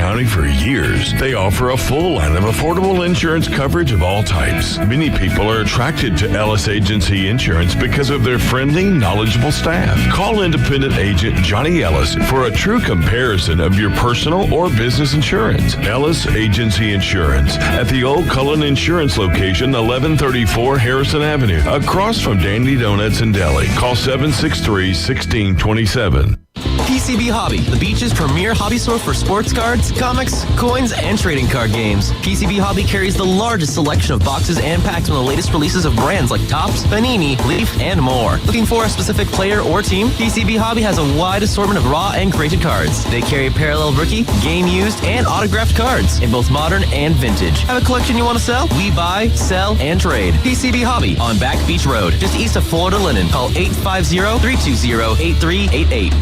County for years. They offer a full line of affordable insurance coverage of all types. Many people are attracted to Ellis Agency Insurance because of their friendly, knowledgeable staff. Call independent agent Johnny Ellis for a true comparison of your personal or business insurance. Ellis Agency Insurance at the Old Cullen Insurance location, 1134 Harrison Avenue, across from Dandy Donuts in Delhi. Call 763-1627. PCB Hobby, the beach's premier hobby store for sports cards, comics, coins, and trading card games. PCB Hobby carries the largest selection of boxes and packs from the latest releases of brands like Topps, Panini, Leaf, and more. Looking for a specific player or team? PCB Hobby has a wide assortment of raw and graded cards. They carry parallel rookie, game used, and autographed cards in both modern and vintage. Have a collection you want to sell? We buy, sell, and trade. PCB Hobby on Back Beach Road, just east of Florida Linen. Call 850-320-8388.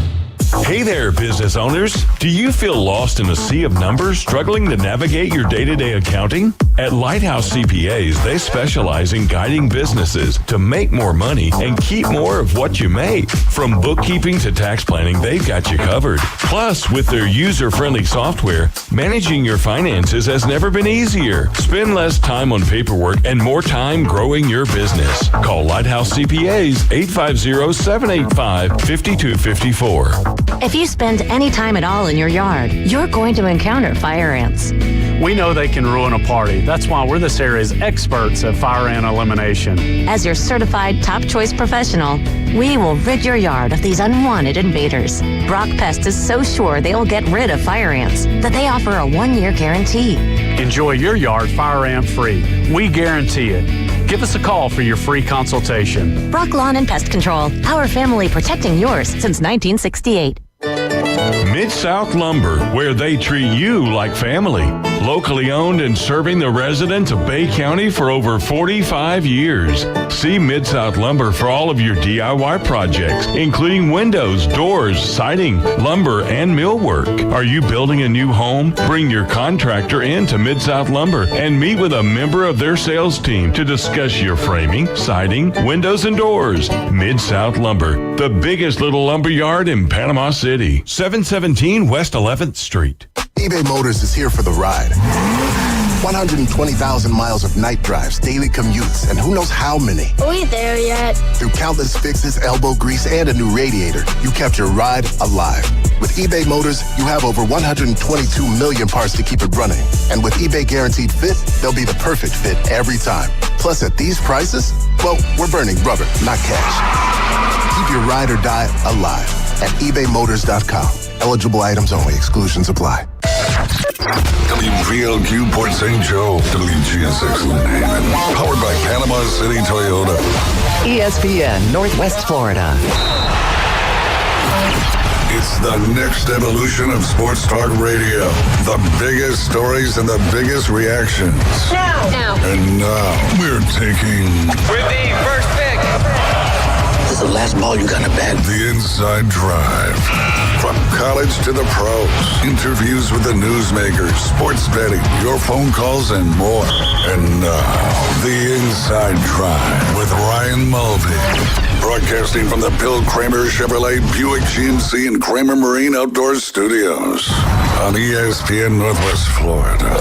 Hey there, business owners. Do you feel lost in a sea of numbers, struggling to navigate your day-to-day accounting? At Lighthouse CPAs, they specialize in guiding businesses to make more money and keep more of what you make. From bookkeeping to tax planning, they've got you covered. Plus, with their user-friendly software, managing your finances has never been easier. Spend less time on paperwork and more time growing your business. Call Lighthouse CPAs 850-785-5254. If you spend any time at all in your yard, you're going to encounter fire ants. We know they can ruin a party. That's why we're this area's experts at fire ant elimination. As your certified top choice professional, we will rid your yard of these unwanted invaders. Brock Pest is so sure they will get rid of fire ants that they offer a 1-year guarantee. Enjoy your yard fire ant free. We guarantee it. Give us a call for your free consultation. Brock Lawn and Pest Control, our family protecting yours since 1968. Mid-South Lumber, where they treat you like family. Locally owned and serving the residents of Bay County for over 45 years. See Mid-South Lumber for all of your DIY projects, including windows, doors, siding, lumber, and millwork. Are you building a new home? Bring your contractor in to Mid-South Lumber and meet with a member of their sales team to discuss your framing, siding, windows, and doors. Mid-South Lumber, the biggest little lumber yard in Panama City. 717 West 11th Street. eBay Motors is here for the ride. 120,000 miles of night drives, daily commutes, and who knows how many. Are we there yet? Through countless fixes, elbow grease, and a new radiator, you kept your ride alive. With eBay Motors, you have over 122 million parts to keep it running. And with eBay Guaranteed Fit, they'll be the perfect fit every time. Plus, at these prices, well, we're burning rubber, not cash. Keep your ride or die alive at ebaymotors.com. Eligible items only. Exclusions apply. WVLQ Port St. Joe, WGSX Lynn, powered by Panama City Toyota. ESPN Northwest Florida. It's the next evolution of sports talk radio. The biggest stories and the biggest reactions. Now. And now we're taking with the first pick. This is the last ball you got in the bag. The Inside Drive. From college to the pros, interviews with the newsmakers, sports betting, your phone calls, and more. And now, The Inside Drive with Ryan Mulvey. Broadcasting from the Bill Kramer Chevrolet Buick GMC and Kramer Marine Outdoor Studios on ESPN Northwest Florida.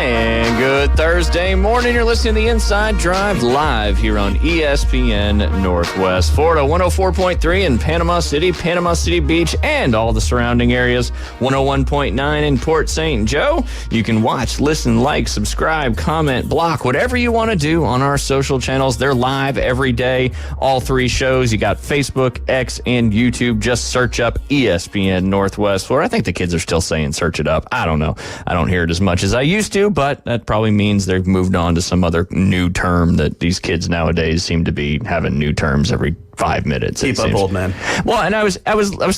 And good Thursday morning. You're listening to The Inside Drive live here on ESPN Northwest Florida. 104.3 in Panama City Beach, and all the surrounding areas. 101.9 in Port St. Joe. You can watch, listen, like, subscribe, comment, block, whatever you want to do on our social channels. They're live every day. All 3 shows. You got Facebook, X, and YouTube. Just search up ESPN Northwest Florida. I think the kids are still saying search it up. I don't know. I don't hear it as much as I used to, but that probably means they've moved on to some other new term that these kids nowadays seem to be having new terms every 5 minutes. Keep up, old man. Well, and I was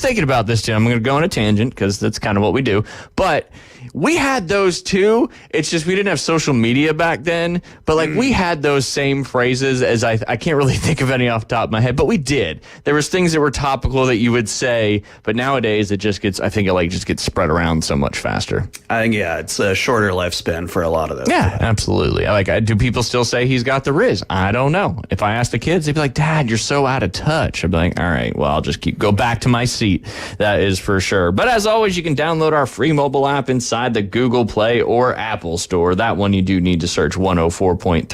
thinking about this, Jim. I'm going to go on a tangent because that's kind of what we do. But we had those too. It's just we didn't have social media back then. But like we had those same phrases as I can't really think of any off the top of my head, but we did. There was things that were topical that you would say, but nowadays it just gets, I think it just gets spread around so much faster. I think, yeah, it's a shorter lifespan for a lot of those. Yeah, absolutely. Do people still say he's got the Riz? I don't know. If I asked the kids, they'd be like, Dad, you're so out of touch, I'd be like, all right, well, I'll just go back to my seat. That is for sure. But as always, you can download our free mobile app inside the Google Play or Apple Store. That one you do need to search 104.3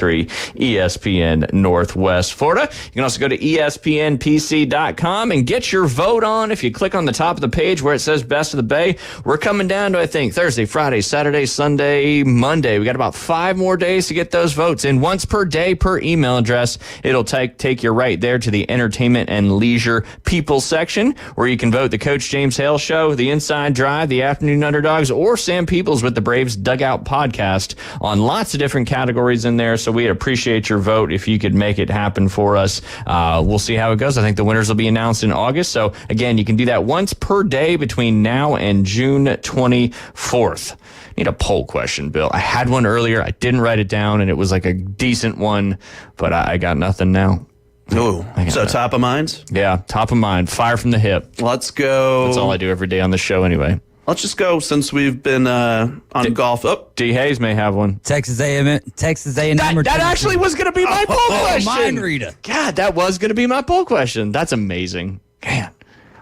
ESPN Northwest Florida. You can also go to ESPNPC.com and get your vote on. If you click on the top of the page where it says Best of the Bay, we're coming down to, I think, Thursday, Friday, Saturday, Sunday, Monday. We got about 5 more days to get those votes in once per day per email address. It'll take you right there to the entertainment and leisure people section where you can vote the Coach James Hale Show, the Inside Drive, the Afternoon Underdogs, or Sam Peoples with the Braves Dugout Podcast on lots of different categories in there. So we'd appreciate your vote if you could make it happen for us. We'll see how it goes. I think the winners will be announced in August. So again, you can do that once per day between now and June 24th. Need a poll question, Bill. I had one earlier. I didn't write it down, and it was like a decent one, but I got nothing now. Ooh, so top of mind? Yeah, top of mind. Fire from the hip. Let's go. That's all I do every day on the show anyway. Let's just go since we've been on golf. Oh, D. Hayes may have one. Texas A&M. That actually was going to be my poll question. Mind reader. God, that was going to be my poll question. That's amazing. Man.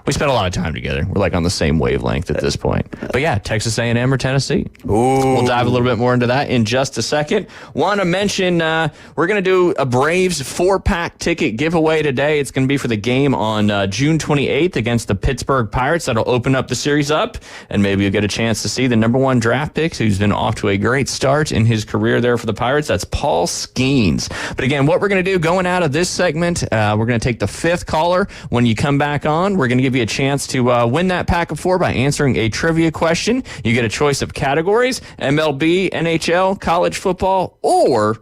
We spent a lot of time together. We're like on the same wavelength at this point. But yeah, Texas A&M or Tennessee. Ooh. We'll dive a little bit more into that in just a second. Want to mention we're going to do a Braves 4-pack ticket giveaway today. It's going to be for the game on June 28th against the Pittsburgh Pirates. That'll open up the series up, and maybe you'll get a chance to see the number 1 draft pick who's been off to a great start in his career there for the Pirates. That's Paul Skeens. But again, what we're going to do going out of this segment, we're going to take the 5th caller. When you come back on, we're going to give you a chance to win that pack of 4 by answering a trivia question. You get a choice of categories: MLB, NHL, college football, or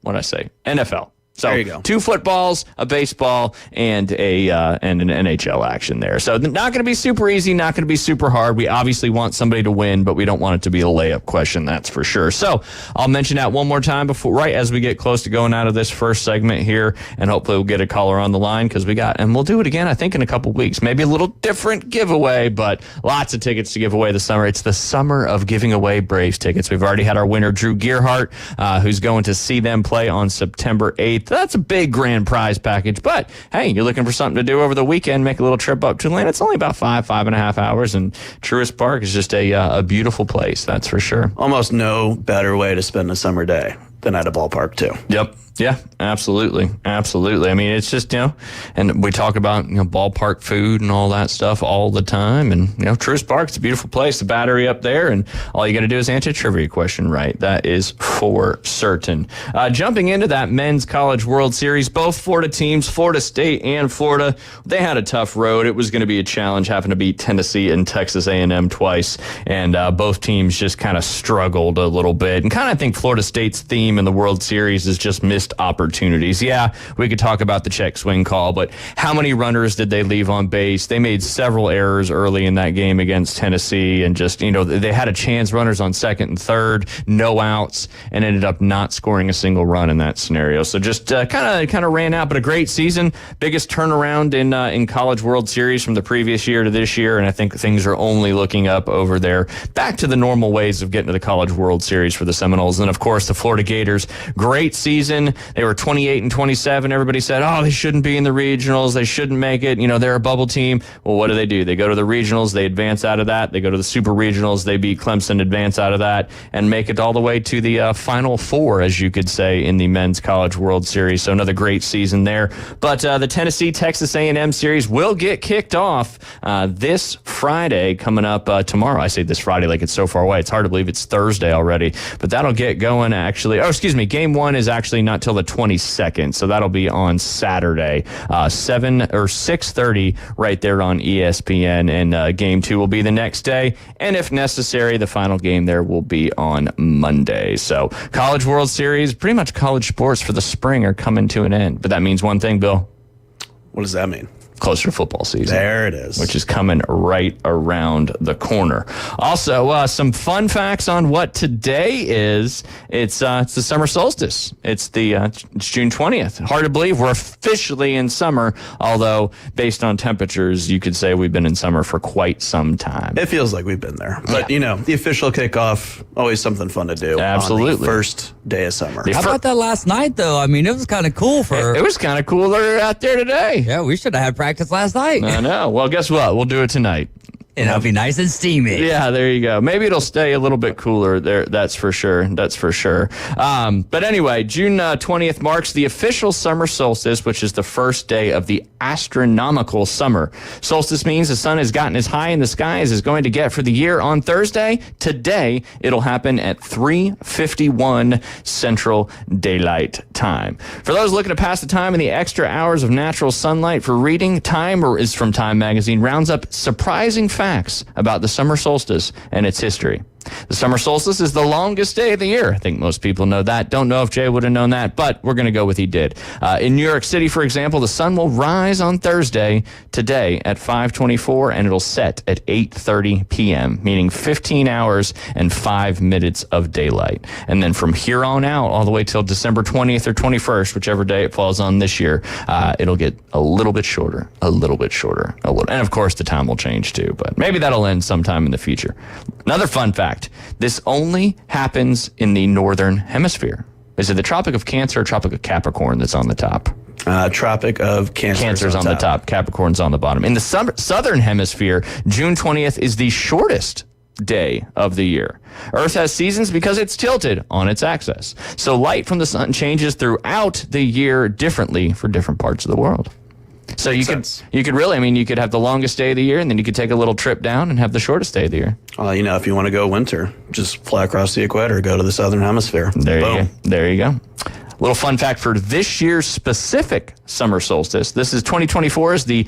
what'd I say? NFL. So there you go. 2 footballs, a baseball, and an NHL action there. So not going to be super easy, not going to be super hard. We obviously want somebody to win, but we don't want it to be a layup question, that's for sure. So I'll mention that one more time right as we get close to going out of this first segment here, and hopefully we'll get a caller on the line and we'll do it again, I think, in a couple weeks. Maybe a little different giveaway, but lots of tickets to give away this summer. It's the summer of giving away Braves tickets. We've already had our winner, Drew Gearhart, who's going to see them play on September 8th. That's a big grand prize package, but hey, you're looking for something to do over the weekend, make a little trip up to Atlanta. It's only about 5.5 hours, and Truist Park is just a beautiful place, that's for sure. Almost no better way to spend a summer day than at a ballpark, too. Yep. Yeah, absolutely. Absolutely. I mean, it's just, and we talk about, ballpark food and all that stuff all the time. And, Truist Park's a beautiful place, the Battery up there. And all you got to do is answer a trivia question right. That is for certain. Jumping into that Men's College World Series, both Florida teams, Florida State and Florida, they had a tough road. It was going to be a challenge having to beat Tennessee and Texas A&M twice. And both teams just kind of struggled a little bit. And kind of I think Florida State's theme in the World Series is just missed opportunities. Yeah, we could talk about the check swing call, but how many runners did they leave on base? They made several errors early in that game against Tennessee, and just, they had a chance, runners on second and third, no outs, and ended up not scoring a single run in that scenario. So just kind of ran out, but a great season. Biggest turnaround in College World Series from the previous year to this year, and I think things are only looking up over there, back to the normal ways of getting to the College World Series for the Seminoles. And of course, the Florida Gators, great season. They were 28-27. Everybody said, they shouldn't be in the regionals. They shouldn't make it. They're a bubble team. Well, what do? They go to the regionals. They advance out of that. They go to the super regionals. They beat Clemson, advance out of that, and make it all the way to the Final Four, as you could say, in the Men's College World Series. So another great season there. But the Tennessee-Texas A&M series will get kicked off this Friday, coming up tomorrow. I say this Friday like it's so far away. It's hard to believe it's Thursday already. But that'll get going, actually. Oh, excuse me. Game 1 is actually not till the 22nd, so that'll be on Saturday, 7 or 6:30 right there on ESPN, and Game 2 will be the next day, and if necessary, the final game there will be on Monday. So College World Series, pretty much college sports for the spring are coming to an end, but that means one thing, Bill. What does that mean? closer to football season. There it is. Which is coming right around the corner. Also, some fun facts on what today is. It's the summer solstice. It's June 20th. Hard to believe we're officially in summer, although based on temperatures, you could say we've been in summer for quite some time. It feels like we've been there. But, the official kickoff, always something fun to do. Absolutely. On the first day of summer. How about that last night, though? I mean, it was kind of cool It was kind of cooler out there today. Yeah, we should have had practice last night. I know. Well, guess what? We'll do it tonight. And it'll be nice and steamy. Yeah, there you go. Maybe it'll stay a little bit cooler there. That's for sure. But anyway, June 20th marks the official summer solstice, which is the first day of the astronomical summer. Solstice means the sun has gotten as high in the sky as it's going to get for the year on Thursday. Today, it'll happen at 3:51 Central Daylight Time. For those looking to pass the time in the extra hours of natural sunlight for reading, Time is from Time Magazine rounds up surprising facts about the summer solstice and its history. The summer solstice is the longest day of the year. I think most people know that. Don't know if Jay would have known that, but we're going to go with he did. In New York City, for example, the sun will rise on Thursday today at 5:24, and it'll set at 8:30 p.m., meaning 15 hours and 5 minutes of daylight. And then from here on out, all the way till December 20th or 21st, whichever day it falls on this year, it'll get a little bit shorter. And of course, the time will change too, but maybe that'll end sometime in the future. Another fun fact. This only happens in the northern hemisphere. Is it the Tropic of Cancer or Tropic of Capricorn that's on the top? Tropic of Cancer. Cancer's on the top. Capricorn's on the bottom. In the southern hemisphere, June 20th is the shortest day of the year. Earth has seasons because it's tilted on its axis. So light from the sun changes throughout the year differently for different parts of the world. So you could really, you could have the longest day of the year, and then you could take a little trip down and have the shortest day of the year. If you want to go winter, just fly across the equator, go to the southern hemisphere. There you go. Little fun fact for this year's specific summer solstice. This is 2024 is the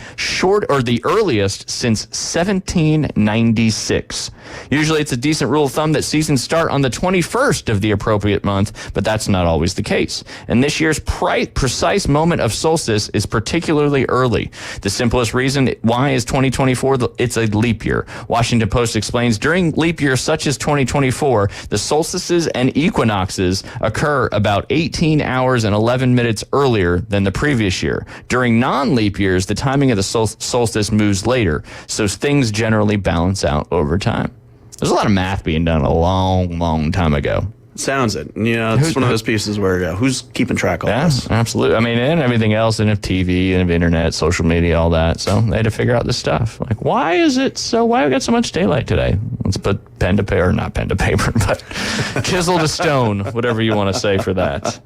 earliest since 1796. Usually it's a decent rule of thumb that seasons start on the 21st of the appropriate month, but that's not always the case. And this year's precise moment of solstice is particularly early. The simplest reason why is 2024, it's a leap year. Washington Post explains during leap years such as 2024, the solstices and equinoxes occur about 18 hours and 11 minutes earlier than the previous year. During non-leap years, the timing of the solstice moves later, so things generally balance out over time. There's a lot of math being done a long, long time ago. Sounds it. It's one of those pieces where who's keeping track of this? Absolutely. And everything else, and TV, and internet, social media, all that. So they had to figure out this stuff. Like, why we got so much daylight today? Let's put pen to paper, not pen to paper, but chisel to stone, whatever you want to say for that.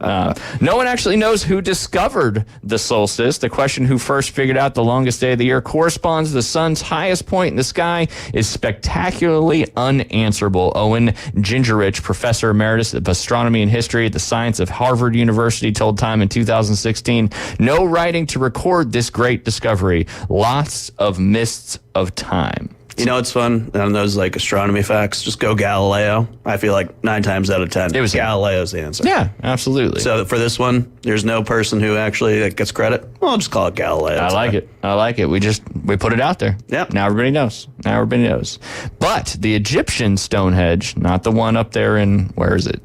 No one actually knows who discovered the solstice. The question who first figured out the longest day of the year corresponds to the sun's highest point in the sky is spectacularly unanswerable. Owen Gingerich, Professor Emeritus of Astronomy and History at the Science of Harvard University, told Time in 2016, no writing to record this great discovery. Lots of mists of time. It's fun on those astronomy facts. Just go Galileo. I feel like 9 times out of 10, it was Galileo's the answer. Yeah, absolutely. So for this one, there's no person who actually gets credit. Well, I'll just call it Galileo. I like it. We put it out there. Yep. Now everybody knows. But the Egyptian Stonehenge, not the one up there in, where is it?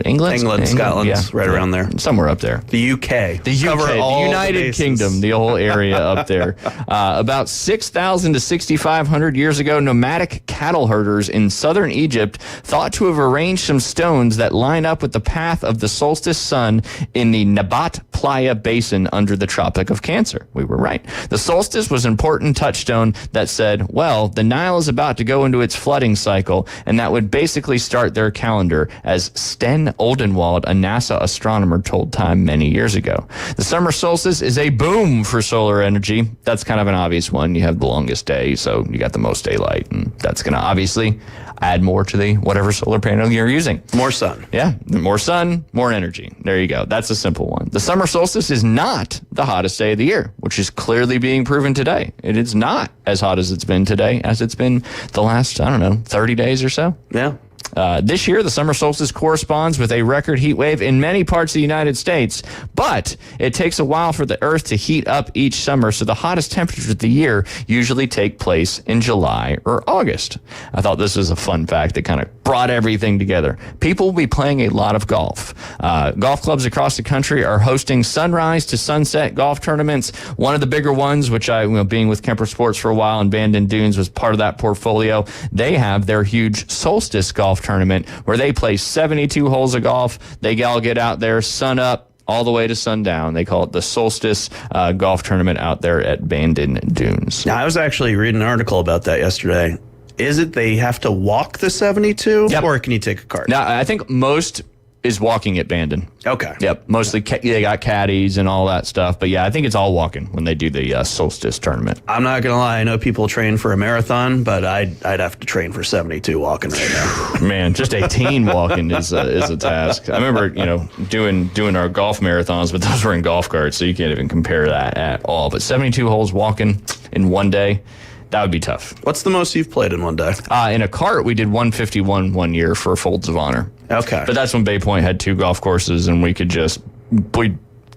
England, Scotland, right around there. Somewhere up there. The UK. The United Kingdom, the whole area up there. About 6,000 to 6,500 years ago, nomadic cattle herders in southern Egypt thought to have arranged some stones that line up with the path of the solstice sun in the Nabat Playa Basin under the Tropic of Cancer. We were right. The solstice was an important touchstone that said, well, the Nile is about to go into its flooding cycle, and that would basically start their calendar, as Sten Oldenwald, a NASA astronomer, told Time many years ago. The summer solstice is a boom for solar energy. That's kind of an obvious one. You have the longest day, so you got the most daylight, and that's going to obviously add more to the whatever solar panel you're using. More sun. Yeah, more sun, more energy. There you go. That's a simple one. The summer solstice is not the hottest day of the year, which is clearly being proven today. It is not as hot as it's been today as it's been the last, 30 days or so. Yeah. This year, the summer solstice corresponds with a record heat wave in many parts of the United States, but it takes a while for the Earth to heat up each summer, so the hottest temperatures of the year usually take place in July or August. I thought this was a fun fact that kind of brought everything together. People will be playing a lot of golf. Golf clubs across the country are hosting sunrise to sunset golf tournaments. One of the bigger ones, which being with Kemper Sports for a while and Bandon Dunes was part of that portfolio, they have their huge solstice golf tournament where they play 72 holes of golf. They all get out there, sun up, all the way to sundown. They call it the Solstice Golf Tournament out there at Bandon Dunes. Now, I was actually reading an article about that yesterday. Is it they have to walk the 72, or can you take a cart? Now, I think most is walking at Bandon. Okay. Yep. Mostly they got caddies and all that stuff. But yeah, I think it's all walking when they do the Solstice tournament. I'm not going to lie. I know people train for a marathon, but I'd have to train for 72 walking right now. Man, just 18 walking is a task. I remember, doing our golf marathons, but those were in golf carts, so you can't even compare that at all. But 72 holes walking in one day, that would be tough. What's the most you've played in one day? In a cart, we did 151 one year for Folds of Honor. Okay. But that's when Bay Point had 2 golf courses, and we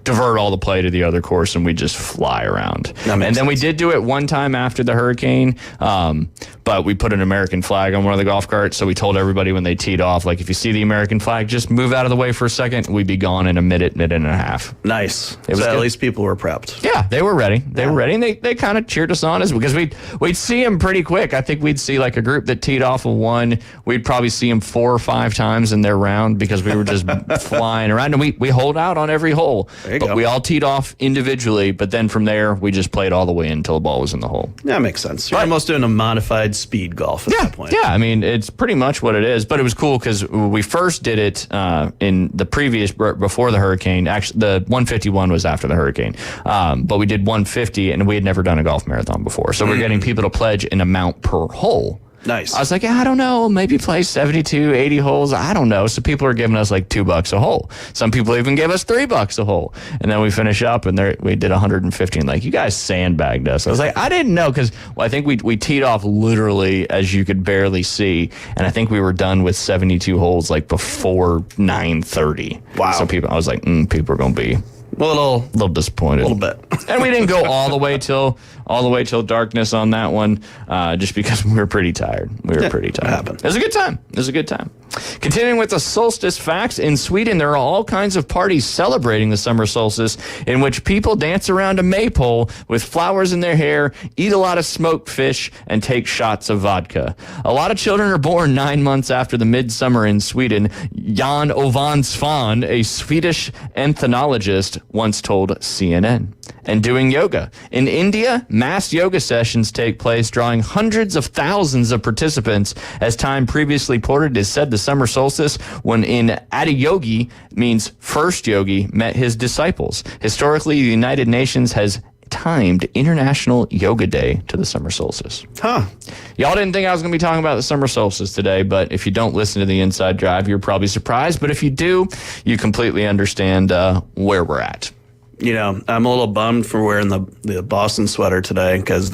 divert all the play to the other course, and we just fly around. And then we did do it one time after the hurricane, but we put an American flag on one of the golf carts, so we told everybody when they teed off, like, if you see the American flag, just move out of the way for a second. We'd be gone in a minute and a half. Nice. So at least people were prepped. Yeah, they were ready. They were ready, and they kind of cheered us on because we'd see them pretty quick. I think we'd see like a group that teed off of one. We'd probably see them 4 or 5 times in their round because we were just flying around, and we hold out on every hole. But we all teed off individually, but then from there, we just played all the way until the ball was in the hole. That makes sense. You're almost doing a modified speed golf at that point. Yeah, I mean, it's pretty much what it is, but it was cool because we first did it in the previous, before the hurricane. Actually, the 151 was after the hurricane, but we did 150, and we had never done a golf marathon before, so we're getting people to pledge an amount per hole. Nice. I was like, I don't know, maybe play 72, 80 holes. I don't know. So people are giving us like $2 a hole. Some people even gave us $3 a hole. And then we finish up and we did 150. And like, you guys sandbagged us. I was like, I didn't know because I think we teed off literally as you could barely see. And I think we were done with 72 holes like before 9:30. Wow. So I was like, people are going to be a little disappointed. A little bit. And we didn't go all the way till darkness on that one, just because we were pretty tired. It happened. It was a good time. Continuing with the solstice facts, in Sweden there are all kinds of parties celebrating the summer solstice in which people dance around a maypole with flowers in their hair, eat a lot of smoked fish, and take shots of vodka. A lot of children are born 9 months after the midsummer in Sweden. Jan Ovan Svan, a Swedish ethnologist, once told CNN. And doing yoga. In India, mass yoga sessions take place, drawing hundreds of thousands of participants. As Time previously reported, it is said the summer solstice, when in Adiyogi, means first yogi met his disciples. Historically, the United Nations has timed International Yoga Day to the summer solstice. Y'all didn't think I was going to be talking about the summer solstice today, but if you don't listen to the Inside Drive, you're probably surprised. But if you do, you completely understand where we're at. I'm a little bummed for wearing the Boston sweater today because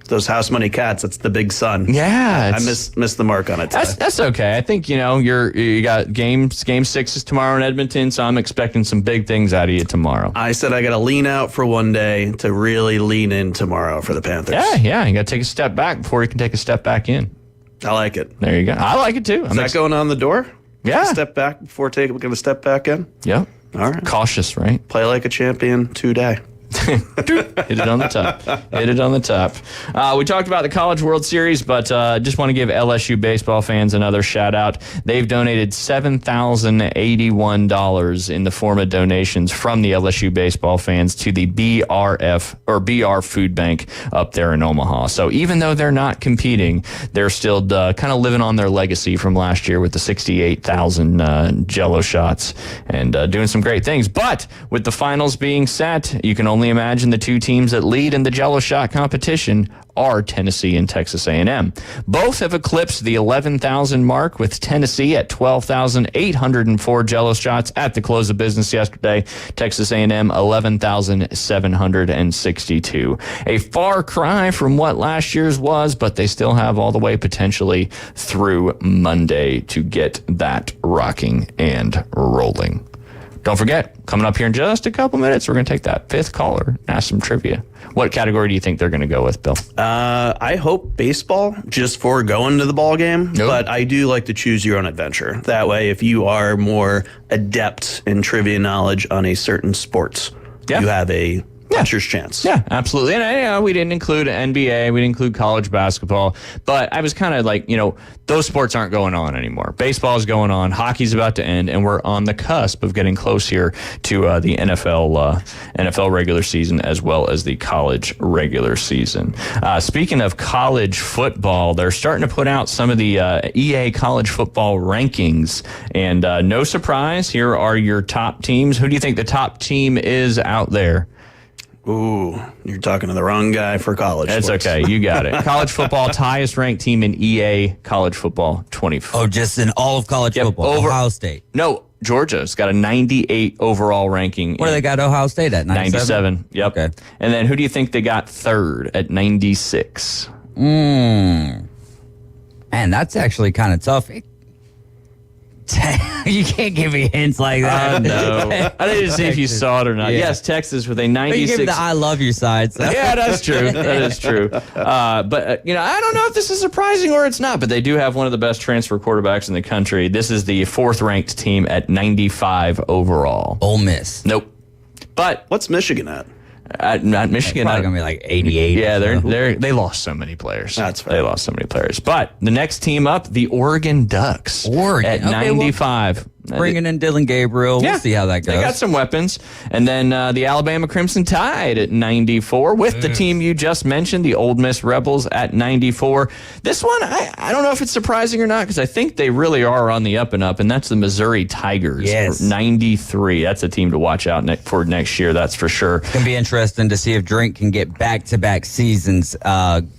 those house money cats, it's the big sun. Yeah. I missed the mark on it today. That's okay. I think, you got game 6 is tomorrow in Edmonton, so I'm expecting some big things out of you tomorrow. I said I got to lean out for one day to really lean in tomorrow for the Panthers. Yeah. You got to take a step back before you can take a step back in. I like it. There you go. I like it too. Is that going on the door? Yeah. Step back before we're going to step back in? Yep. All right. Cautious, right? Play like a champion today. Hit it on the top. We talked about the College World Series, but just want to give LSU baseball fans another shout out. They've donated $7,081 in the form of donations from the LSU baseball fans to the BR Food Bank up there in Omaha. So even though they're not competing, they're still kind of living on their legacy from last year with the 68,000 Jello shots and doing some great things. But with the finals being set, you can only imagine the two teams that lead in the Jello shot competition are Tennessee and Texas A&M. Both have eclipsed the 11,000 mark, with Tennessee at 12,804 Jello shots at the close of business yesterday. Texas A&M 11,762. A far cry from what last year's was, but they still have all the way potentially through Monday to get that rocking and rolling. Don't forget, coming up here in just a couple minutes, we're going to take that fifth caller, ask some trivia. What category do you think they're going to go with, Bill? I hope baseball, just for going to the ball game. Nope. But I do like to choose your own adventure. That way, if you are more adept in trivia knowledge on a certain sport, you have a puncher's chance. Yeah, absolutely. And we didn't include NBA, we didn't include college basketball, but I was kind of like, those sports aren't going on anymore. Baseball's going on, hockey's about to end, and we're on the cusp of getting close here to the NFL regular season as well as the college regular season. Speaking of college football, they're starting to put out some of the EA college football rankings, and no surprise, here are your top teams. Who do you think the top team is out there? Ooh, you're talking to the wrong guy for college. That's okay. You got it. College football, highest ranked team in EA college football, 24. Oh, just in all of college football? Ohio State? No, Georgia's got a 98 overall ranking. What do they got Ohio State at, 97? Yep. Okay. And then who do you think they got third at 96? Man, that's actually kind of tough. You can't give me hints like that. No. I didn't see if you saw it or not. Yeah. Yes, Texas with a 96. You give me the I love you side. So. Yeah, that's true. That is true. But, I don't know if this is surprising or it's not, but they do have one of the best transfer quarterbacks in the country. This is the fourth-ranked team at 95 overall. Ole Miss. Nope. But what's Michigan at? Not Michigan. Probably gonna be like 88. Yeah, they lost so many players. That's fair. They lost so many players. But the next team up, the Oregon Ducks, at 95. Bringing in Dylan Gabriel. We'll see how that goes. They got some weapons. And then the Alabama Crimson Tide at 94 with the team you just mentioned, the Ole Miss Rebels at 94. This one, I don't know if it's surprising or not because I think they really are on the up and up, and that's the Missouri Tigers. Yes. 93. That's a team to watch out for next year, that's for sure. It's going to be interesting to see if Drink can get back-to-back seasons,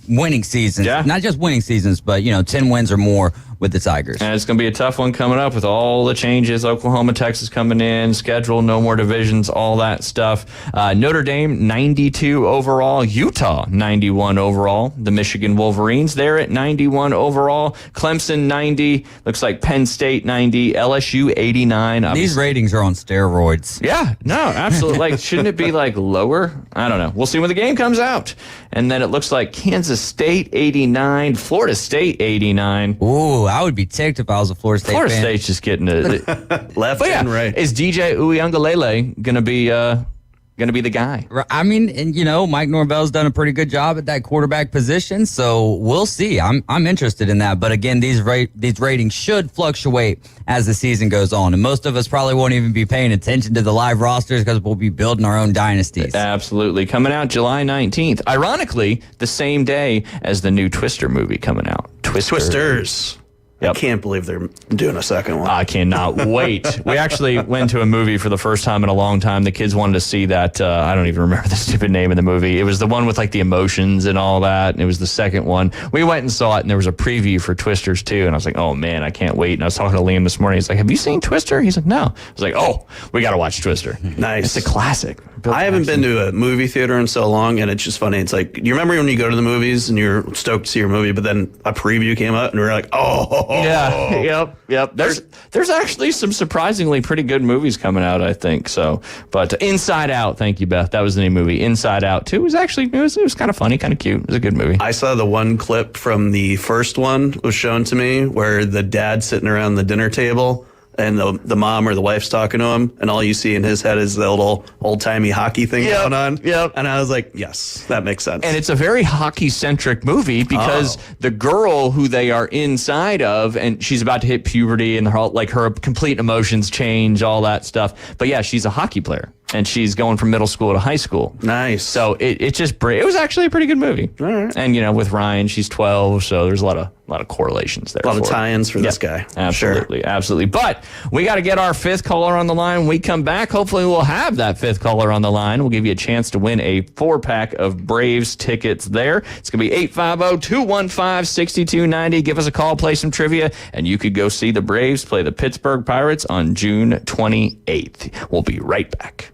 winning seasons. Yeah. Not just winning seasons, but, 10 wins or more with the Tigers. And it's going to be a tough one coming up with all the changes. Oklahoma, Texas coming in, schedule, no more divisions, all that stuff. Notre Dame, 92 overall. Utah, 91 overall. The Michigan Wolverines, they're at 91 overall. Clemson, 90. Looks like Penn State, 90. LSU, 89. Obviously. These ratings are on steroids. Yeah, no, absolutely. Shouldn't it be lower? I don't know. We'll see when the game comes out. And then it looks like Kansas State, 89. Florida State, 89. Ooh, I would be ticked if I was a Florida State Florida fan. State's just getting it. Left and right. Is DJ Uiagalelei going to be the guy? I mean, and Mike Norvell's done a pretty good job at that quarterback position, so we'll see. I'm interested in that, but again, these ratings should fluctuate as the season goes on, and most of us probably won't even be paying attention to the live rosters because we'll be building our own dynasties. Absolutely. Coming out July 19th. Ironically, the same day as the new Twister movie coming out. Twisters. Yep. I can't believe they're doing a second one. I cannot wait. We actually went to a movie for the first time in a long time. The kids wanted to see that. I don't even remember the stupid name of the movie. It was the one with the emotions and all that. And it was the second one. We went and saw it, and there was a preview for Twisters 2. And I was like, oh, man, I can't wait. And I was talking to Liam this morning. He's like, have you seen Twister? He's like, no. I was like, oh, we got to watch Twister. Nice. It's a classic. I haven't been to a movie theater in so long, and it's just funny. It's like, you remember when you go to the movies and you're stoked to see your movie, but then a preview came out and we're like, oh. Yeah, yep. There's actually some surprisingly pretty good movies coming out, I think. So, but Inside Out, thank you, Beth. That was the new movie. Inside Out 2 was actually, it was kind of funny, kind of cute. It was a good movie. I saw the one clip from the first one was shown to me where the dad's sitting around the dinner table and the mom or the wife's talking to him, and all you see in his head is the little old-timey hockey thing going on. Yep. And I was like, yes, that makes sense. And it's a very hockey-centric movie because the girl who they are inside of, and she's about to hit puberty, and her complete emotions change, all that stuff. But yeah, she's a hockey player. and she's going from middle school to high school. Nice. So it was actually a pretty good movie. All right. And with Ryan, she's 12, so there's a lot of correlations there. A lot of tie-ins for this guy. Absolutely, absolutely. But we got to get our fifth caller on the line. When we come back, hopefully we'll have that fifth caller on the line. We'll give you a chance to win a 4-pack of Braves tickets there. It's going to be 850-215-6290. Give us a call, play some trivia, and you could go see the Braves play the Pittsburgh Pirates on June 28th. We'll be right back.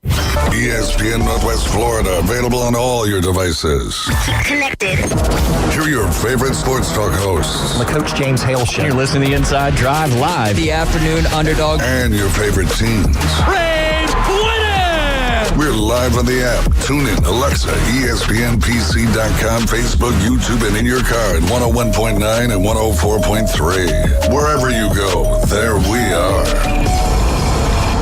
ESPN Northwest Florida, available on all your devices. Connected. Hear your favorite sports talk hosts. The Coach James Hale Show. You're listening to the Inside Drive live. The afternoon underdog. And your favorite teams. Braves winning! We're live on the app. Tune in, Alexa, ESPNPC.com, Facebook, YouTube, and in your car at 101.9 and 104.3. Wherever you go, there we are.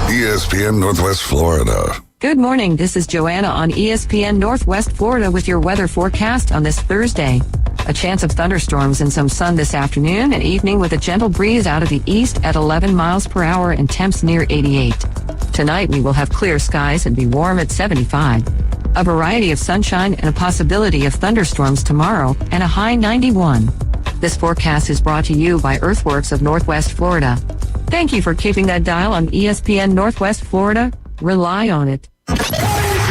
ESPN Northwest Florida. Good morning. This is Joanna on ESPN Northwest Florida with your weather forecast on this Thursday. A chance of thunderstorms and some sun this afternoon and evening with a gentle breeze out of the east at 11 miles per hour and temps near 88. Tonight we will have clear skies and be warm at 75. A variety of sunshine and a possibility of thunderstorms tomorrow and a high 91. This forecast is brought to you by Earthworks of Northwest Florida. Thank you for keeping that dial on ESPN Northwest Florida. Rely on it.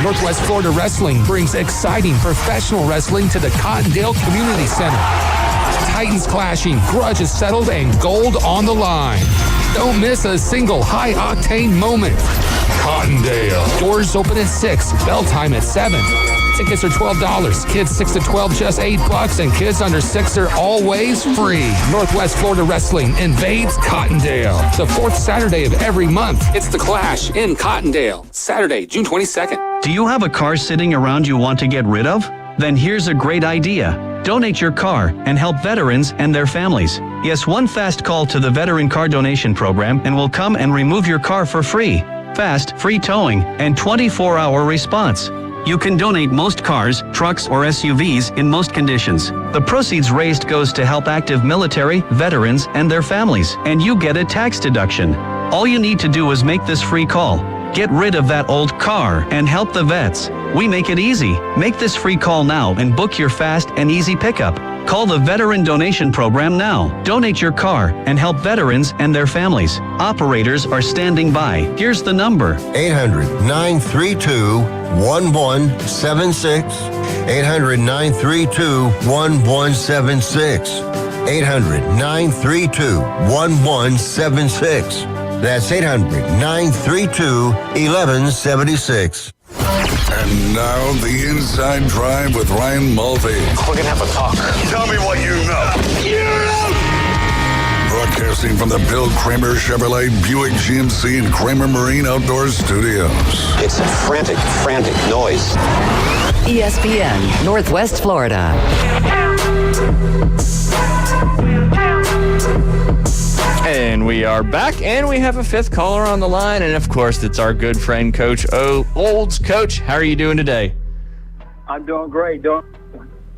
Northwest Florida Wrestling brings exciting professional wrestling to the Cottondale Community Center. Titans clashing, grudges settled, and gold on the line. Don't miss a single high-octane moment. Cottondale. Doors open at 6, bell time at 7. Tickets are $12. Kids 6 to 12 just $8, and kids under 6 are always free. Northwest Florida Wrestling invades Cottondale. The fourth Saturday of every month. It's The Clash in Cottondale. Saturday, June 22nd. Do you have a car sitting around you want to get rid of? Then here's a great idea. Donate your car and help veterans and their families. Yes, one fast call to the Veteran Car Donation Program and we'll come and remove your car for free. Fast, free towing, and 24-hour response. You can donate most cars, trucks, or SUVs in most conditions. The proceeds raised goes to help active military, veterans, and their families, and you get a tax deduction. All you need to do is make this free call. Get rid of that old car and help the vets. We make it easy. Make this free call now and book your fast and easy pickup. Call the Veteran Donation Program now. Donate your car and help veterans and their families. Operators are standing by. Here's the number. 800-932-1176. 800-932-1176. 800-932-1176. That's 800-932-1176. And now the Inside Drive with Ryan Mulvey. We're going to have a talk. Tell me what you know. Broadcasting from the Bill Kramer Chevrolet Buick GMC and Kramer Marine Outdoor Studios. It's a frantic noise. ESPN Northwest Florida. And we are back, and we have a fifth caller on the line, and of course, it's our good friend, Coach Olds. Coach, how are you doing today? I'm doing great. All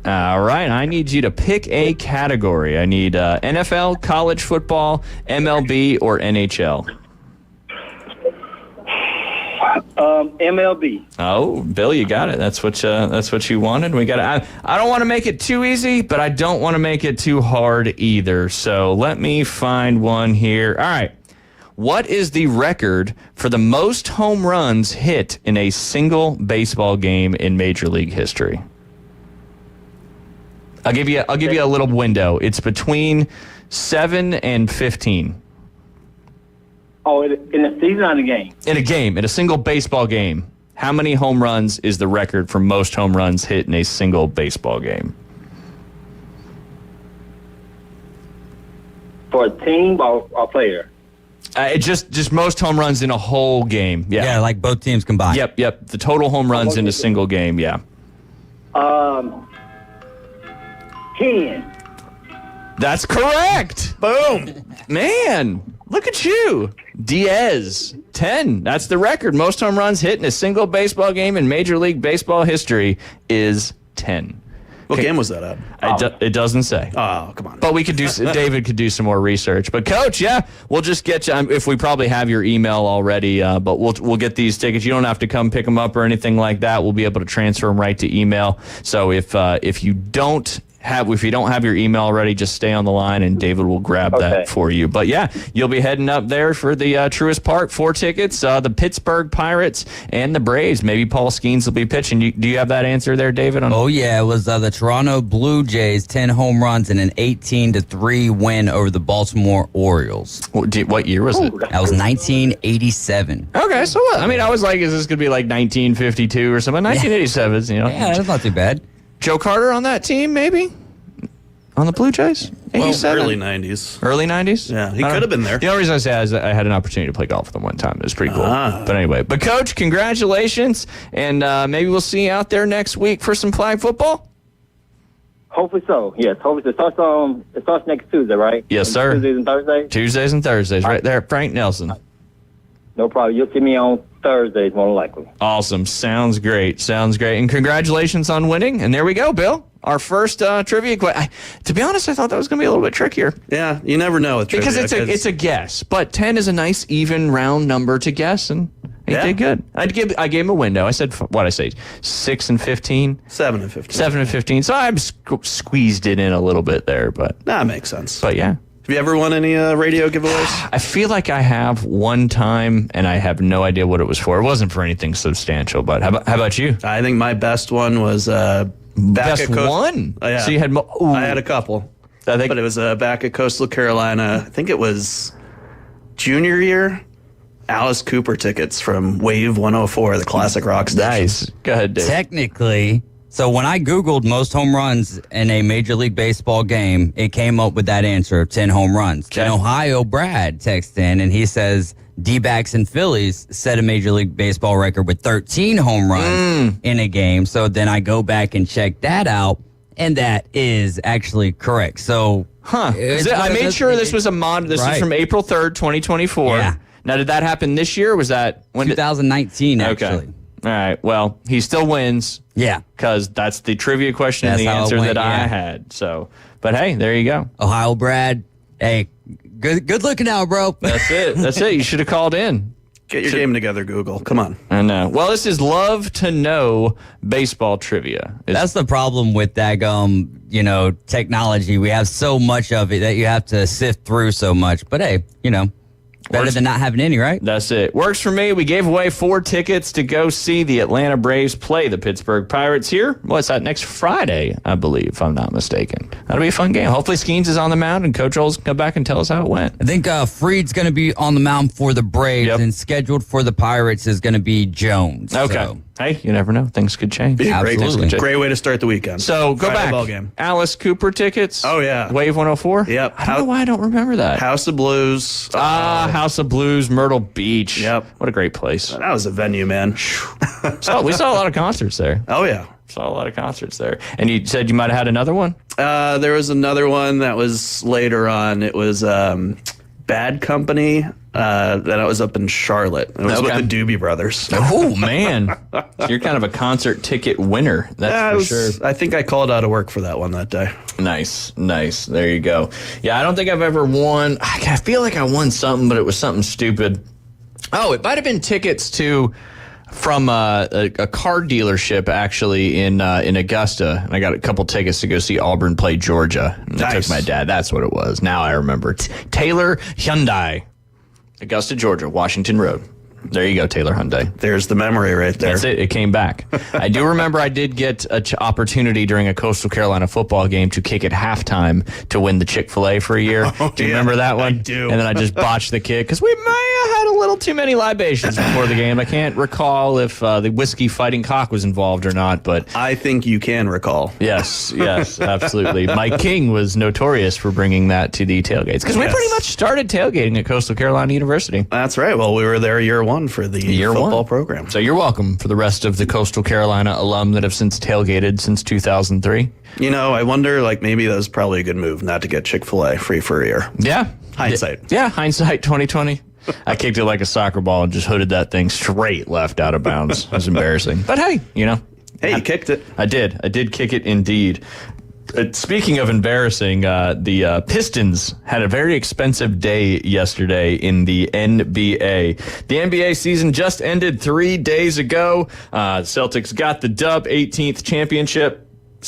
right, I need you to pick a category. I need NFL, college football, MLB, or NHL. MLB. Oh, Bill, you got it. That's what you wanted. We got it. I don't want to make it too easy, but I don't want to make it too hard either. So let me find one here. All right. What is the record for the most home runs hit in a single baseball game in Major League history? I'll give you a little window. It's between 7 and 15. Oh, in a season or in a game? In a single baseball game. How many home runs is the record for most home runs hit in a single baseball game? For a team or a player? Just most home runs in a whole game. Yeah, like both teams combined. Yep. The total home runs in a single game, yeah. 10. That's correct. Boom. Man, look at you. Diaz, 10. That's the record. Most home runs hit in a single baseball game in Major League Baseball history is 10. What game was that at? It doesn't say. Oh, come on. But we could do. David could do some more research. But Coach, we'll just get you. If we probably have your email already, but we'll get these tickets. You don't have to come pick them up or anything like that. We'll be able to transfer them right to email. So if you don't have your email already, just stay on the line and David will grab that for you. But you'll be heading up there for the Truist Park. 4 tickets, the Pittsburgh Pirates and the Braves. Maybe Paul Skeens will be pitching. Do you have that answer there, David? Oh, yeah. It was the Toronto Blue Jays, 10 home runs and an 18-3 win over the Baltimore Orioles. What year was it? That was 1987. Okay, so what? I mean, I was like, is this going to be like 1952 or something? 1987, Yeah, that's not too bad. Joe Carter on that team, maybe? On the Blue Jays? 87? Early 90s. Early 90s? Yeah, he could have been there. The only reason I say is I had an opportunity to play golf with him one time. It was pretty cool. But anyway. But, Coach, congratulations. And maybe we'll see you out there next week for some flag football? Hopefully so, yes. Hopefully it starts next Tuesday, right? Yes, sir. Tuesdays and Thursdays? Tuesdays and Thursdays, right there at Frank Nelson. No problem. You'll see me on Thursdays, more likely. Awesome. Sounds great. And congratulations on winning. And there we go, Bill. Our first trivia question. To be honest, I thought that was going to be a little bit trickier. Yeah, you never know with trivia. Because it's a guess. But 10 is a nice, even, round number to guess. And he did good. I gave him a window. I said, what did I say? 6 and 15? 7 and 15. 7 and 15. So I squeezed it in a little bit there. But that makes sense. But yeah. Have you ever won any radio giveaways? I feel like I have one time, and I have no idea what it was for. It wasn't for anything substantial, but how about you? I think my best one was best one? Oh, yeah. So you had I had a couple. But it was back at Coastal Carolina. I think it was junior year. Alice Cooper tickets from Wave 104, the classic rock station. Nice. Go ahead, Dave. Technically, so when I Googled most home runs in a Major League Baseball game, it came up with that answer of 10 home runs. Okay. In Ohio, Brad texts in and he says D-backs and Phillies set a Major League Baseball record with 13 home runs in a game. So then I go back and check that out, and that is actually correct. So, I made sure this was a mod. This was from April 3rd, 2024. Yeah. Now, did that happen this year? Or was that when 2019? Actually. Okay. All right. Well, he still wins. Yeah. Because that's the trivia question and the answer that I had. So, but hey, there you go. Ohio, Brad. Hey, good looking out, bro. That's it. That's it. You should have called in. Get your game together, Google. Come on. I know. Well, this is Love to Know baseball trivia. That's the problem with that, technology. We have so much of it that you have to sift through so much. But hey, better than not having any, right? That's it. Works for me. We gave away 4 tickets to go see the Atlanta Braves play the Pittsburgh Pirates here. What's that? Next Friday, I believe, if I'm not mistaken. That'll be a fun game. Hopefully Skeens is on the mound and Coach Oles can come back and tell us how it went. I think Freed's going to be on the mound for the Braves, and scheduled for the Pirates is going to be Jones. Okay. So. Hey, you never know. Things could change. Absolutely. Great way to start the weekend. So go Friday back. Ball game. Alice Cooper tickets. Oh, yeah. Wave 104. Yep. I don't know why I don't remember that. House of Blues. House of Blues, Myrtle Beach. Yep. What a great place. That was a venue, man. We saw a lot of concerts there. Oh, yeah. Saw a lot of concerts there. And you said you might have had another one? There was another one that was later on. It was Bad Company. That was up in Charlotte. It was with the Doobie Brothers. Oh, man. So you're kind of a concert ticket winner. That's for sure. I think I called out of work for that one that day. Nice. There you go. Yeah, I don't think I've ever won. I feel like I won something, but it was something stupid. Oh, it might have been tickets from a car dealership actually in Augusta. And I got a couple tickets to go see Auburn play Georgia. And I took my dad. That's what it was. Now I remember. Taylor Hyundai. Augusta, Georgia, Washington Road. There you go, Taylor Hyundai. There's the memory right there. That's it. It came back. I do remember I did get an opportunity during a Coastal Carolina football game to kick at halftime to win the Chick-fil-A for a year. Do you remember that one? I do. And then I just botched the kick because we may have had a little too many libations before the game. I can't recall if the whiskey fighting cock was involved or not, but I think you can recall. Yes, absolutely. Mike King was notorious for bringing that to the tailgates because we pretty much started tailgating at Coastal Carolina University. That's right. Well, we were there year one for the football program. So you're welcome for the rest of the Coastal Carolina alum that have since tailgated since 2003. I wonder, maybe that was probably a good move not to get Chick-fil-A free for a year. Yeah. Hindsight. Yeah, hindsight 2020. I kicked it like a soccer ball and just hooded that thing straight left out of bounds. It was embarrassing. But hey, Hey, Hey, you kicked it. I did kick it indeed. Speaking of embarrassing, the Pistons had a very expensive day yesterday in the NBA. The NBA season just ended 3 days ago. Celtics got the dub, 18th championship.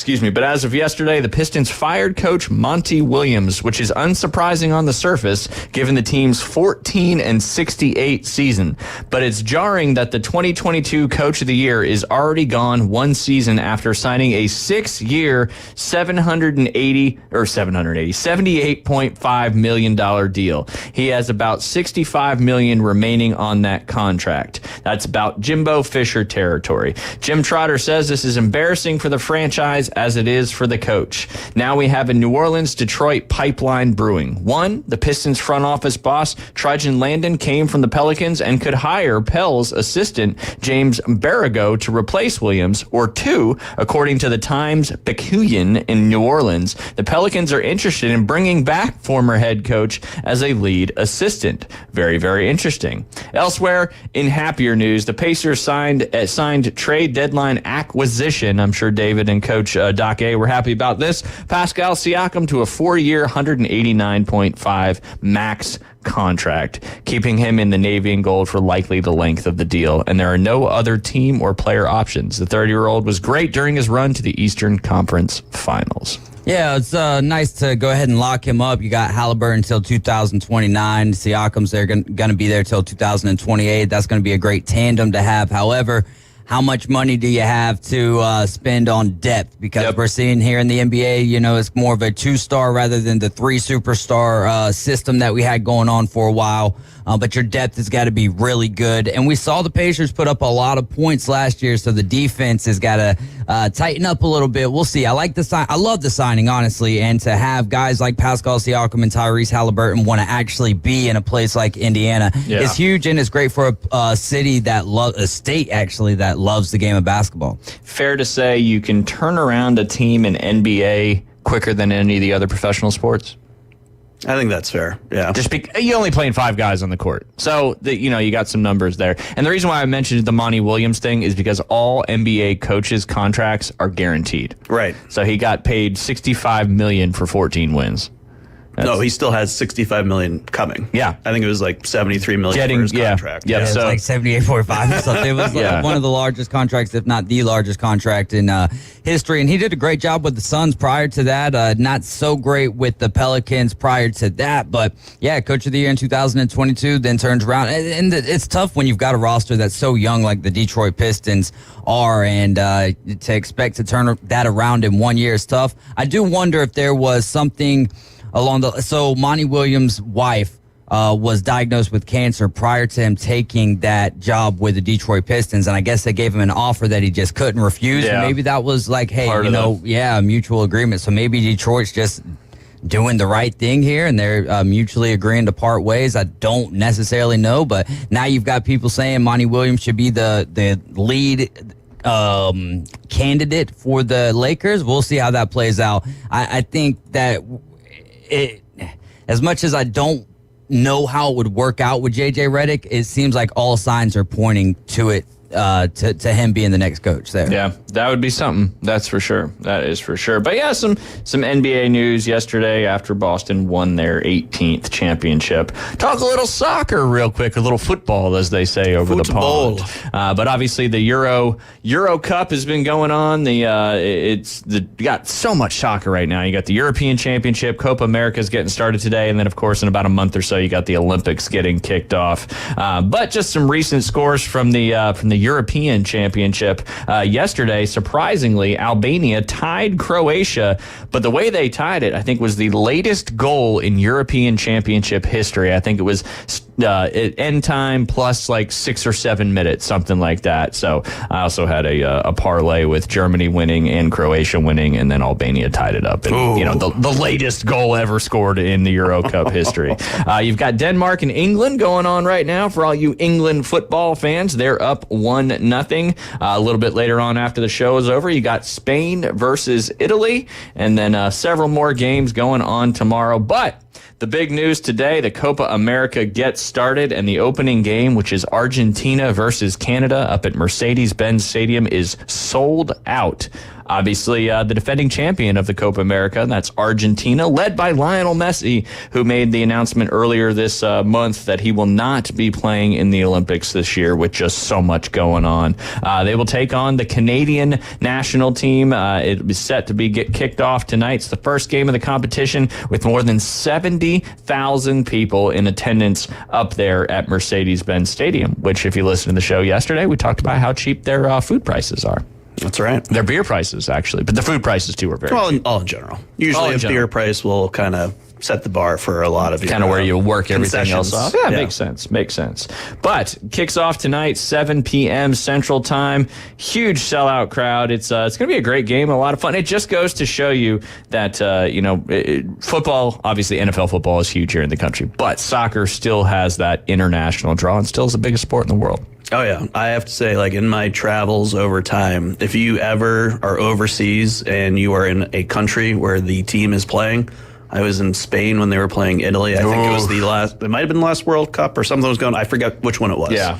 But as of yesterday, the Pistons fired coach Monty Williams, which is unsurprising on the surface, given the team's 14-68 season. But it's jarring that the 2022 Coach of the Year is already gone one season after signing a 6-year, $78.5 million deal. He has about $65 million remaining on that contract. That's about Jimbo Fisher territory. Jim Trotter says this is embarrassing for the franchise as it is for the coach. Now we have a New Orleans-Detroit pipeline brewing. One, the Pistons front office boss, Trajan Landon, came from the Pelicans and could hire Pell's assistant, James Barago, to replace Williams. Or two, according to the Times-Picayune in New Orleans, the Pelicans are interested in bringing back former head coach as a lead assistant. Very, very interesting. Elsewhere, in happier news, the Pacers signed trade deadline acquisition. I'm sure David and Coach Doc A were happy about this. Pascal Siakam to a 4-year, $189.5 max contract, keeping him in the navy and gold for likely the length of the deal. And there are no other team or player options. The 30-year-old was great during his run to the Eastern Conference Finals. Yeah, it's nice to go ahead and lock him up. You got Halliburton until 2029. Siakam's there going to be there till 2028. That's going to be a great tandem to have. However, how much money do you have to spend on depth? Because we're seeing here in the NBA, it's more of a 2-star rather than the 3 superstar system that we had going on for a while. But your depth has got to be really good. And we saw the Pacers put up a lot of points last year, so the defense has got to tighten up a little bit. We'll see. I like the sign. I love the signing, honestly, and to have guys like Pascal Siakam and Tyrese Halliburton want to actually be in a place like Indiana is huge, and it's great for a city a state actually that loves the game of basketball. Fair to say you can turn around a team in NBA quicker than any of the other professional sports? I think that's fair. Yeah. You only playing 5 guys on the court. So, you got some numbers there. And the reason why I mentioned the Monty Williams thing is because all NBA coaches' contracts are guaranteed. Right. So he got paid $65 million for 14 wins. No, he still has $65 million coming. Yeah. I think it was like $73 million for his contract. Yeah, so like 78.45 or something. It was one of the largest contracts, if not the largest contract in history. And he did a great job with the Suns prior to that. Not so great with the Pelicans prior to that. But, Coach of the Year in 2022, then turns around. And it's tough when you've got a roster that's so young like the Detroit Pistons are. And to expect to turn that around in 1 year is tough. I do wonder if there was something so Monty Williams' wife was diagnosed with cancer prior to him taking that job with the Detroit Pistons, and I guess they gave him an offer that he just couldn't refuse. And maybe that was like, hey, a mutual agreement. So maybe Detroit's just doing the right thing here, and they're mutually agreeing to part ways. I don't necessarily know, but now you've got people saying Monty Williams should be the lead candidate for the Lakers. We'll see how that plays out. I think that as much as I don't know how it would work out with JJ Redick, it seems like all signs are pointing to it, to him being the next coach there. Yeah, that would be something. That's for sure. That is for sure. But some NBA news yesterday after Boston won their 18th championship. Talk a little soccer real quick, a little football, as they say over the pond. But obviously the Euro Cup has been going on. You got so much soccer right now. You got the European Championship, Copa America's getting started today, and then of course in about a month or so you got the Olympics getting kicked off. But just some recent scores from the European Championship yesterday. Surprisingly, Albania tied Croatia, but the way they tied it, I think, was the latest goal in European Championship history. I think it was end time plus like 6 or 7 minutes, something like that. So I also had a parlay with Germany winning and Croatia winning, and then Albania tied it up. And, the latest goal ever scored in the Euro Cup history. You've got Denmark and England going on right now. For all you England football fans, they're up 1-0. A little bit later on after the show is over, you got Spain versus Italy, and then several more games going on tomorrow. But the big news today, the Copa America gets started, and the opening game, which is Argentina versus Canada up at Mercedes-Benz Stadium, is sold out. Obviously, the defending champion of the Copa America, and that's Argentina, led by Lionel Messi, who made the announcement earlier this month that he will not be playing in the Olympics this year with just so much going on. They will take on the Canadian national team. It is set to get kicked off tonight. It's the first game of the competition with more than 70,000 people in attendance up there at Mercedes-Benz Stadium, which, if you listened to the show yesterday, we talked about how cheap their food prices are. That's right. Their beer prices, actually, but the food prices, too, are very cheap. All in general. Usually a beer price will kind of set the bar for a lot of your kind of where you work everything else off. Yeah, Yeah. makes sense. But kicks off tonight, 7 p.m. Central Time. Huge sellout crowd. It's going to be a great game, a lot of fun. It just goes to show you that football, obviously NFL football is huge here in the country, but soccer still has that international draw and still is the biggest sport in the world. Oh, yeah. I have to say, like, in my travels over time, if you ever are overseas and you are in a country where the team is playing, I was in Spain when they were playing Italy. I think it was it might have been the last World Cup or something was going on. I forget which one it was. Yeah.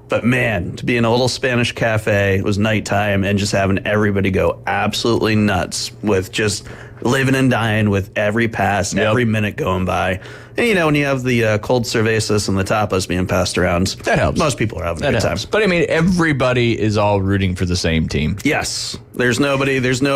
But man, to be in a little Spanish cafe, it was nighttime, and just having everybody go absolutely nuts with just living and dying with every pass, every minute going by. And, when you have the cold cervezas and the tapas being passed around, that helps. Most people are having a good time. But, I mean, everybody is all rooting for the same team. Yes. There's no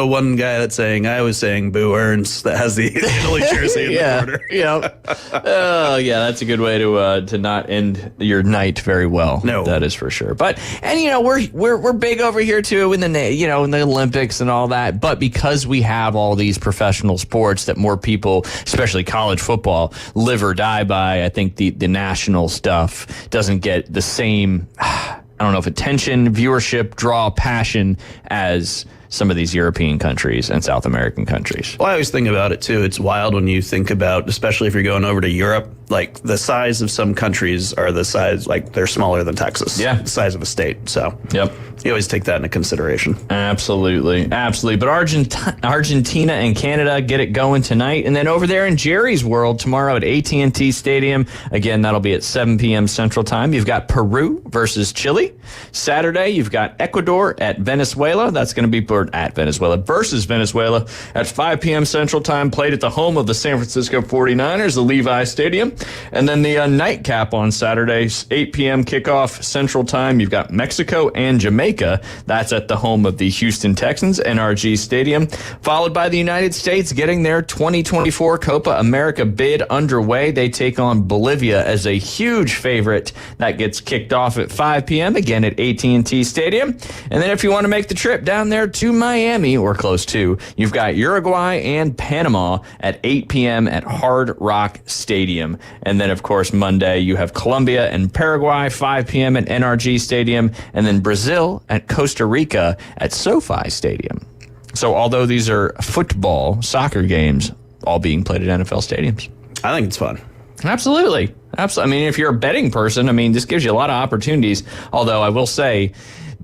one guy that's saying, I was saying Boo Earns, that has the Italy jersey in the corner. Oh, yeah, that's a good way to not end your night very well. No. That is for sure. But, and, we're big over here, too, in the Olympics and all that. But because we have all these professional sports that more people, especially college football, live or die by, I think the national stuff doesn't get the same, I don't know if attention, viewership, draw, passion as some of these European countries and South American countries. Well, I always think about it, too. It's wild when you think about, especially if you're going over to Europe, like the size of some countries are the size, like they're smaller than Texas. Yeah. The size of a state. So yep. You always take that into consideration. Absolutely. But Argentina and Canada get it going tonight. And then over there in Jerry's world tomorrow at AT&T Stadium, again, that'll be at 7 p.m. Central Time. You've got Peru versus Chile. Saturday, you've got Ecuador at Venezuela. That's going to be at Venezuela versus Venezuela at 5 p.m. Central Time, played at the home of the San Francisco 49ers, the Levi Stadium. And then the nightcap on Saturday, 8 p.m. kickoff Central Time. You've got Mexico and Jamaica. That's at the home of the Houston Texans, NRG Stadium. Followed by the United States getting their 2024 Copa America bid underway. They take on Bolivia as a huge favorite. That gets kicked off at 5 p.m. again at AT&T Stadium. And then if you want to make the trip down there to Miami or close to, you've got Uruguay and Panama at 8 p.m. at Hard Rock Stadium. And then, of course, Monday, you have Colombia and Paraguay, 5 p.m. at NRG Stadium, and then Brazil at Costa Rica at SoFi Stadium. So although these are football, soccer games, all being played at NFL stadiums. I think it's fun. Absolutely. I mean, if you're a betting person, this gives you a lot of opportunities. Although I will say,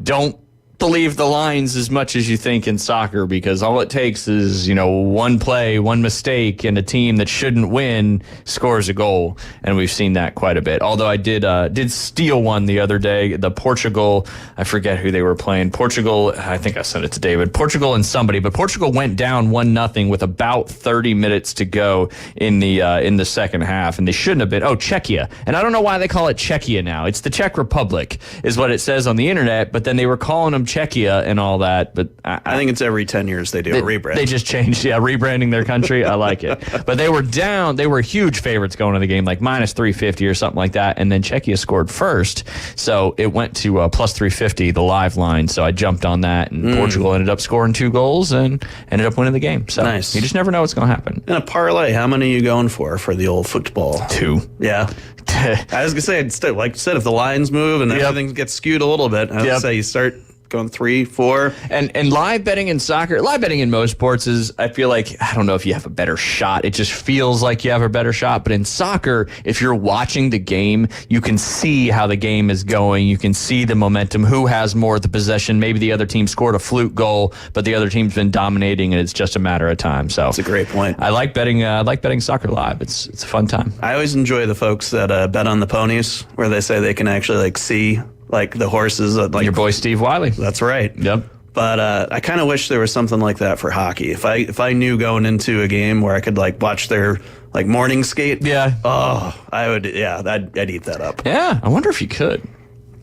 don't believe the lines as much as you think in soccer, because all it takes is, one play, one mistake, and a team that shouldn't win scores a goal. And we've seen that quite a bit. Although I did steal one the other day. The Portugal, I forget who they were playing. Portugal, I think I sent it to David. Portugal and somebody, but Portugal went down 1-0 with about 30 minutes to go in the second half, and they shouldn't have been. Oh, Czechia. And I don't know why they call it Czechia now. It's the Czech Republic is what it says on the internet, but then they were calling them Czechia and all that, but I think it's every 10 years they do a rebrand. They just changed, rebranding their country. I like it. But they were down. They were huge favorites going to the game, like minus 350 or something like that. And then Czechia scored first. So it went to plus 350, the live line. So I jumped on that, and Portugal ended up scoring 2 goals and ended up winning the game. So nice. You just never know what's going to happen. In a parlay, how many are you going for the old football? 2. Yeah. I was going to say, like you said, if the lines move and everything gets skewed a little bit, I would say you start going 3, 4. And live betting in soccer, live betting in most sports is, I feel like, I don't know if you have a better shot. It just feels like you have a better shot. But in soccer, if you're watching the game, you can see how the game is going. You can see the momentum, who has more of the possession. Maybe the other team scored a fluke goal, but the other team's been dominating, and it's just a matter of time. So that's a great point. I like betting soccer live. It's a fun time. I always enjoy the folks that bet on the ponies, where they say they can actually like see like the horses. Like your boy Steve Wiley. That's right. Yep. But I kind of wish there was something like that for hockey. If I knew going into a game where I could like watch their like morning skate. Yeah. Oh, I would. Yeah, I'd eat that up. Yeah. I wonder if you could.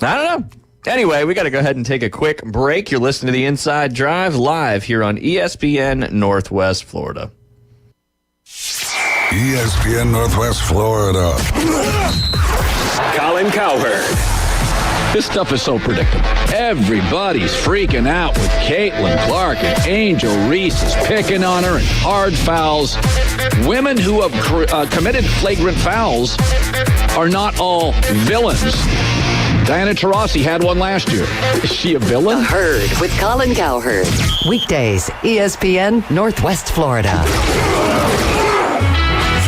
I don't know. Anyway, we got to go ahead and take a quick break. You're listening to the Inside Drive live here on ESPN Northwest Florida. ESPN Northwest Florida. Colin Cowherd. This stuff is so predictable. Everybody's freaking out with Caitlin Clark, and Angel Reese is picking on her and hard fouls. Women who have committed flagrant fouls are not all villains. Diana Taurasi had one last year. Is she a villain? The Herd with Colin Cowherd. Weekdays, ESPN Northwest Florida.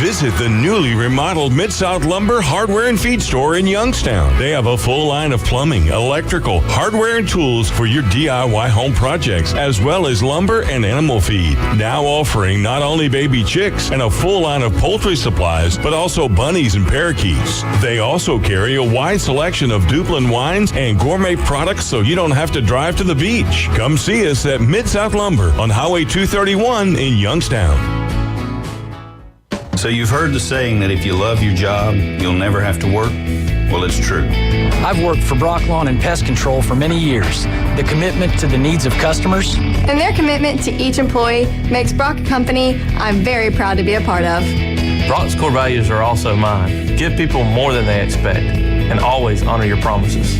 Visit the newly remodeled Mid-South Lumber Hardware and Feed Store in Youngstown. They have a full line of plumbing, electrical, hardware, and tools for your DIY home projects, as well as lumber and animal feed. Now offering not only baby chicks and a full line of poultry supplies, but also bunnies and parakeets. They also carry a wide selection of Duplin wines and gourmet products, so you don't have to drive to the beach. Come see us at Mid-South Lumber on Highway 231 in Youngstown. So you've heard the saying that if you love your job, you'll never have to work? Well, it's true. I've worked for Brock Lawn and Pest Control for many years. The commitment to the needs of customers and their commitment to each employee makes Brock a company I'm very proud to be a part of. Brock's core values are also mine. Give people more than they expect and always honor your promises.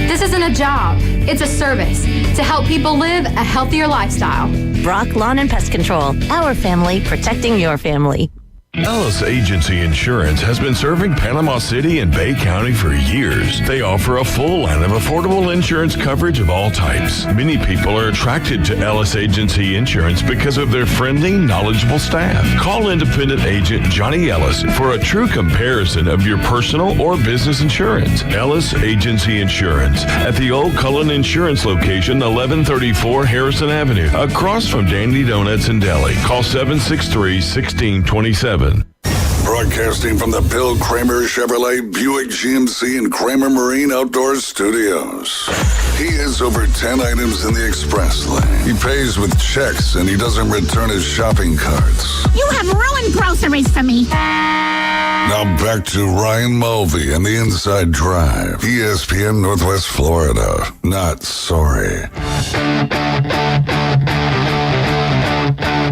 This isn't a job, it's a service to help people live a healthier lifestyle. Brock Lawn and Pest Control, our family protecting your family. Ellis Agency Insurance has been serving Panama City and Bay County for years. They offer a full line of affordable insurance coverage of all types. Many people are attracted to Ellis Agency Insurance because of their friendly, knowledgeable staff. Call independent agent Johnny Ellis for a true comparison of your personal or business insurance. Ellis Agency Insurance at the Old Cullen Insurance location, 1134 Harrison Avenue, across from Dandy Donuts and Deli. Call 763-1627. Broadcasting from the Bill Kramer Chevrolet Buick GMC and Kramer Marine Outdoor Studios. He has over 10 items in the express lane. He pays with checks and he doesn't return his shopping carts. You have ruined groceries for me. Now back to Ryan Mulvey and the Inside Drive. ESPN Northwest Florida. Not sorry.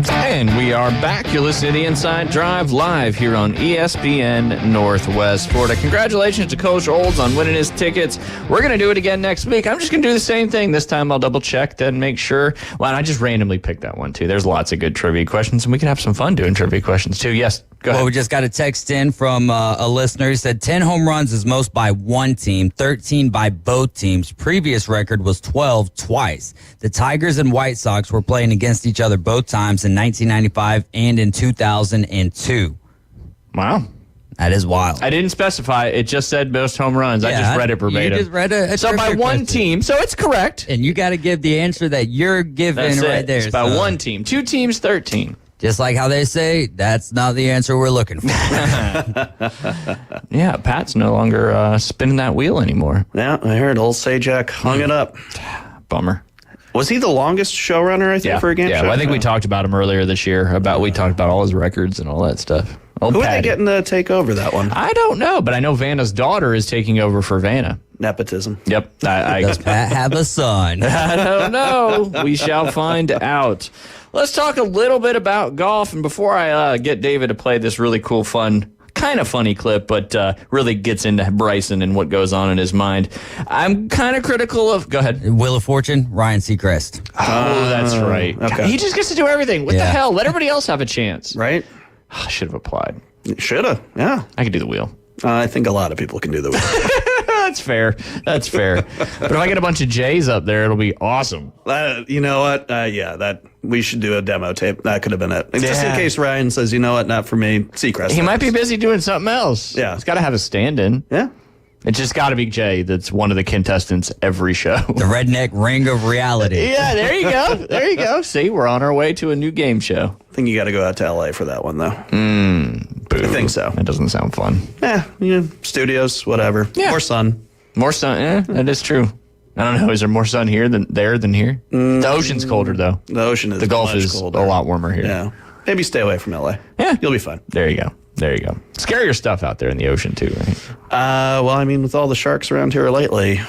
And we are back. You're listening to the Inside Drive live here on ESPN Northwest Florida. Congratulations to Coach Olds on winning his tickets. We're going to do it again next week. I'm just going to do the same thing. This time I'll double check, then make sure. Well, and I just randomly picked that one too. There's lots of good trivia questions, and we can have some fun doing trivia questions too. Yes, go ahead. Well, we just got a text in from a listener. He said 10 home runs is most by one team, 13 by both teams. Previous record was 12 twice. The Tigers and White Sox were playing against each other both times in 1995 and in 2002. Wow. That is wild. I didn't specify. It just said most home runs. I just read it verbatim. You just read a so by one question. team. So it's correct. And you got to give the answer that you're giving right there. It's by one team. Two teams, 13. Just like how they say, that's not the answer we're looking for. Yeah, Pat's no longer spinning that wheel anymore. Yeah, I heard old Sajak hung it up. Bummer. Was he the longest showrunner, I think, for a game show? Well, I think we talked about him earlier this year. We talked about all his records and all that stuff. Who are they getting to take over that one? I don't know, but I know Vanna's daughter is taking over for Vanna. Nepotism. Yep. Does Pat have a son? I don't know. We shall find out. Let's talk a little bit about golf. And before I get David to play this really cool, fun, kind of funny clip, but really gets into Bryson and what goes on in his mind, I'm kind of critical of... Go ahead. Wheel of Fortune, Ryan Seacrest. Oh, that's right. Okay. He just gets to do everything. What the hell? Let everybody else have a chance. Right? I should have applied. Should have, yeah. I could do the wheel. I think a lot of people can do the wheel. That's fair. That's fair. But if I get a bunch of J's up there, it'll be awesome. You know what? That we should do a demo tape. That could have been it. Just in case Ryan says, you know what, not for me. Seacrest. He might be busy doing something else. Yeah. He's got to have a stand-in. Yeah. It's just got to be Jay that's one of the contestants every show. The redneck ring of reality. Yeah, there you go. There you go. See, we're on our way to a new game show. I think you got to go out to LA for that one, though. Boo. I think so. That doesn't sound fun. Studios, whatever. Yeah. More sun. More sun. That is true. I don't know. Is there more sun here than here? The ocean's colder, though. The ocean is The Gulf much is colder. a lot warmer here. Yeah. Maybe stay away from LA. Yeah. You'll be fine. There you go. There you go. Scarier stuff out there in the ocean, too, right? Well, I mean, with all the sharks around here lately,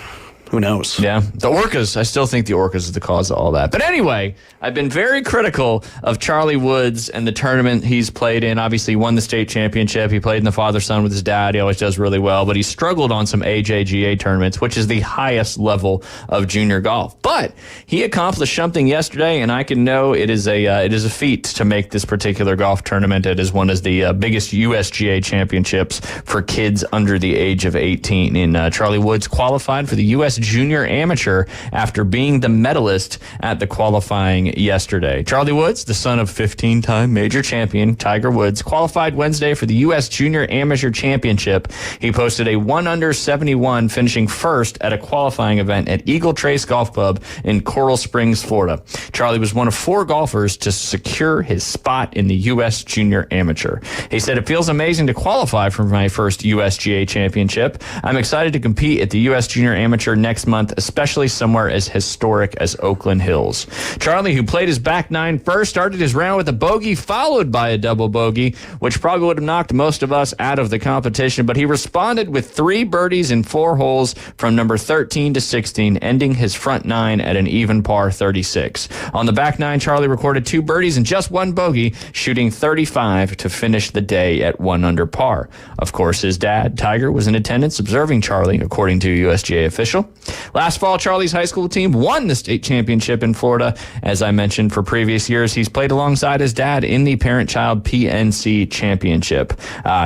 who knows? Yeah. The orcas, I still think the orcas is the cause of all that. But anyway, I've been very critical of Charlie Woods and the tournament he's played in. Obviously, he won the state championship. He played in the father-son with his dad. He always does really well. But he struggled on some AJGA tournaments, which is the highest level of junior golf. But he accomplished something yesterday, and I can know it is a feat to make this particular golf tournament. It is one of the biggest USGA championships for kids under the age of 18. And Charlie Woods qualified for the U.S. Junior Amateur after being the medalist at the qualifying yesterday. Charlie Woods, the son of 15-time major champion Tiger Woods, qualified Wednesday for the U.S. Junior Amateur Championship. He posted a 1-under-71, finishing first at a qualifying event at Eagle Trace Golf Club in Coral Springs, Florida. Charlie was one of 4 golfers to secure his spot in the U.S. Junior Amateur. He said, "It feels amazing to qualify for my first USGA championship. I'm excited to compete at the U.S. Junior Amateur next month, especially somewhere as historic as Oakland Hills." Charlie, who played his back nine first, started his round with a bogey, followed by a double bogey, which probably would have knocked most of us out of the competition, but he responded with 3 birdies in 4 holes from number 13 to 16, ending his front 9 at an even par 36. On the back 9, Charlie recorded 2 birdies and just 1 bogey, shooting 35 to finish the day at 1 under par. Of course, his dad, Tiger, was in attendance observing Charlie, according to a USGA official. Last fall, Charlie's high school team won the state championship in Florida. As I mentioned, for previous years, he's played alongside his dad in the parent-child PNC championship.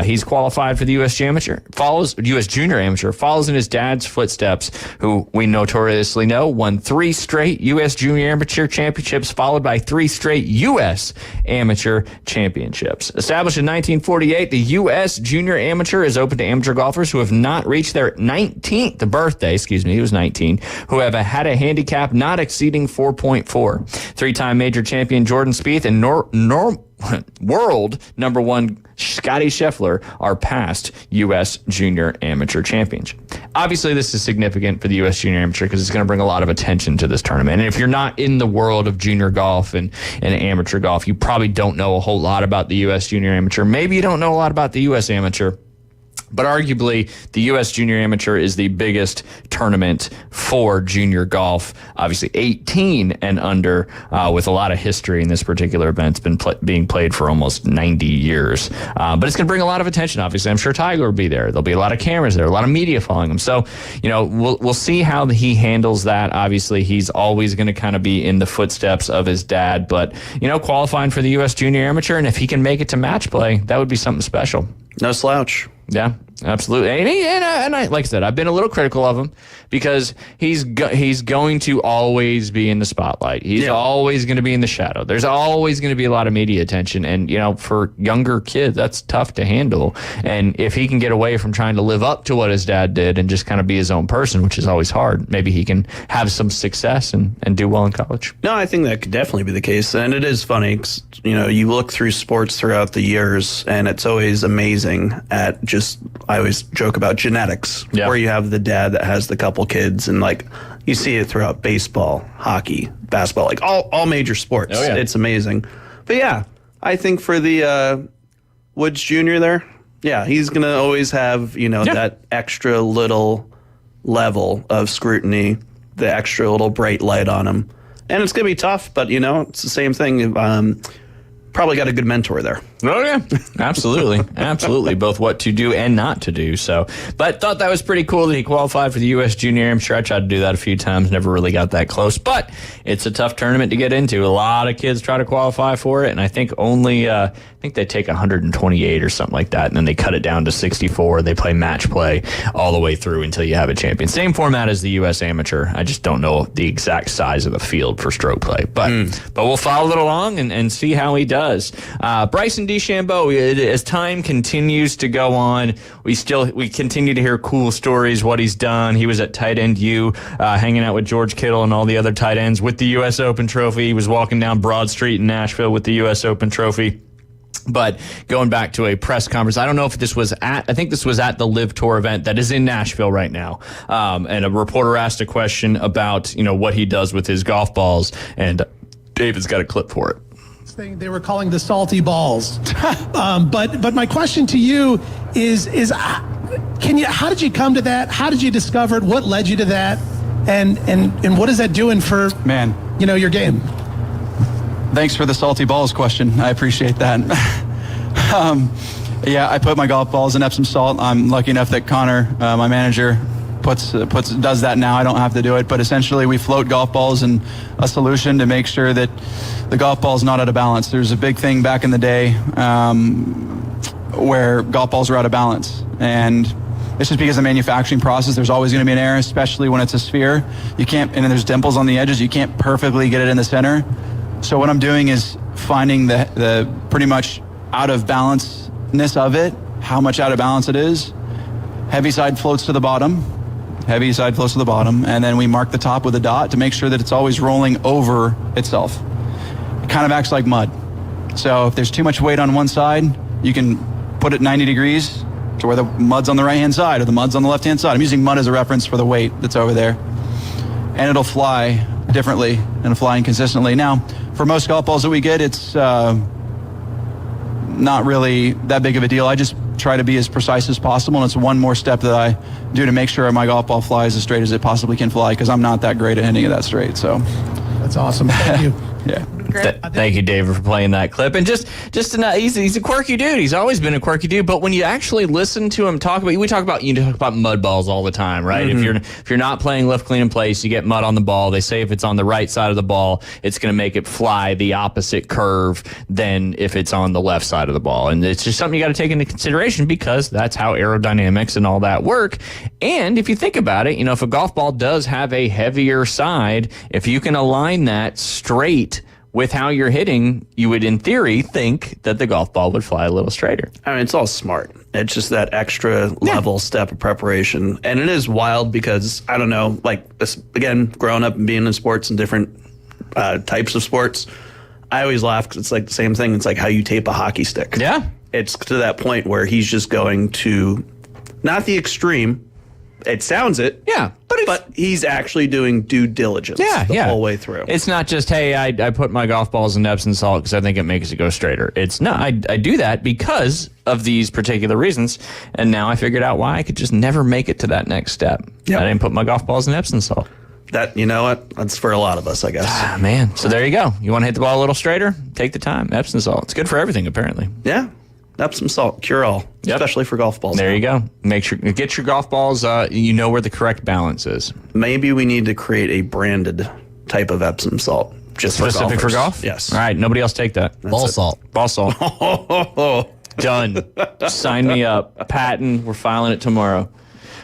He's qualified for the U.S. Junior Amateur, follows in his dad's footsteps, who we notoriously know won 3 straight U.S. Junior Amateur championships, followed by 3 straight U.S. Amateur championships. Established in 1948, the U.S. Junior Amateur is open to amateur golfers who have not reached their 19th birthday, he was 19, who have had a handicap not exceeding 4.4. 3-time major champion Jordan Spieth and world number 1 Scotty Scheffler are past U.S. Junior Amateur champions. Obviously, this is significant for the U.S. Junior Amateur because it's going to bring a lot of attention to this tournament. And if you're not in the world of junior golf and amateur golf, you probably don't know a whole lot about the U.S. Junior Amateur. Maybe you don't know a lot about the U.S. Amateur. But arguably, the U.S. Junior Amateur is the biggest tournament for junior golf. Obviously, 18 and under, with a lot of history in this particular event. It's been being played for almost 90 years. But it's going to bring a lot of attention, obviously. I'm sure Tiger will be there. There'll be a lot of cameras there, a lot of media following him. So, we'll see how he handles that. Obviously, he's always going to kind of be in the footsteps of his dad. But, qualifying for the U.S. Junior Amateur, and if he can make it to match play, that would be something special. No slouch. Yeah, absolutely. And I, like I said, I've been a little critical of him because he's going to always be in the spotlight. He's always going to be in the shadow. There's always going to be a lot of media attention. And, for younger kids, that's tough to handle. And if he can get away from trying to live up to what his dad did and just kind of be his own person, which is always hard, maybe he can have some success and do well in college. No, I think that could definitely be the case. And it is funny because, you look through sports throughout the years and it's always amazing at I always joke about genetics, where you have the dad that has the couple kids and you see it throughout baseball, hockey, basketball, all major sports. Oh, yeah. It's amazing. But yeah, I think for the Woods Jr. there, he's going to always have, that extra little level of scrutiny, the extra little bright light on him. And it's going to be tough, but, it's the same thing. Probably got a good mentor there. Oh, yeah. Absolutely. Absolutely. Both what to do and not to do. So, but thought that was pretty cool that he qualified for the U.S. Junior. I'm sure I tried to do that a few times, never really got that close. But it's a tough tournament to get into. A lot of kids try to qualify for it, and I think they take 128 or something like that, and then they cut it down to 64. They play match play all the way through until you have a champion. Same format as the U.S. Amateur. I just don't know the exact size of the field for stroke play. But we'll follow it along and see how he does. Bryson DeChambeau, as time continues to go on, we continue to hear cool stories, what he's done. He was at Tight End U, hanging out with George Kittle and all the other tight ends with the U.S. Open Trophy. He was walking down Broad Street in Nashville with the U.S. Open Trophy. But going back to a press conference, I don't know if I think this was at the Live Tour event that is in Nashville right now. And a reporter asked a question about, what he does with his golf balls, and David's got a clip for it. Thing they were calling the salty balls. But my question to you is how did you come to that? How did you discover it? What led you to that? And what is that doing for your game? Thanks for the salty balls question. I appreciate that. I put my golf balls in Epsom salt. I'm lucky enough that Connor, my manager, does that now. I don't have to do it, but essentially we float golf balls in a solution to make sure that the golf ball is not out of balance. There's a big thing back in the day where golf balls were out of balance, and it's just because of the manufacturing process. There's always going to be an error, especially when it's a sphere. You can't, and there's dimples on the edges. You can't perfectly get it in the center. So what I'm doing is finding the pretty much out of balance-ness of it, how much out of balance it is. Heavy side floats to the bottom. And then we mark the top with a dot to make sure that it's always rolling over itself. It kind of acts like mud. So if there's too much weight on one side, you can put it 90 degrees to where the mud's on the right-hand side or the mud's on the left-hand side. I'm using mud as a reference for the weight that's over there. And it'll fly differently and flying consistently. Now, for most golf balls that we get, it's not really that big of a deal. I just try to be as precise as possible, and it's one more step that I do to make sure my golf ball flies as straight as it possibly can fly, because I'm not that great at hitting it that straight. So that's awesome. Thank you. Yeah. Thank you, David, for playing that clip. And he's a quirky dude. He's always been a quirky dude. But when you actually listen to him talk about mud balls all the time, right? Mm-hmm. If you're not playing lift, clean, and place, you get mud on the ball. They say if it's on the right side of the ball, it's going to make it fly the opposite curve than if it's on the left side of the ball. And it's just something you got to take into consideration, because that's how aerodynamics and all that work. And if you think about it, if a golf ball does have a heavier side, if you can align that straight with how you're hitting, you would, in theory, think that the golf ball would fly a little straighter. I mean, it's all smart. It's just that extra level step of preparation. And it is wild because, I don't know, like, this, again, growing up and being in sports and different types of sports, I always laugh because it's like the same thing. It's like how you tape a hockey stick. Yeah. It's to that point where he's just going to, not the extreme, it sounds it. Yeah. But he's actually doing due diligence the whole way through. It's not just, hey, I put my golf balls in Epsom salt because I think it makes it go straighter. It's no, I do that because of these particular reasons. And now I figured out why I could just never make it to that next step. Yep. I didn't put my golf balls in Epsom salt. That, you know what? That's for a lot of us, I guess. Ah, man. So there you go. You want to hit the ball a little straighter? Take the time. Epsom salt. It's good for everything, apparently. Yeah. Epsom salt, cure all, especially for golf balls. There you go. Make sure get your golf balls. You know where the correct balance is. Maybe we need to create a branded type of Epsom salt, just specific for golfers. For golf. Yes. All right. Nobody else take that. Ball salt. Ball salt. Done. Sign me up. Patent. We're filing it tomorrow.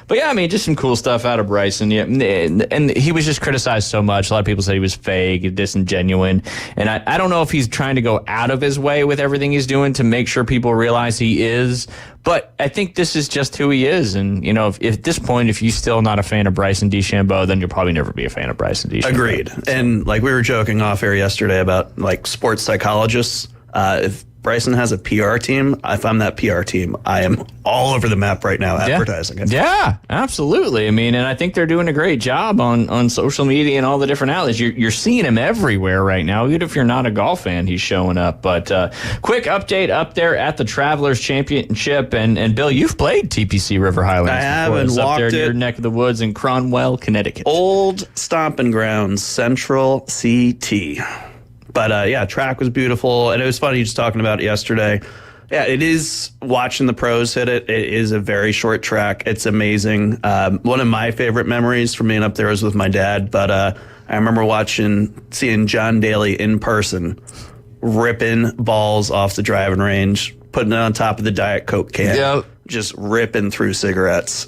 But yeah, I mean, just some cool stuff out of Bryson. Yeah, and he was just criticized so much. A lot of people said he was fake, disingenuine. And I don't know if he's trying to go out of his way with everything he's doing to make sure people realize he is. But I think this is just who he is. And, if at this point, if you're still not a fan of Bryson DeChambeau, then you'll probably never be a fan of Bryson DeChambeau. Agreed. So. And like we were joking off air yesterday about like sports psychologists. If Bryson has a PR team, if I'm that PR team, I am all over the map right now advertising it. Yeah, absolutely. I mean, and I think they're doing a great job on social media and all the different outlets. You're seeing him everywhere right now. Even if you're not a golf fan, he's showing up. But quick update up there at the Travelers Championship. And Bill, you've played TPC River Highlands. I have, before. and It's walked up there in it. your neck of the woods in Cronwell, Connecticut. Old stomping grounds, Central CT. But yeah, track was beautiful. And it was funny just talking about it yesterday. Yeah, it is watching the pros hit it. It is a very short track. It's amazing. One of my favorite memories from being up there was with my dad, but I remember seeing John Daly in person, ripping balls off the driving range, putting it on top of the Diet Coke can, just ripping through cigarettes.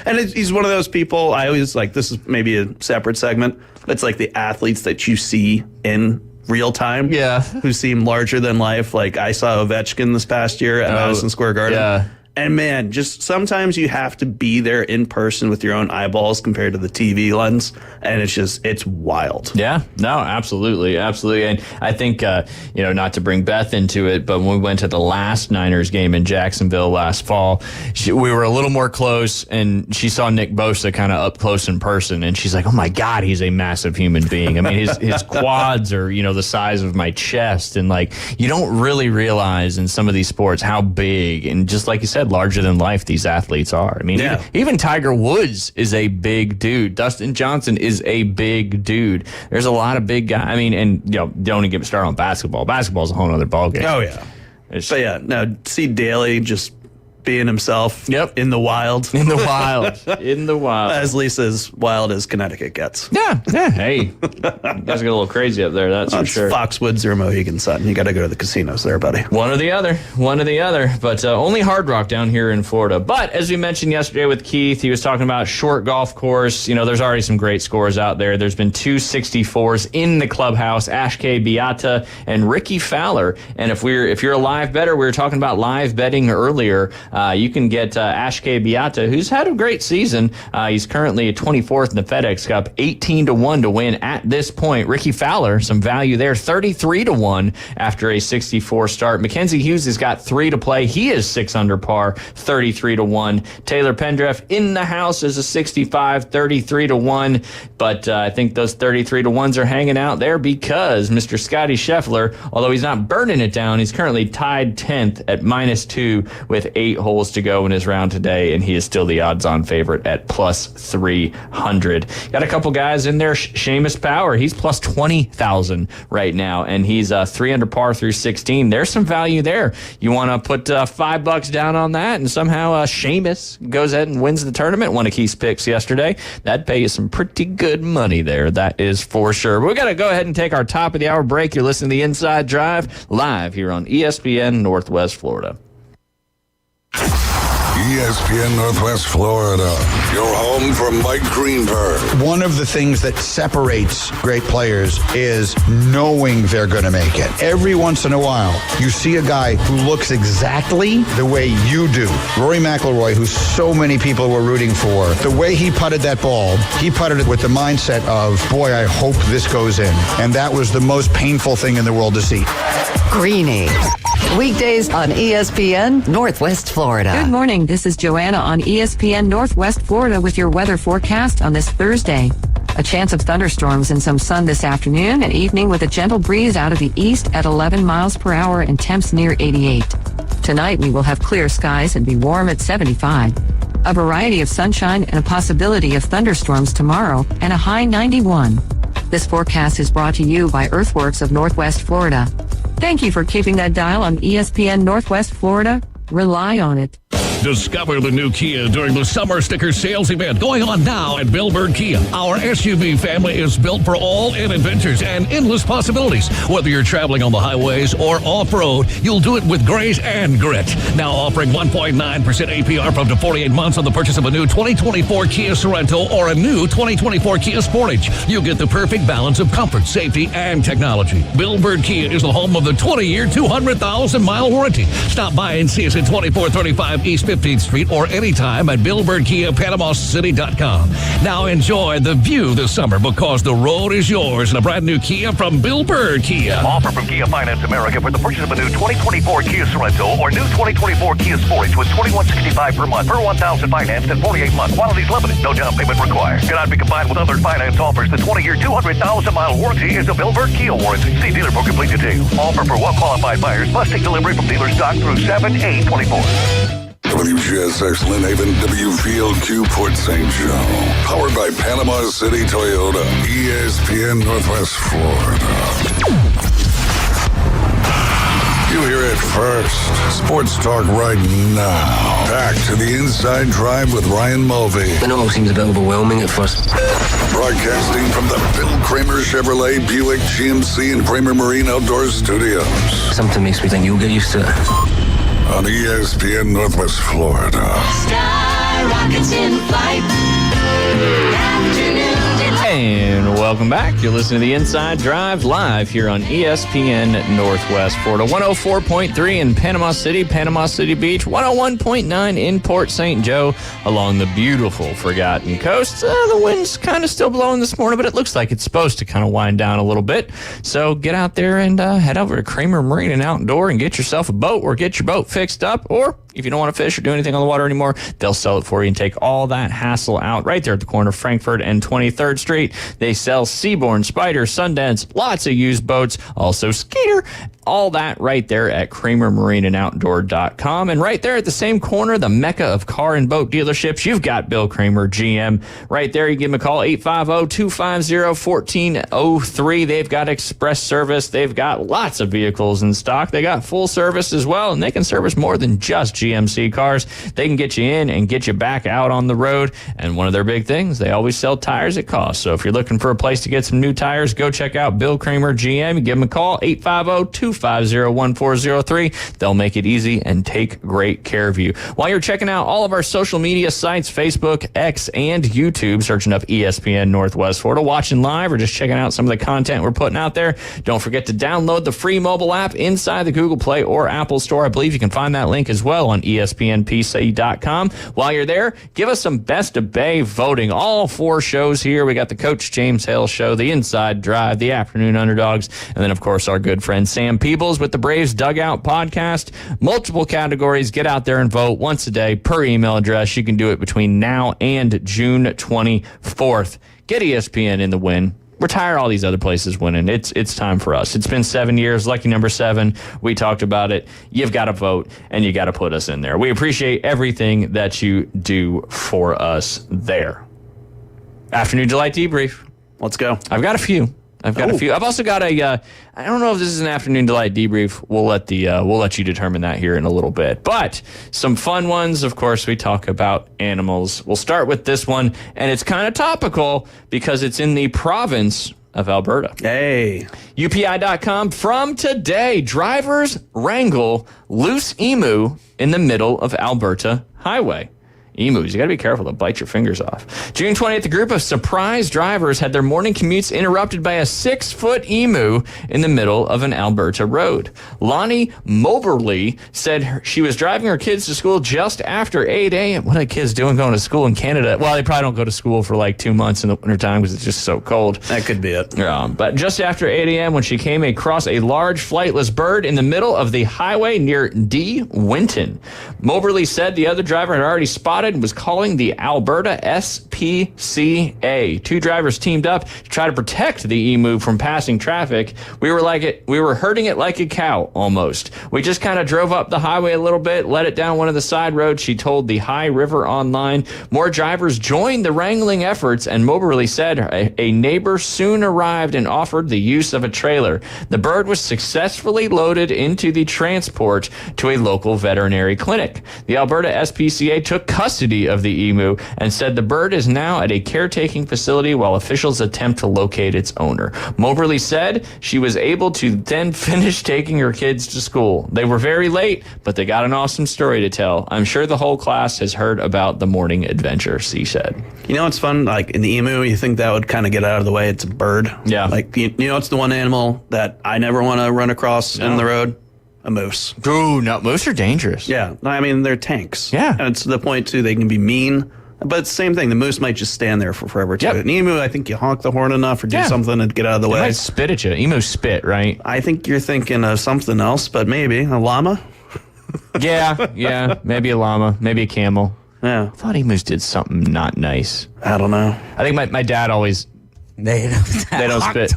And he's one of those people, I always like, this is maybe a separate segment, it's like the athletes that you see in real time, who seem larger than life. Like I saw Ovechkin this past year at Madison Square Garden. Yeah. And man, just sometimes you have to be there in person with your own eyeballs compared to the TV lens. And it's wild. Yeah, no, absolutely. Absolutely. And I think, not to bring Beth into it, but when we went to the last Niners game in Jacksonville last fall, we were a little more close and she saw Nick Bosa kind of up close in person. And she's like, oh my God, he's a massive human being. I mean, his quads are, the size of my chest. And like, you don't really realize in some of these sports how big and just like you said, larger than life these athletes are. I mean, even Tiger Woods is a big dude. Dustin Johnson is a big dude. There's a lot of big guys. I mean, and don't even get me started on basketball. Basketball is a whole other ballgame. Oh yeah. But yeah, no, see Daly just being himself in the wild. In the wild. In the wild. As least as wild as Connecticut gets. Yeah. Hey, you guys get a little crazy up there, that's for sure. Foxwoods or Mohegan Sun. You got to go to the casinos there, buddy. One or the other. But only Hard Rock down here in Florida. But as we mentioned yesterday with Keith, he was talking about short golf course. There's already some great scores out there. There's been 2 64s in the clubhouse, Ashke Beata and Ricky Fowler. And if you're a live bettor, we were talking about live betting earlier. You can get Ashke Beata, who's had a great season. He's currently 24th in the FedEx Cup, 18-1 to win at this point. Ricky Fowler, some value there, 33-1 after a 64 start. Mackenzie Hughes has got 3 to play. He is 6 under par, 33-1. Taylor Pendreth in the house is a 65, 33-1. But I think those 33-1s are hanging out there because Mr. Scotty Scheffler, although he's not burning it down, he's currently tied 10th at -2 with 8 holes to go in his round today, and he is still the odds-on favorite at plus 300. Got a couple guys in there. Seamus Power, he's plus 20,000 right now, and he's 3 under par through 16. There's some value there. You want to put $5 down on that, and somehow Seamus goes ahead and wins the tournament. One of Keith's picks yesterday. That'd pay you some pretty good money there. That is for sure. But we got to go ahead and take our top of the hour break. You're listening to the Inside Drive live here on ESPN Northwest Florida. ESPN Northwest Florida, your home for Mike Greenberg. One of the things that separates great players is knowing they're going to make it. Every once in a while, you see a guy who looks exactly the way you do. Rory McIlroy, who so many people were rooting for, the way he putted that ball, he putted it with the mindset of, boy, I hope this goes in. And that was the most painful thing in the world to see. Greeny. Weekdays on ESPN Northwest Florida. Good morning. This is Joanna on ESPN Northwest Florida with your weather forecast on this Thursday. A chance of thunderstorms and some sun this afternoon and evening with a gentle breeze out of the east at 11 miles per hour and temps near 88. Tonight we will have clear skies and be warm at 75. A variety of sunshine and a possibility of thunderstorms tomorrow and a high 91. This forecast is brought to you by Earthworks of Northwest Florida. Thank you for keeping that dial on ESPN Northwest Florida. Rely on it. Discover the new Kia during the Summer Sticker Sales event going on now at Bill Bird Kia. Our SUV family is built for all-in adventures and endless possibilities. Whether you're traveling on the highways or off-road, you'll do it with grace and grit. Now offering 1.9% APR for up to 48 months on the purchase of a new 2024 Kia Sorento or a new 2024 Kia Sportage. You'll get the perfect balance of comfort, safety, and technology. Bill Bird Kia is the home of the 20-year, 200,000-mile warranty. Stop by and see us at 2435 East 15th Street or anytime at BillBirdKia.PanamaCity.com. Now enjoy the view this summer because the road is yours in a brand new Kia from Bill Bird Kia. Offer from Kia Finance America for the purchase of a new 2024 Kia Sorento or new 2024 Kia Sportage with $2,165 per month per 1,000 financed in 48 months. Qualities limited. No down payment required. Cannot be combined with other finance offers. The 20-year, 200,000-mile warranty is a Bill Bird Kia warranty. See dealer for complete details. Offer for well-qualified buyers. Must take delivery from dealer stock through 7/8/24. WGSX Lynn Haven, WVLQ Port St. Joe. Powered by Panama City Toyota. ESPN Northwest Florida. You hear it it first. Sports talk right now. Back to the Inside Drive with Ryan Mulvey. I know it all seems a bit overwhelming at first. Broadcasting from the Bill Kramer Chevrolet Buick GMC and Kramer Marine Outdoor Studios. Something makes me think you'll get used to it. On ESPN Northwest Florida. Sky rockets in flight. Afternoon delight. And welcome back. You're listening to the Inside Drive live here on ESPN Northwest Florida. 104.3 in Panama City Beach. 101.9 in Port St. Joe along the beautiful Forgotten Coast. The wind's kind of still blowing this morning, but it looks like it's supposed to kind of wind down a little bit. So get out there and head over to Kramer Marine and Outdoor and get yourself a boat or get your boat fixed up. Or if you don't want to fish or do anything on the water anymore, they'll sell it for you and take all that hassle out right there at the corner of Frankfurt and 23rd Street. They sell Seabourn, Spider, Sundance, lots of used boats, also Skeeter, all that right there at KramerMarineandOutdoor.com. And right there at the same corner, the mecca of car and boat dealerships, you've got Bill Kramer, GM. Right there, you give them a call, 850-250-1403. They've got express service. They've got lots of vehicles in stock. They got full service as well, and they can service more than just GMC cars. They can get you in and get you back out on the road. And one of their big things, they always sell tires at cost. So if you're looking for a place to get some new tires, go check out Bill Kramer, GM. You give them a call, 850-250-1403. They'll make it easy and take great care of you. While you're checking out all of our social media sites, Facebook, X, and YouTube, searching up ESPN Northwest Florida, watching live or just checking out some of the content we're putting out there, don't forget to download the free mobile app inside the Google Play or Apple Store. I believe you can find that link as well on ESPNPC.com. While you're there, give us some Best of Bay voting. All 4 shows here. We got the Coach James Hale Show, the Inside Drive, the Afternoon Underdogs, and then, of course, our good friend Sam Peebles with the Braves Dugout Podcast. Multiple categories. Get out there and vote once a day per email address. You can do it between now and June 24th. Get ESPN in the win. Retire all these other places winning. It's time for us. It's been 7 years. Lucky number 7. We talked about it. You've got to vote, and you got to put us in there. We appreciate everything that you do for us there. Afternoon Delight Debrief. Let's go. I've got a few. I've also got a. I don't know if this is an Afternoon Delight debrief. We'll let you determine that here in a little bit. But some fun ones. Of course, we talk about animals. We'll start with this one, and it's kind of topical because it's in the province of Alberta. Hey. UPI.com. From today, drivers wrangle loose emu in the middle of Alberta highway. Emus, you got to be careful. They'll bite your fingers off. June 20th, a group of surprise drivers had their morning commutes interrupted by a 6-foot emu in the middle of an Alberta road. Lonnie Moberly said she was driving her kids to school just after 8 a.m. What are kids doing going to school in Canada? Well, they probably don't go to school for like 2 months in the wintertime because it's just so cold. That could be it. But just after 8 a.m. when she came across a large flightless bird in the middle of the highway near D. Winton. Moberly said the other driver had already spotted and was calling the Alberta SPCA. 2 drivers teamed up to try to protect the emu from passing traffic. We were herding it like a cow almost. We just kind of drove up the highway a little bit, let it down one of the side roads, she told the High River Online. More drivers joined the wrangling efforts, and Moberly said a neighbor soon arrived and offered the use of a trailer. The bird was successfully loaded into the transport to a local veterinary clinic. The Alberta SPCA took custody of the emu and said the bird is now at a caretaking facility while officials attempt to locate its owner. Moberly said she was able to then finish taking her kids to school. They were very late, but they got an awesome story to tell. I'm sure the whole class has heard about the morning adventure, she said. You know what's fun? Like in the emu, you think that would kind of get out of the way. It's a bird. Yeah. Like, you know, it's the one animal that I never want to run across in the road. A moose. Ooh, no, moose are dangerous. Yeah, I mean, they're tanks. Yeah. And it's to the point, too, they can be mean. But it's the same thing. The moose might just stand there for forever, too. An emu, I think you honk the horn enough or do something and get out of the way. They might spit at you. Emus spit, right? I think you're thinking of something else, but maybe. A llama? Yeah. Maybe a llama. Maybe a camel. Yeah. I thought emus did something not nice. I don't know. I think my dad always They don't spit.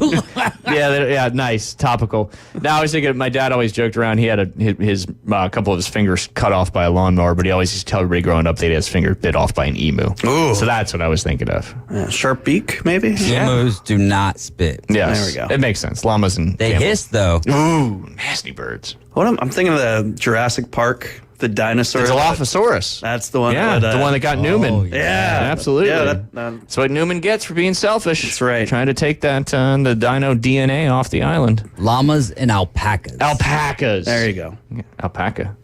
Yeah, nice, topical. Now I was thinking, my dad always joked around. He had his couple of his fingers cut off by a lawnmower, but he always used to tell everybody growing up that he had his finger bit off by an emu. Ooh. So that's what I was thinking of. Sharp beak, maybe. Emus do not spit. Yes, There we go. It makes sense. Llamas and They camels. hiss though. Ooh, nasty birds. I'm thinking of the Jurassic Park, the dinosaur. The Dilophosaurus. That's the one. Yeah, that, the one that got Newman. Yeah, absolutely. Yeah, That's what Newman gets for being selfish. That's right. Trying to take that the dino DNA off the island. Llamas and alpacas. Alpacas. There you go. Yeah, alpaca.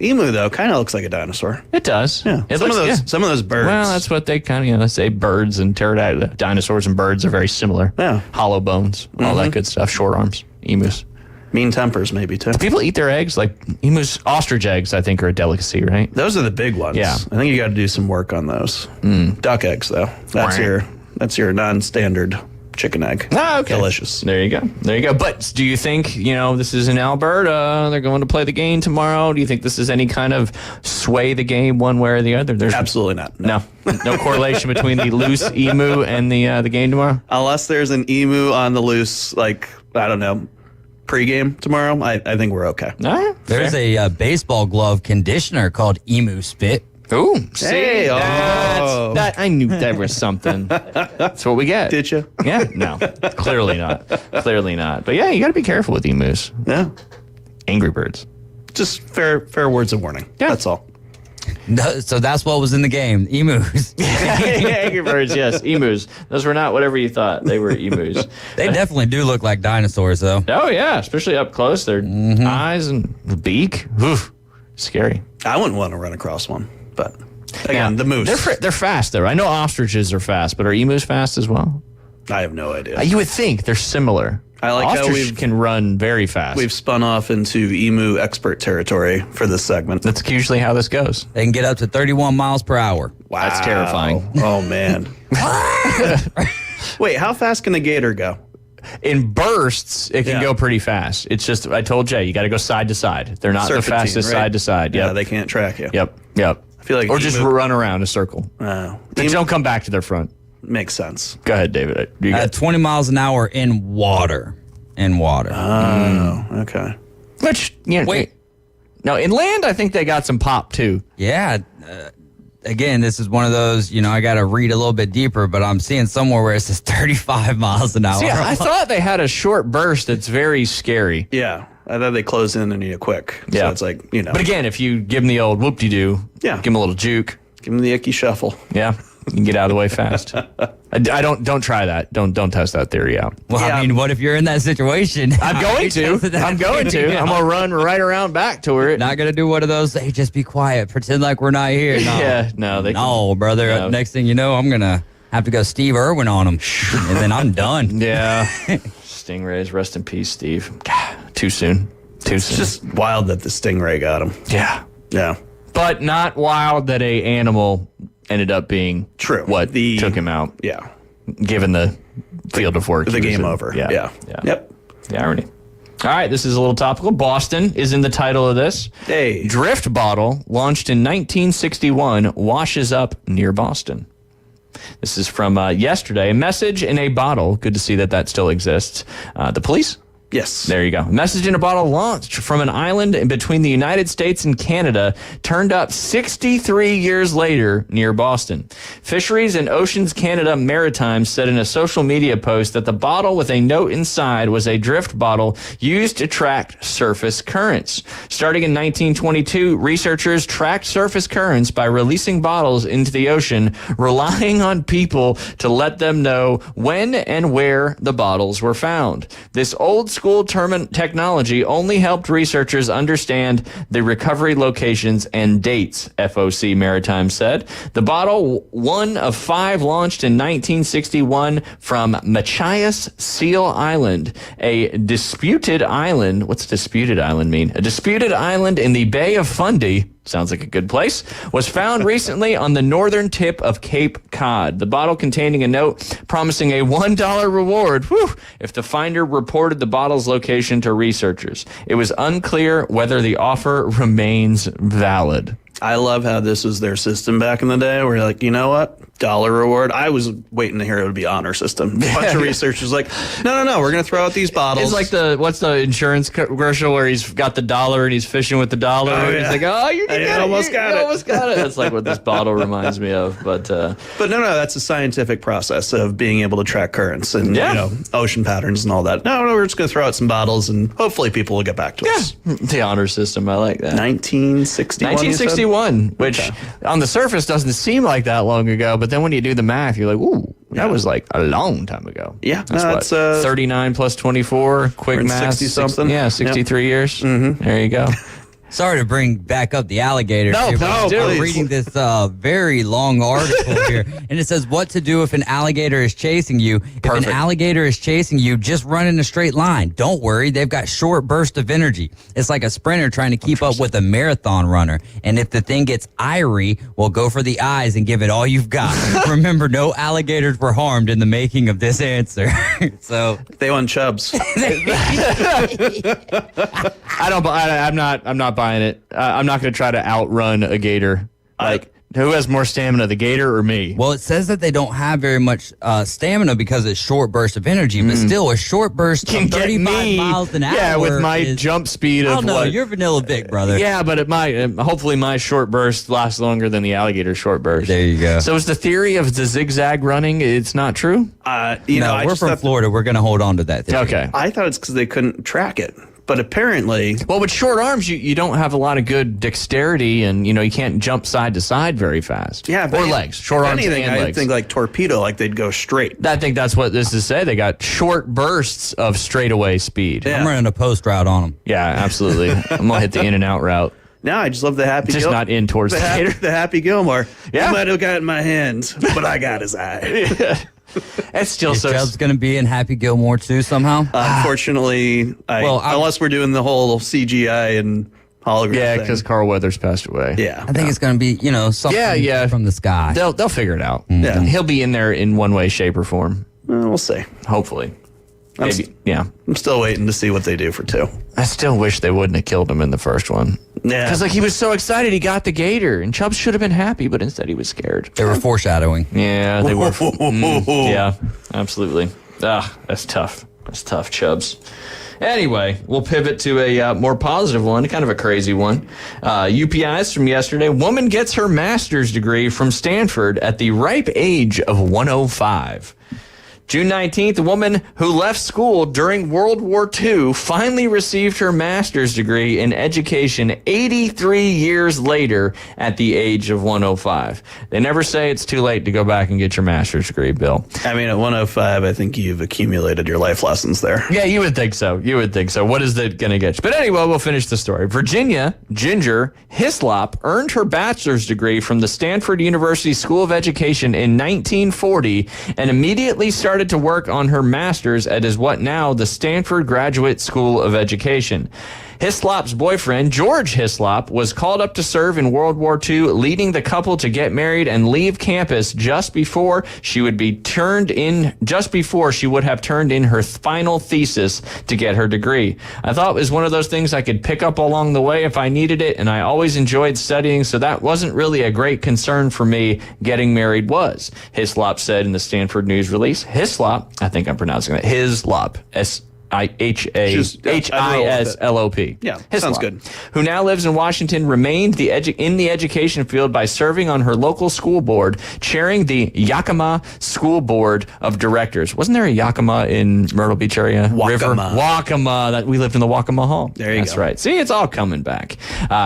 Emu though kind of looks like a dinosaur. It does. Yeah. It Some looks, of those birds. Well, that's what they kind of, say birds and pterodactyl. Dinosaurs and birds are very similar. Yeah. Hollow bones, all that good stuff. Short arms. Emus. Mean tempers, maybe too. Do people eat their eggs? Like emus, ostrich eggs, I think, are a delicacy, right? Those are the big ones. Yeah. I think you got to do some work on those. Duck eggs, though. That's your non-standard chicken egg. Ah, okay. Delicious. There you go. But do you think, this is in Alberta, they're going to play the game tomorrow? Do you think this is any kind of sway the game one way or the other? There's Absolutely not. no correlation between the loose emu and the game tomorrow? Unless there's an emu on the loose, like, I don't know, pregame tomorrow, I think we're okay. All right. There's a baseball glove conditioner called Emu Spit. Ooh, see, Hey, that I knew there was something. That's what we get. Did you? Yeah, no, clearly not. But yeah, you got to be careful with emus. Yeah. Angry birds. Just fair words of warning. Yeah. That's all. No, so that's what was in the game. Emus. Angry birds, yes, emus. Those were not whatever you thought. They were emus. They definitely do look like dinosaurs, though. Oh yeah, especially up close. Their eyes and beak. Oof, scary. I wouldn't want to run across one, but again, the moose. They're fast though. I know ostriches are fast, but are emus fast as well? I have no idea. You would think they're similar. I like how Ostrich can run very fast. We've spun off into emu expert territory for this segment. That's usually how this goes. They can get up to 31 miles per hour. Wow. That's terrifying. Oh, man. Wait, how fast can a gator go? In bursts, it can go pretty fast. It's just, I told Jay, you got to go side to side. They're not the Serpentine, fastest right? side to side. Yeah, Yep. they can't track you. Yep. I feel like or just emu- run around a circle. They don't come back to their front. Makes sense. Go ahead, David. You got 20 miles an hour in water. Oh, okay. Which, Wait. No, inland, I think they got some pop too. Yeah. Again, this is one of those, I got to read a little bit deeper, but I'm seeing somewhere where it says 35 miles an hour. See, I thought they had a short burst that's very scary. Yeah. I thought they close in on you quick. So Yeah. it's like, But again, if you give them the old whoop-de-doo, give them a little juke. Give them the icky shuffle. Yeah, you can get out of the way fast. I don't try that. Don't test that theory out. Well, I mean, what if you're in that situation? I'm going to. I'm going to run right around back to her. Not going to do one of those, hey, just be quiet, pretend like we're not here. No. Yeah, no. No, brother. No. Next thing you know, I'm going to have to go Steve Irwin on him, and then I'm done. Yeah. Stingrays, rest in peace, Steve. Too soon. It's just wild that the stingray got him. Yeah. Yeah. But not wild that a animal ended up being True. what took him out. Yeah. Given the field of work. The he was game in. over. Yeah. Yeah. Yep. The irony. All right, this is a little topical. Boston is in the title of this. Hey. Drift bottle launched in 1961 washes up near Boston. This is from yesterday. A message in a bottle. Good to see that still exists. The police? Yes. There you go. Message in a bottle launched from an island in between the United States and Canada turned up 63 years later near Boston. Fisheries and Oceans Canada Maritime said in a social media post that the bottle with a note inside was a drift bottle used to track surface currents. Starting in 1922, researchers tracked surface currents by releasing bottles into the ocean, relying on people to let them know when and where the bottles were found. This old school technology only helped researchers understand the recovery locations and dates, FOC Maritime said. The bottle, one of 5 launched in 1961 from Machias Seal Island, a disputed island. What's disputed island mean? A disputed island in the Bay of Fundy. Sounds like a good place. Was found recently on the northern tip of Cape Cod. The bottle containing a note promising a $1 reward if the finder reported the bottle's location to researchers. It was unclear whether the offer remains valid. I love how this was their system back in the day where you're like, you know what? dollar reward. I was waiting to hear it would be honor system. A bunch of researchers like, no, we're going to throw out these bottles. It's like what's the insurance commercial where he's got the dollar and he's fishing with the dollar. Oh, and he's like, oh, you almost got it. That's like what this bottle reminds me of. But no, that's a scientific process of being able to track currents and ocean patterns and all that. No, we're just going to throw out some bottles and hopefully people will get back to us. The honor system, I like that. 1961, which on the surface doesn't seem like that long ago, but then when you do the math, you're like, ooh, that was like a long time ago. Yeah, that's 39 plus 24, quick math. 60 something. 63 years. Mm-hmm. There you go. Sorry to bring back up the alligators No, here, but I'm please. reading this very long article here, and it says what to do if an alligator is chasing you. If an alligator is chasing you, just run in a straight line. Don't worry, they've got short bursts of energy. It's like a sprinter trying to keep up with a marathon runner. And if the thing gets irie, well, go for the eyes and give it all you've got. Remember, no alligators were harmed in the making of this answer. So they want chubs. I'm not buying it. I'm not going to try to outrun a gator. Like, who has more stamina, the gator or me? Well, it says that they don't have very much stamina because it's short bursts of energy, but still a short burst of 35 miles an hour. Yeah, with my jump speed of you're Vanilla Vic, brother. Yeah, but hopefully my short burst lasts longer than the alligator short burst. There you go. So is the theory of the zigzag running, it's not true? We're from Florida. We're going to hold on to that theory. Okay. I thought it's because they couldn't track it. But apparently... Well, with short arms, you don't have a lot of good dexterity, and, you can't jump side to side very fast. Yeah, or legs. Short arms and legs. I think like torpedo, like they'd go straight. I think that's what this is saying. They got short bursts of straightaway speed. Yeah. I'm running a post route on them. Yeah, absolutely. I'm going to hit the in and out route. Now I just love the Happy Just not in towards the gator. The Happy Gilmore. Yeah. You might have got it in my hands, but I got his eye. It's still Is so. Chubb's going to be in Happy Gilmore too somehow? Unfortunately, unless we're doing the whole CGI and hologram. Yeah, thing. because Carl Weathers passed away. Yeah, I think it's going to be something from the sky. They'll figure it out. Yeah. He'll be in there in one way, shape, or form. We'll see. Hopefully. Maybe. I'm still waiting to see what they do for 2. I still wish they wouldn't have killed him in the first one. Yeah. Because he was so excited he got the gator, and Chubb should have been happy, but instead he was scared. They were foreshadowing. Yeah, they were. Yeah, absolutely. That's tough. That's tough, Chubbs. Anyway, we'll pivot to a more positive one, kind of a crazy one. UPIs from yesterday. Woman gets her master's degree from Stanford at the ripe age of 105. June 19th, a woman who left school during World War II finally received her master's degree in education 83 years later at the age of 105. They never say it's too late to go back and get your master's degree, Bill. I mean, at 105, I think you've accumulated your life lessons there. Yeah, you would think so. What is that going to get you? But anyway, we'll finish the story. Virginia Ginger Hislop earned her bachelor's degree from the Stanford University School of Education in 1940 and immediately started to work on her master's at what now the Stanford Graduate School of Education. Hislop's boyfriend, George Hislop, was called up to serve in World War II, leading the couple to get married and leave campus just before she would have turned in her final thesis to get her degree. I thought it was one of those things I could pick up along the way if I needed it, and I always enjoyed studying, so that wasn't really a great concern for me. Getting married was, Hislop said in the Stanford news release. Hislop, I think I'm pronouncing that, Hislop, Hislop. Yeah, sounds good. Who now lives in Washington, remained in the education field by serving on her local school board, chairing the Yakima School Board of Directors. Wasn't there a Yakima in Myrtle Beach area? River? Wakima. That we lived in the Wakima Hall. There you go. That's right. See, it's all coming back.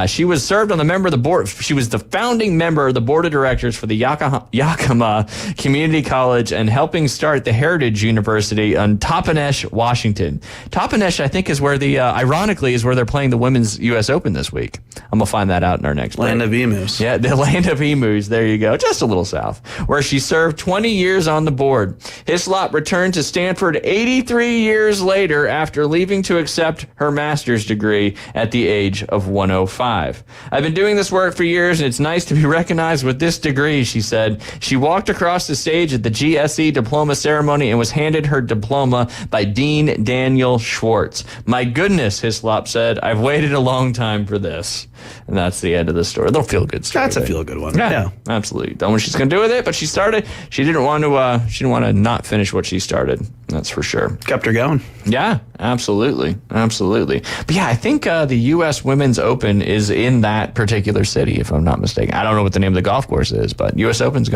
She was served on the member of the board. She was the founding member of the board of directors for the Yakima Community College and helping start the Heritage University on Toppenish, Washington. Toppenish, I think, is where ironically, is where they're playing the Women's U.S. Open this week. I'm going to find that out in our next break. Land of emus. Yeah, the land of emus. There you go. Just a little south, where she served 20 years on the board. Hislop returned to Stanford 83 years later after leaving to accept her master's degree at the age of 105. I've been doing this work for years, and it's nice to be recognized with this degree, she said. She walked across the stage at the GSE diploma ceremony and was handed her diploma by Dean Dan Daniel Schwartz. My goodness, Hislop said, I've waited a long time for this. And that's the end of the story. They'll feel good story. That's a feel good one. Yeah, absolutely. Don't know what she's going to do with it, but she started. She didn't want to not finish what she started. That's for sure. Kept her going. Yeah, absolutely. But yeah, I think the U.S. Women's Open is in that particular city, if I'm not mistaken. I don't know what the name of the golf course is, but U.S. Women's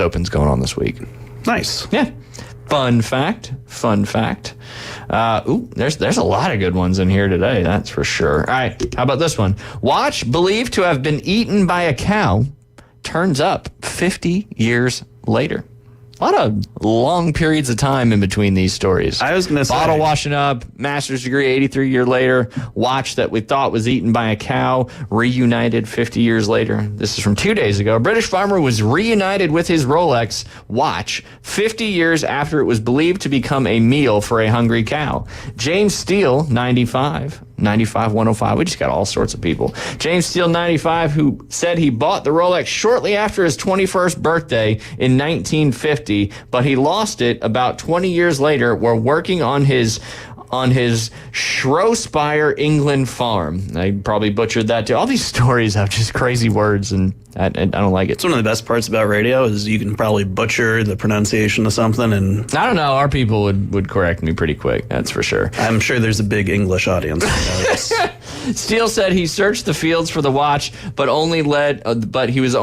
Open's going on this week. Nice. Yeah. Fun fact. There's a lot of good ones in here today, that's for sure. All right, how about this one? Watch believed to have been eaten by a cow turns up 50 years later. A lot of long periods of time in between these stories. I was going to say. Bottle washing up, master's degree 83 years later. Watch that we thought was eaten by a cow, reunited 50 years later. This is from 2 days ago. A British farmer was reunited with his Rolex watch 50 years after it was believed to become a meal for a hungry cow. James Steele, 95, 105. We just got all sorts of people. James Steele, 95, who said he bought the Rolex shortly after his 21st birthday in 1950, but he lost it about 20 years later while working on his Shropshire, England farm. I probably butchered that too. All these stories have just crazy words, and I don't like it. It's one of the best parts about radio is you can probably butcher the pronunciation of something, and I don't know. Our people would correct me pretty quick. That's for sure. I'm sure there's a big English audience. Steele said he searched the fields for the watch, but his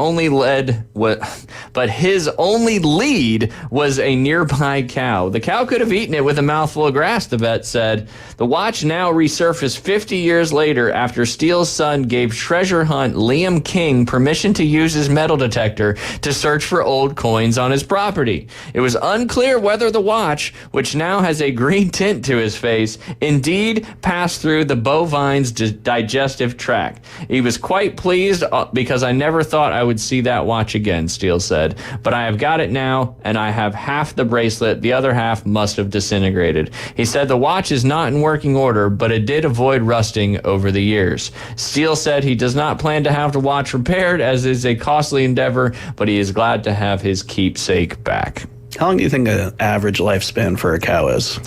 only lead was a nearby cow. The cow could have eaten it with a mouthful of grass, the vet said. The watch now resurfaced 50 years later after Steele's son gave treasure hunt Liam King permission to use his metal detector to search for old coins on his property. It was unclear whether the watch, which now has a green tint to his face, indeed passed through the bovine's digestive tract. He was quite pleased because I never thought I would see that watch again, Steele said. But I have got it now, and I have half the bracelet. The other half must have disintegrated. He said the watch is not in working order, but it did avoid rusting over the years. Steele said he does not plan to have the watch repaired, as is a costly endeavor, but he is glad to have his keepsake back. How long do you think an average lifespan for a cow is?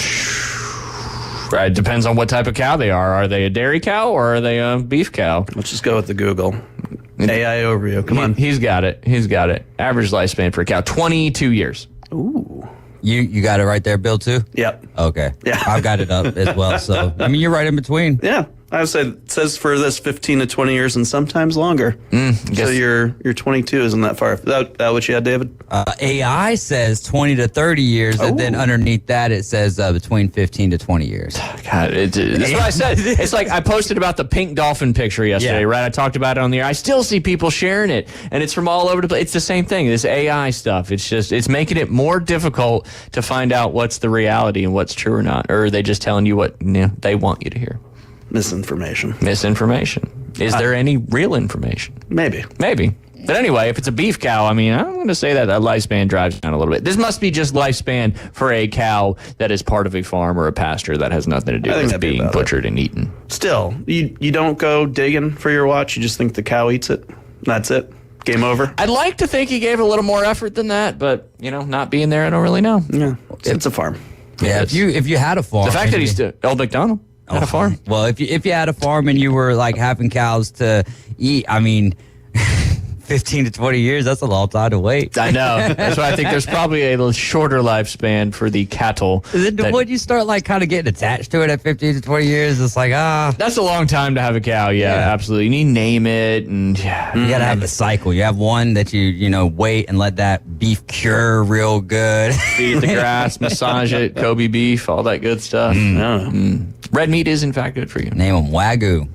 It depends on what type of cow they are. Are they a dairy cow or are they a beef cow? Let's just go with the Google. AI overview. Come on. He's got it. Average lifespan for a cow, 22 years. Ooh. You got it right there, Bill, too? Yep. Okay. Yeah. I've got it up as well. So, I mean, you're right in between. Yeah. I would say it says for this 15 to 20 years and sometimes longer. So your 22 isn't that far. Is that what you had, David? AI says 20 to 30 years, and then underneath that it says between 15 to 20 years. God, that's what I said. It's like I posted about the pink dolphin picture yesterday, right? I talked about it on the air. I still see people sharing it, and it's from all over the place. It's the same thing, this AI stuff. It's making it more difficult to find out what's the reality and what's true or not, or are they just telling you what they want you to hear? Misinformation. Is there any real information? Maybe. But anyway, if it's a beef cow, I mean, I'm going to say that lifespan drives down a little bit. This must be just lifespan for a cow that is part of a farm or a pasture that has nothing to do with being butchered and eaten. Still, you don't go digging for your watch. You just think the cow eats it. That's it. Game over. I'd like to think he gave a little more effort than that, but, not being there, I don't really know. Yeah, it's a farm. Yeah, if you had a farm. The fact that he's Old MacDonald. Had a farm. Well, if you had a farm and you were like having cows to eat, I mean, 15 to 20 years, that's a long time to wait. I know. That's why I think there's probably a little shorter lifespan for the cattle. Would you start like kind of getting attached to it at 15 to 20 years? It's like, That's a long time to have a cow. Yeah, absolutely. You need to name it. And you got to have the cycle. You have one that you wait and let that beef cure real good. Feed it the grass, massage it, Kobe beef, all that good stuff. Red meat is in fact good for you. Name them Wagyu.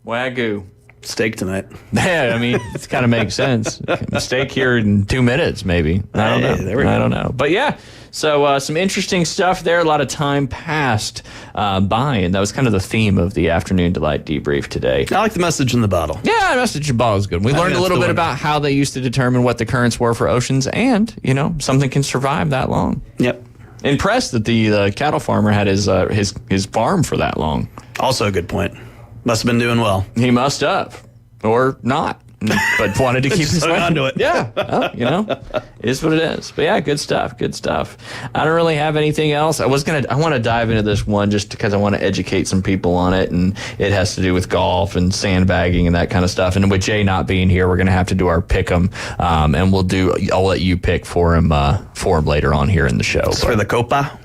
Wagyu. Steak tonight. Yeah, I mean, it kind of makes sense. Steak here in 2 minutes, maybe. I don't know. There we go. I don't know. But yeah, so some interesting stuff there. A lot of time passed by, and that was kind of the theme of the Afternoon Delight debrief today. I like the message in the bottle. Yeah, the message in the bottle is good. We learned a little bit about how they used to determine what the currents were for oceans, and, something can survive that long. Yep. Impressed that the cattle farmer had his farm for that long. Also a good point. Must have been doing well. He must have. Or not. but wanted to keep his hung on to it. Yeah, well, it is what it is. But yeah, good stuff. Good stuff. I don't really have anything else. I want to dive into this one just because I want to educate some people on it, and it has to do with golf and sandbagging and that kind of stuff. And with Jay not being here, we're going to have to do our pick 'em, and I'll let you pick for him later on here in the show. For the Copa.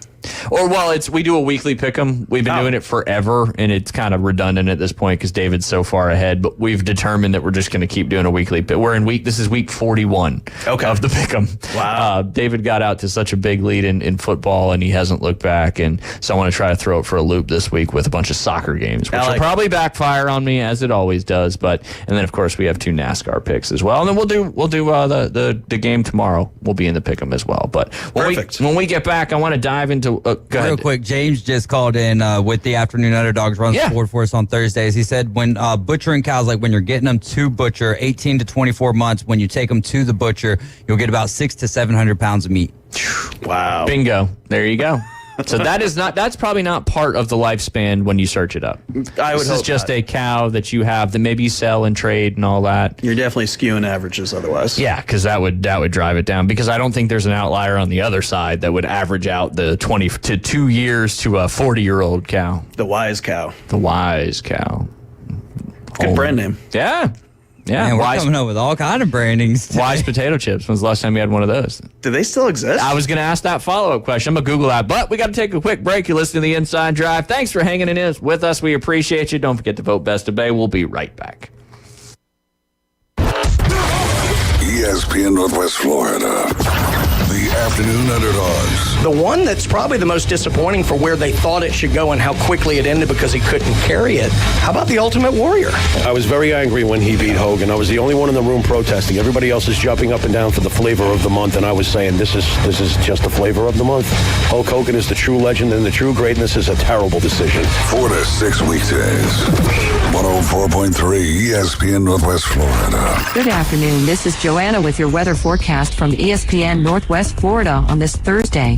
Or, we do a weekly pick 'em. We've been doing it forever, and it's kind of redundant at this point because David's so far ahead. But we've determined that we're just going to keep doing a weekly pick. This is week 41 of the pick 'em. Wow. David got out to such a big lead in football, and he hasn't looked back. And so I want to try to throw it for a loop this week with a bunch of soccer games, which will probably backfire on me as it always does. And then of course we have 2 NASCAR picks as well, and then we'll do the game tomorrow. We'll be in the pick 'em as well. But when we get back, I want to dive into. Go ahead. Real quick, James just called in with the Afternoon Underdogs runs forward for us on Thursdays. He said when butchering cows, like when you're getting them to butcher, 18 to 24 months, when you take them to the butcher, you'll get about 600 to 700 pounds of meat. Wow. Bingo. There you go. So that's probably not part of the lifespan when you search it up. This is just a cow that you have that maybe you sell and trade and all that. You're definitely skewing averages otherwise. Yeah, because that would drive it down. Because I don't think there's an outlier on the other side that would average out the 20 to 2 years to a 40-year-old cow. The wise cow. The wise cow. Good brand name. Yeah. Yeah, man, we're coming up with all kind of brandings today. Wise potato chips. When's the last time you had one of those? Do they still exist? I was going to ask that follow-up question. I'm going to Google that. But we got to take a quick break. You're listening to The Inside Drive. Thanks for hanging in with us. We appreciate you. Don't forget to vote Best of Bay. We'll be right back. ESPN Northwest Florida. The Afternoon Underdogs. The one that's probably the most disappointing for where they thought it should go and how quickly it ended because he couldn't carry it. How about the Ultimate Warrior? I was very angry when he beat Hogan. I was the only one in the room protesting. Everybody else is jumping up and down for the flavor of the month, and I was saying this is just the flavor of the month. Hulk Hogan is the true legend, and the true greatness is a terrible decision. 4 to 6 weekdays. 104.3 ESPN Northwest Florida. Good afternoon. This is Joanna with your weather forecast from ESPN Northwest Florida on this Thursday.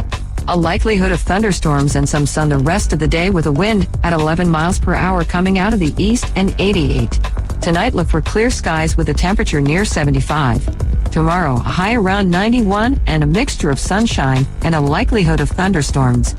A likelihood of thunderstorms and some sun the rest of the day with a wind at 11 miles per hour coming out of the east and 88. Tonight, look for clear skies with a temperature near 75. Tomorrow, a high around 91 and a mixture of sunshine and a likelihood of thunderstorms.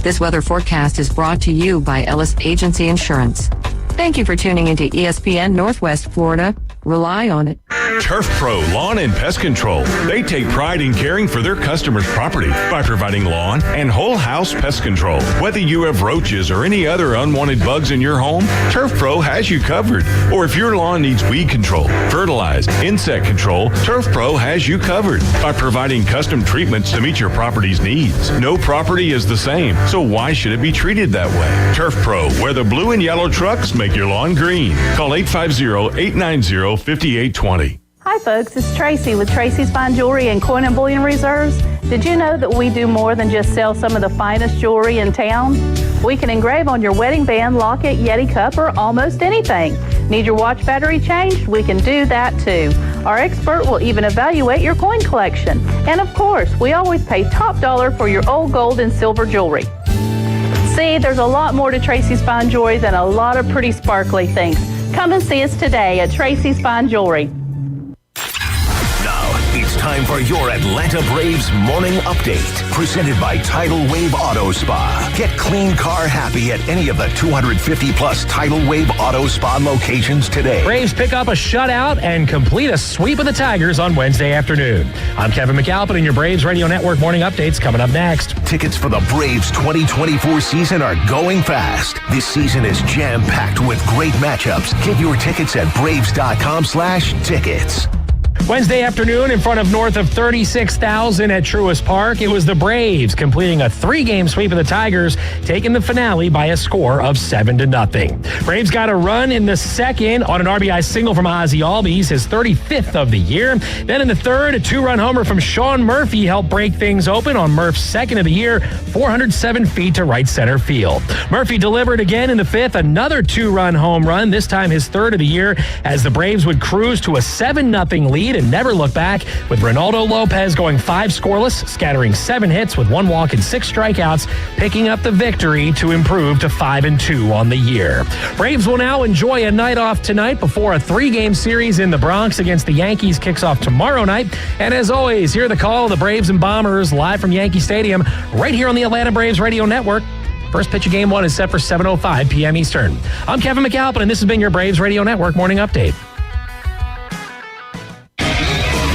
This weather forecast is brought to you by Ellis Agency Insurance. Thank you for tuning into ESPN Northwest Florida. Rely on it. Turf Pro Lawn and Pest Control. They take pride in caring for their customers' property by providing lawn and whole house pest control. Whether you have roaches or any other unwanted bugs in your home, Turf Pro has you covered. Or if your lawn needs weed control, fertilize, insect control, Turf Pro has you covered by providing custom treatments to meet your property's needs. No property is the same, so why should it be treated that way? Turf Pro, where the blue and yellow trucks make your lawn green. Call 850-890-5820. Hi folks, it's Tracy with Tracy's Fine Jewelry and Coin and Bullion Reserves. Did you know that we do more than just sell some of the finest jewelry in town? We can engrave on your wedding band, locket, Yeti cup, or almost anything. Need your watch battery changed? We can do that too. Our expert will even evaluate your coin collection. And of course, we always pay top dollar for your old gold and silver jewelry. See, there's a lot more to Tracy's Fine Jewelry than a lot of pretty sparkly things. Come and see us today at Tracy's Fine Jewelry. It's time for your Atlanta Braves morning update. Presented by Tidal Wave Auto Spa. Get clean car happy at any of the 250 plus Tidal Wave Auto Spa locations today. Braves pick up a shutout and complete a sweep of the Tigers on Wednesday afternoon. I'm Kevin McAlpin, and your Braves Radio Network morning updates coming up next. Tickets for the Braves 2024 season are going fast. This season is jam-packed with great matchups. Get your tickets at braves.com/tickets. Wednesday afternoon in front of north of 36,000 at Truist Park. It was the Braves completing a 3-game sweep of the Tigers, taking the finale by a score of 7-0. Braves got a run in the second on an RBI single from Ozzie Albies, his 35th of the year. Then in the third, a 2-run homer from Sean Murphy helped break things open on Murph's second of the year, 407 feet to right center field. Murphy delivered again in the fifth, another 2-run home run, this time his third of the year, as the Braves would cruise to a 7-0 lead lead and never look back, with Ronaldo Lopez going 5 scoreless, scattering 7 hits with 1 walk and 6 strikeouts, picking up the victory to improve to 5-2 on the year. Braves will now enjoy a night off tonight before a 3-game series in the Bronx against the Yankees kicks off tomorrow night. And as always, hear the call of the Braves and Bombers live from Yankee Stadium right here on the Atlanta Braves Radio Network. First pitch of Game 1 is set for 7:05 p.m. Eastern. I'm Kevin McAlpin, and this has been your Braves Radio Network Morning Update.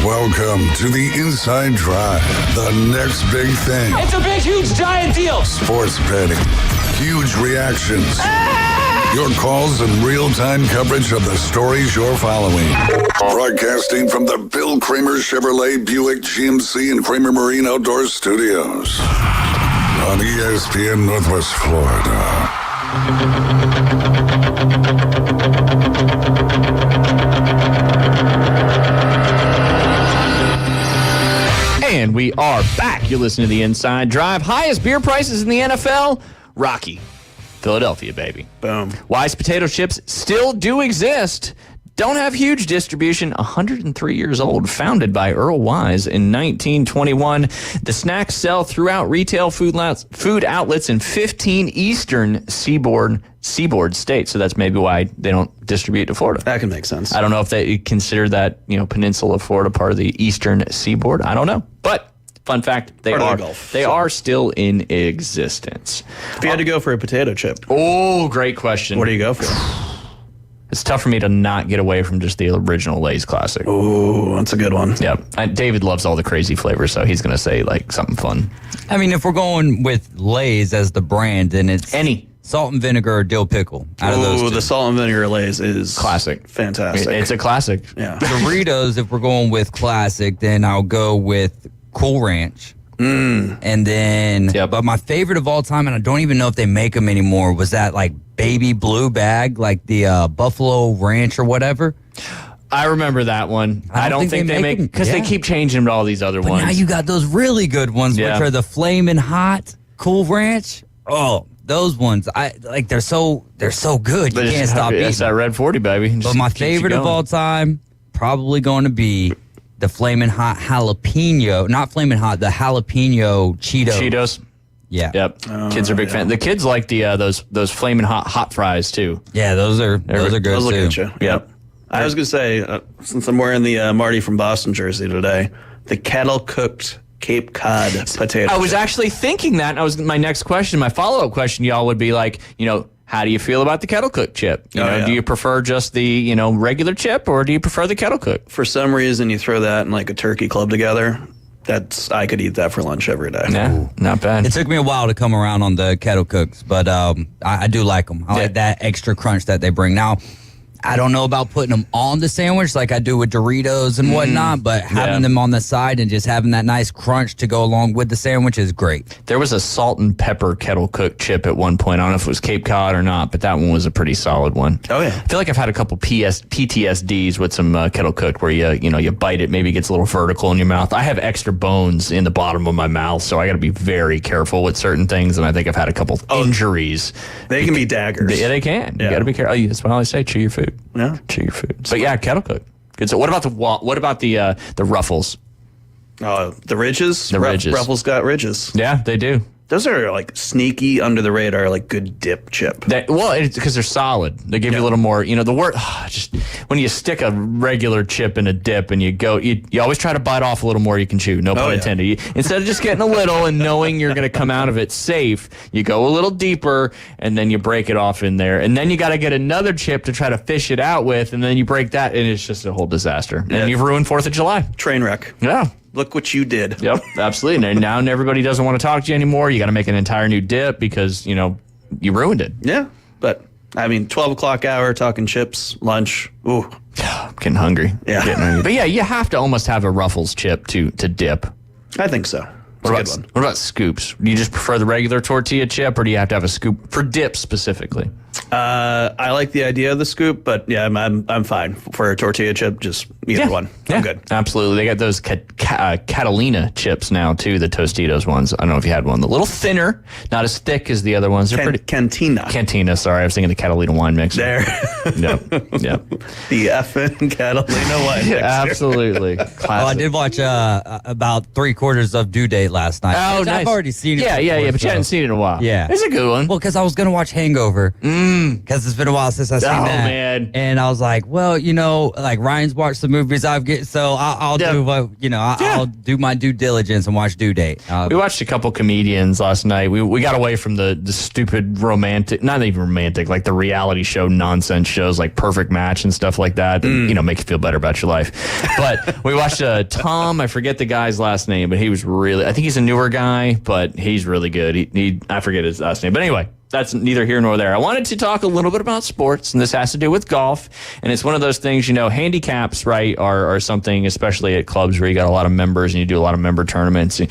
Welcome to the Inside Drive, the next big thing. It's a big, huge, giant deal. Sports betting, huge reactions, your calls and real-time coverage of the stories you're following. Broadcasting from the Bill Kramer Chevrolet Buick GMC and Kramer Marine Outdoor Studios on ESPN Northwest Florida. And we are back. You're listening to the Inside Drive. Highest beer prices in the NFL? Rocky. Philadelphia, baby. Boom. Wise potato chips still do exist. Don't have huge distribution. 103 years old. Founded by Earl Wise in 1921. The snacks sell throughout retail food outlets in 15 eastern seaboard states. So that's maybe why they don't distribute to Florida. That can make sense. I don't know if they consider that, peninsula of Florida part of the eastern seaboard. I don't know. But fun fact, they are still in existence. If you had to go for a potato chip. Oh, great question. What do you go for? It's tough for me to not get away from just the original Lay's classic. Oh, that's a good one. Yeah. David loves all the crazy flavors, so he's going to say like something fun. I mean, if we're going with Lay's as the brand, then it's any salt and vinegar or dill pickle. Out of those two. The salt and vinegar Lay's is classic. Fantastic. It's a classic. Yeah. Doritos, if we're going with classic, then I'll go with Cool Ranch. And then, but my favorite of all time, and I don't even know if they make them anymore, was that like baby blue bag, like the Buffalo Ranch or whatever. I remember that one. I don't think they make, because they keep changing them to all these other ones. Now you got those really good ones, which are the Flamin' Hot Cool Ranch. Oh, those ones, they're so good. You can't stop eating. It's that Red 40, baby. But my favorite of all time, probably going to be the Flamin' Hot jalapeno, not Flamin' Hot, the jalapeno Cheetos. Yeah. Yep. Kids are big fans. The kids like the those Flamin' Hot fries too. Yeah, those are good those too. Look at you. Yep. I was gonna say, since I'm wearing the Marty from Boston jersey today, the kettle cooked Cape Cod potato. I was actually thinking that. My next question, my follow up question, y'all would be like, how do you feel about the kettle cooked chip? Do you prefer just the, regular chip, or do you prefer the kettle cooked? For some reason, you throw that and like a turkey club together. I could eat that for lunch every day. Yeah, not bad. It took me a while to come around on the kettle cooks, but I do like them. I like that extra crunch that they bring. Now, I don't know about putting them on the sandwich like I do with Doritos and whatnot, but having them on the side and just having that nice crunch to go along with the sandwich is great. There was a salt and pepper kettle cooked chip at one point. I don't know if it was Cape Cod or not, but that one was a pretty solid one. Oh, yeah. I feel like I've had a couple PTSDs with some kettle cooked where you bite it, maybe it gets a little vertical in your mouth. I have extra bones in the bottom of my mouth, so I got to be very careful with certain things, and I think I've had a couple injuries. They can be daggers. Yeah, they can. You got to be careful. That's why I always say chew your food. Yeah. Chew your food. But yeah, kettle cooked. Good. So what about the Ruffles? Oh, the ridges? The ridges. Ruffles got ridges. Yeah, they do. Those are like sneaky under the radar, like good dip chip. It's because they're solid. They give you a little more, the word, just when you stick a regular chip in a dip and you always try to bite off a little more you can chew. No pun intended. Instead of just getting a little and knowing you're going to come out of it safe, you go a little deeper and then you break it off in there. And then you got to get another chip to try to fish it out with. And then you break that and it's just a whole disaster. Yeah. And you've ruined 4th of July. Train wreck. Yeah. Look what you did. Yep, absolutely. And now everybody doesn't want to talk to you anymore. You got to make an entire new dip because, you ruined it. Yeah, but, 12 o'clock hour, talking chips, lunch. Ooh. I'm getting hungry. Yeah. But yeah, you have to almost have a Ruffles chip to dip. I think so. What about scoops? Do you just prefer the regular tortilla chip, or do you have to have a scoop for dip specifically? I like the idea of the scoop, but yeah, I'm fine for a tortilla chip. Just either one. I'm good. Absolutely. They got those Catalina chips now too, the Tostitos ones. I don't know if you had one. A little thinner, not as thick as the other ones. They're pretty. Cantina. Sorry, I was thinking the Catalina wine mix. There. Yep. The effing Catalina wine mixer. Absolutely. Classic. I did watch about 3/4 of Due Date last night. Oh, nice. I've already seen it. Yeah, but you hadn't seen it in a while. Yeah. It's a good one. Well, because I was going to watch Hangover. Because it's been a while since I've seen that. Man. And I was like, well, like Ryan's watched the movies so I'll do what, I'll do my due diligence and watch Due Date. We watched a couple comedians last night. We got away from the stupid romantic, not even romantic, like the reality show nonsense shows like Perfect Match and stuff like that. Make you feel better about your life. But we watched Tom, I forget the guy's last name, but he was really, I think he's a newer guy, but he's really good. I forget his last name. But anyway, that's neither here nor there. I wanted to talk a little bit about sports, and this has to do with golf. And it's one of those things, handicaps, right, are something, especially at clubs where you got a lot of members and you do a lot of member tournaments.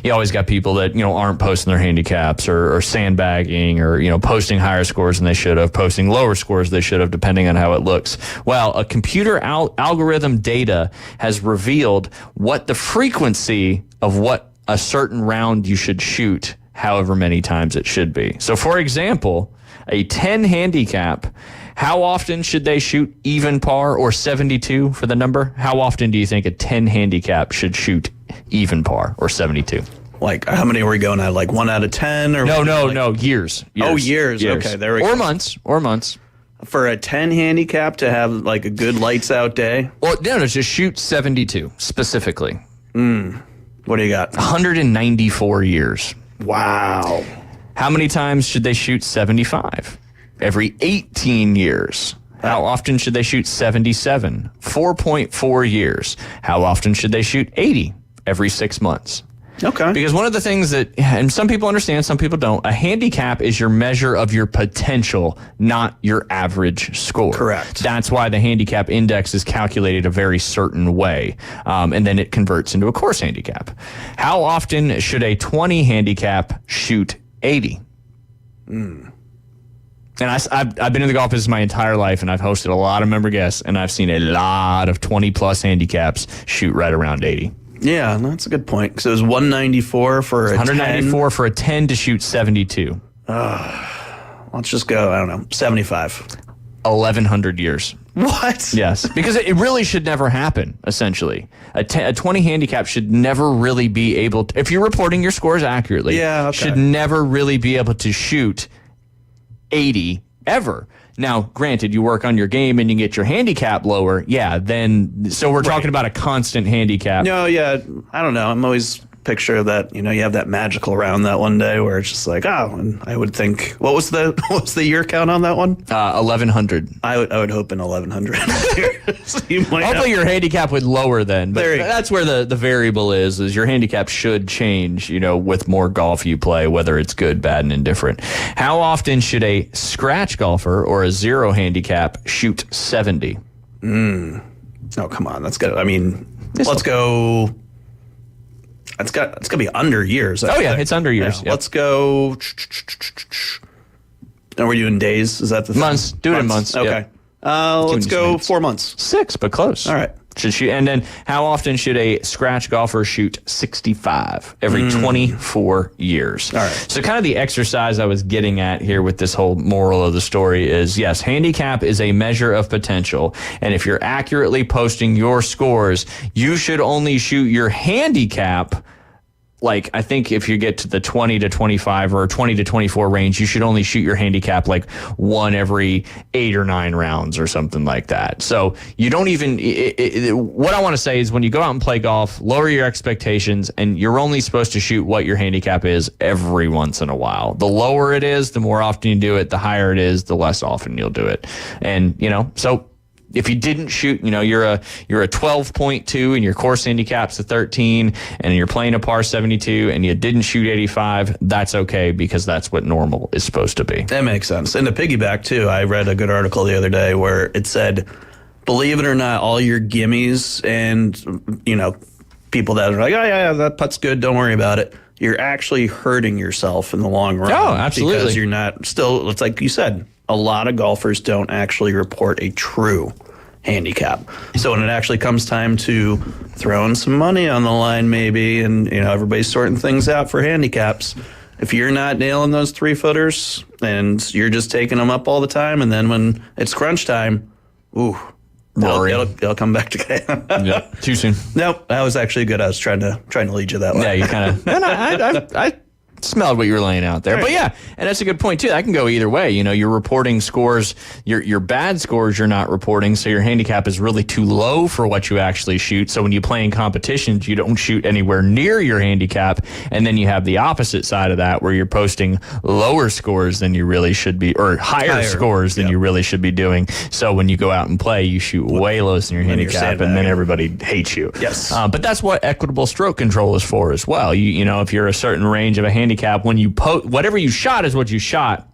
You always got people that, aren't posting their handicaps or sandbagging or, posting higher scores than they should have, posting lower scores they should have, depending on how it looks. Well, a computer algorithm data has revealed what the frequency of what a certain round you should shoot however many times it should be. So, for example, a 10 handicap, how often should they shoot even par or 72 for the number? How often do you think a 10 handicap should shoot even par or 72? Like, how many are we going at? Like 1 out of 10? Or No, years. Oh, years. Okay, there we go. Or months. For a 10 handicap to have like a good lights out day? Well, no, just shoot 72 specifically. What do you got? 194 years. Wow. How many times should they shoot 75? Every 18 years. How often should they shoot 77? 4.4 years. How often should they shoot 80? Every 6 months. Okay. Because one of the things that, and some people understand, some people don't, a handicap is your measure of your potential, not your average score. Correct. That's why the handicap index is calculated a very certain way. And then it converts into a course handicap. How often should a 20 handicap shoot 80? And I've been in the golf business my entire life, and I've hosted a lot of member guests, and I've seen a lot of 20-plus handicaps shoot right around 80. Yeah, that's a good point. Because it was 194 for a 194 10. for a 10 to shoot 72. Let's just go, I don't know, 75. 1,100 years. What? Yes, because it really should never happen, essentially. A 20 handicap should never really be able to, if you're reporting your scores accurately, should never really be able to shoot 80 ever. Now, granted, you work on your game and you get your handicap lower, so we're talking about a constant handicap. No, yeah, I don't know. I'm always picture that, you have that magical round that one day where it's just like, and I would think, what was the year count on that one? 1,100. I would hope in 1,100. So hopefully your handicap would lower then, but that's where the variable is your handicap should change, with more golf you play, whether it's good, bad, and indifferent. How often should a scratch golfer or a 0 handicap shoot 70? Oh, come on. That's good. I mean, let's go. It's got to be under years. It's under years. Yeah. Yep. Let's go. Are we doing days? Is that the months? Do it in months. Okay. Yep. Let's go 4 months. 6, but close. All right. Should shoot, and then how often should a scratch golfer shoot 65? Every 24 years. All right. So kind of the exercise I was getting at here with this whole moral of the story is, yes, handicap is a measure of potential. And if you're accurately posting your scores, you should only shoot your handicap. Like, I think if you get to the 20 to 25 or 20 to 24 range, you should only shoot your handicap like 1 every 8 or 9 rounds or something like that. So you don't even, what I want to say is when you go out and play golf, lower your expectations, and you're only supposed to shoot what your handicap is every once in a while. The lower it is, the more often you do it. The higher it is, the less often you'll do it. And, so if you didn't shoot, you're a 12.2 and your course handicap's a 13 and you're playing a par 72 and you didn't shoot 85, that's okay because that's what normal is supposed to be. That makes sense. And to piggyback too, I read a good article the other day where it said, believe it or not, all your gimmies and, people that are like, oh yeah, that putt's good, don't worry about it. You're actually hurting yourself in the long run. Oh, absolutely. Because you're not still, it's like you said, a lot of golfers don't actually report a true handicap. So when it actually comes time to throwing some money on the line maybe, and everybody's sorting things out for handicaps, if you're not nailing those 3-footers and you're just taking them up all the time, and then when it's crunch time, it'll come back to yeah, too soon. Nope, that was actually good. I was trying to lead you that way. Yeah, you kind of. I smelled what you were laying out there. But yeah, and that's a good point too. That can go either way. You're reporting scores, your bad scores you're not reporting, so your handicap is really too low for what you actually shoot. So when you play in competitions, you don't shoot anywhere near your handicap. And then you have the opposite side of that where you're posting lower scores than you really should be, or higher scores than you really should be doing. So when you go out and play, you shoot way lower than your handicap, and then everybody hates you. Yes. But that's what equitable stroke control is for as well. If you're a certain range of a handicap, when you whatever you shot is what you shot.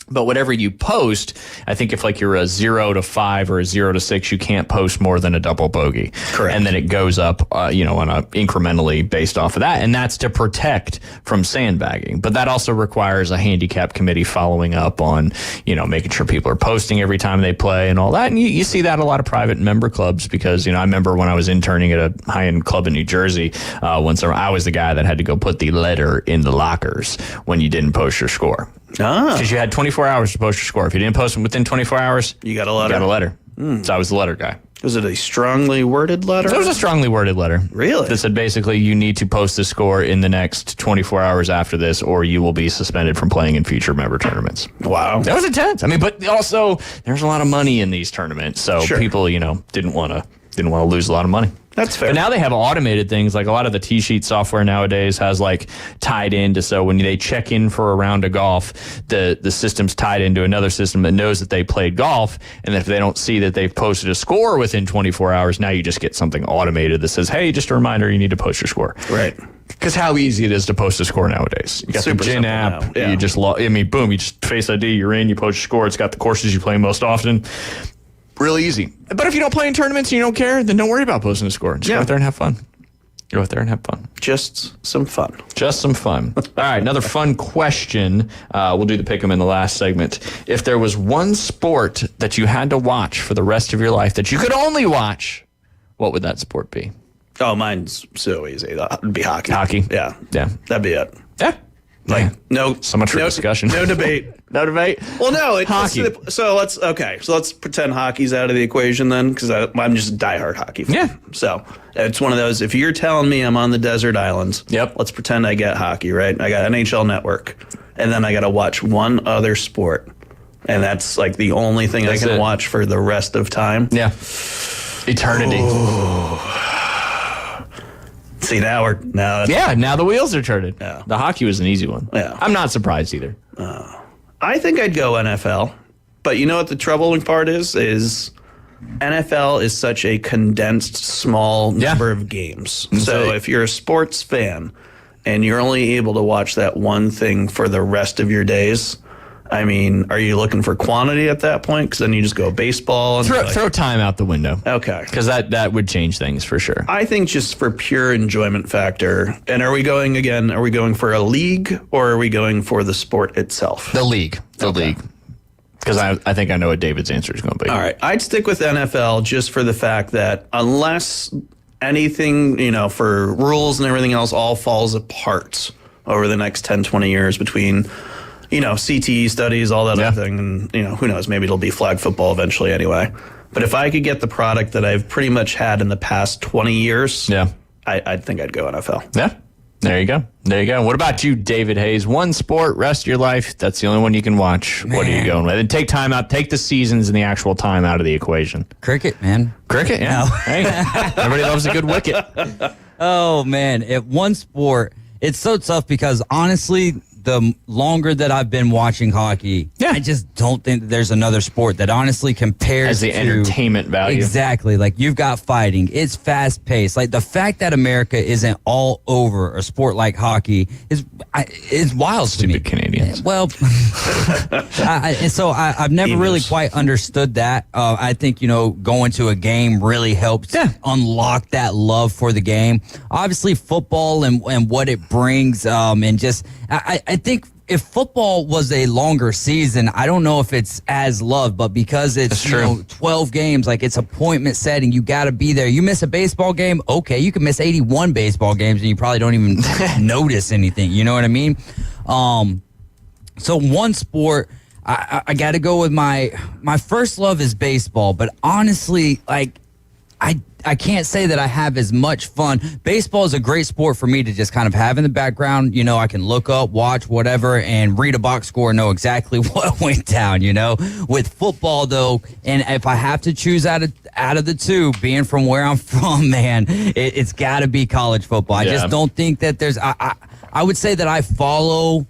But whatever you post, I think if you're a 0 to 5 or a 0 to 6, you can't post more than a double bogey. Correct. And then it goes up, on a incrementally based off of that. And that's to protect from sandbagging. But that also requires a handicap committee following up on, making sure people are posting every time they play and all that. And you see that a lot of private member clubs because, I remember when I was interning at a high-end club in New Jersey, once I was the guy that had to go put the letter in the lockers when you didn't post your score. Because you had 24 hours to post your score. If you didn't post them within 24 hours, you got a letter. So I was the letter guy. Was it a strongly worded letter? It was a strongly worded letter. Really? That said basically you need to post the score in the next 24 hours after this, or you will be suspended from playing in future member tournaments. Wow. That was intense. But also there's a lot of money in these tournaments. So people, didn't want to lose a lot of money. That's fair. But now they have automated things. Like a lot of the T-Sheet software nowadays has tied into, so when they check in for a round of golf, the system's tied into another system that knows that they played golf. And if they don't see that they've posted a score within 24 hours, now you just get something automated that says, hey, just a reminder, you need to post your score. Right. Because how easy it is to post a score nowadays. You got Super the Gin app. now. Yeah. You just boom, you just Face ID, you're in, you post your score. It's got the courses you play most often. Really easy. But if you don't play in tournaments and you don't care, then don't worry about posting a score. Just go out there and have fun. Go out there and have fun. Just some fun. Just some fun. All right, another fun question. We'll do the pick 'em in the last segment. If there was one sport that you had to watch for the rest of your life that you could only watch, what would that sport be? Oh, mine's so easy. That would be hockey. Hockey? Yeah. Yeah. That'd be it. Yeah. No. So much for discussion. No debate. No debate? Well, no. Hockey. So let's pretend hockey's out of the equation then, because I'm just a diehard hockey fan. Yeah. So it's one of those, if you're telling me I'm on the desert islands, let's pretend I get hockey, right? I got NHL Network, and then I got to watch one other sport, and that's the only thing I can watch for the rest of time. Yeah. Eternity. See, now the wheels are turning. Yeah. The hockey was an easy one. Yeah. I'm not surprised either. I think I'd go NFL. But you know what the troubling part is NFL is such a condensed, small number of games. So if you're a sports fan and you're only able to watch that one thing for the rest of your days, are you looking for quantity at that point? Because then you just go baseball. And throw time out the window. Okay. Because that would change things for sure. I think just for pure enjoyment factor. And are we going for a league, or are we going for the sport itself? The league. The league. Because I think I know what David's answer is going to be. All right. I'd stick with NFL just for the fact that unless anything, for rules and everything else all falls apart over the next 10, 20 years between CTE studies, all that other thing, and, who knows, maybe it'll be flag football eventually anyway. But if I could get the product that I've pretty much had in the past 20 years, I think I'd go NFL. Yeah. There you go. There you go. What about you, David Hayes? One sport, rest of your life, that's the only one you can watch. Man. What are you going with? And take time out, take the seasons and the actual time out of the equation. Cricket, man. Cricket, yeah. No. Hey, everybody loves a good wicket. Oh, man. One sport, it's so tough because honestly, the longer that I've been watching hockey, I just don't think that there's another sport that honestly compares as the to entertainment value. Exactly. You've got fighting. It's fast paced. The fact that America isn't all over a sport like hockey is wild to me. Stupid Canadians. Well, I've never really quite understood that. I think, going to a game really helps unlock that love for the game. Obviously, football and what it brings, and just I think if football was a longer season, I don't know if it's as loved, but because it's 12 games, like it's appointment setting, you got to be there. You miss a baseball game, okay, you can miss 81 baseball games and you probably don't even notice anything. You know what I mean? So one sport, I got to go with my first love is baseball, but honestly, like I can't say that I have as much fun. Baseball is a great sport for me to just kind of have in the background. You know, I can look up, watch, whatever, and read a box score and know exactly what went down, you know. With football, though, and if I have to choose out of the two, being from where I'm from, man, it's got to be college football. I just don't think that there's I would say that I follow...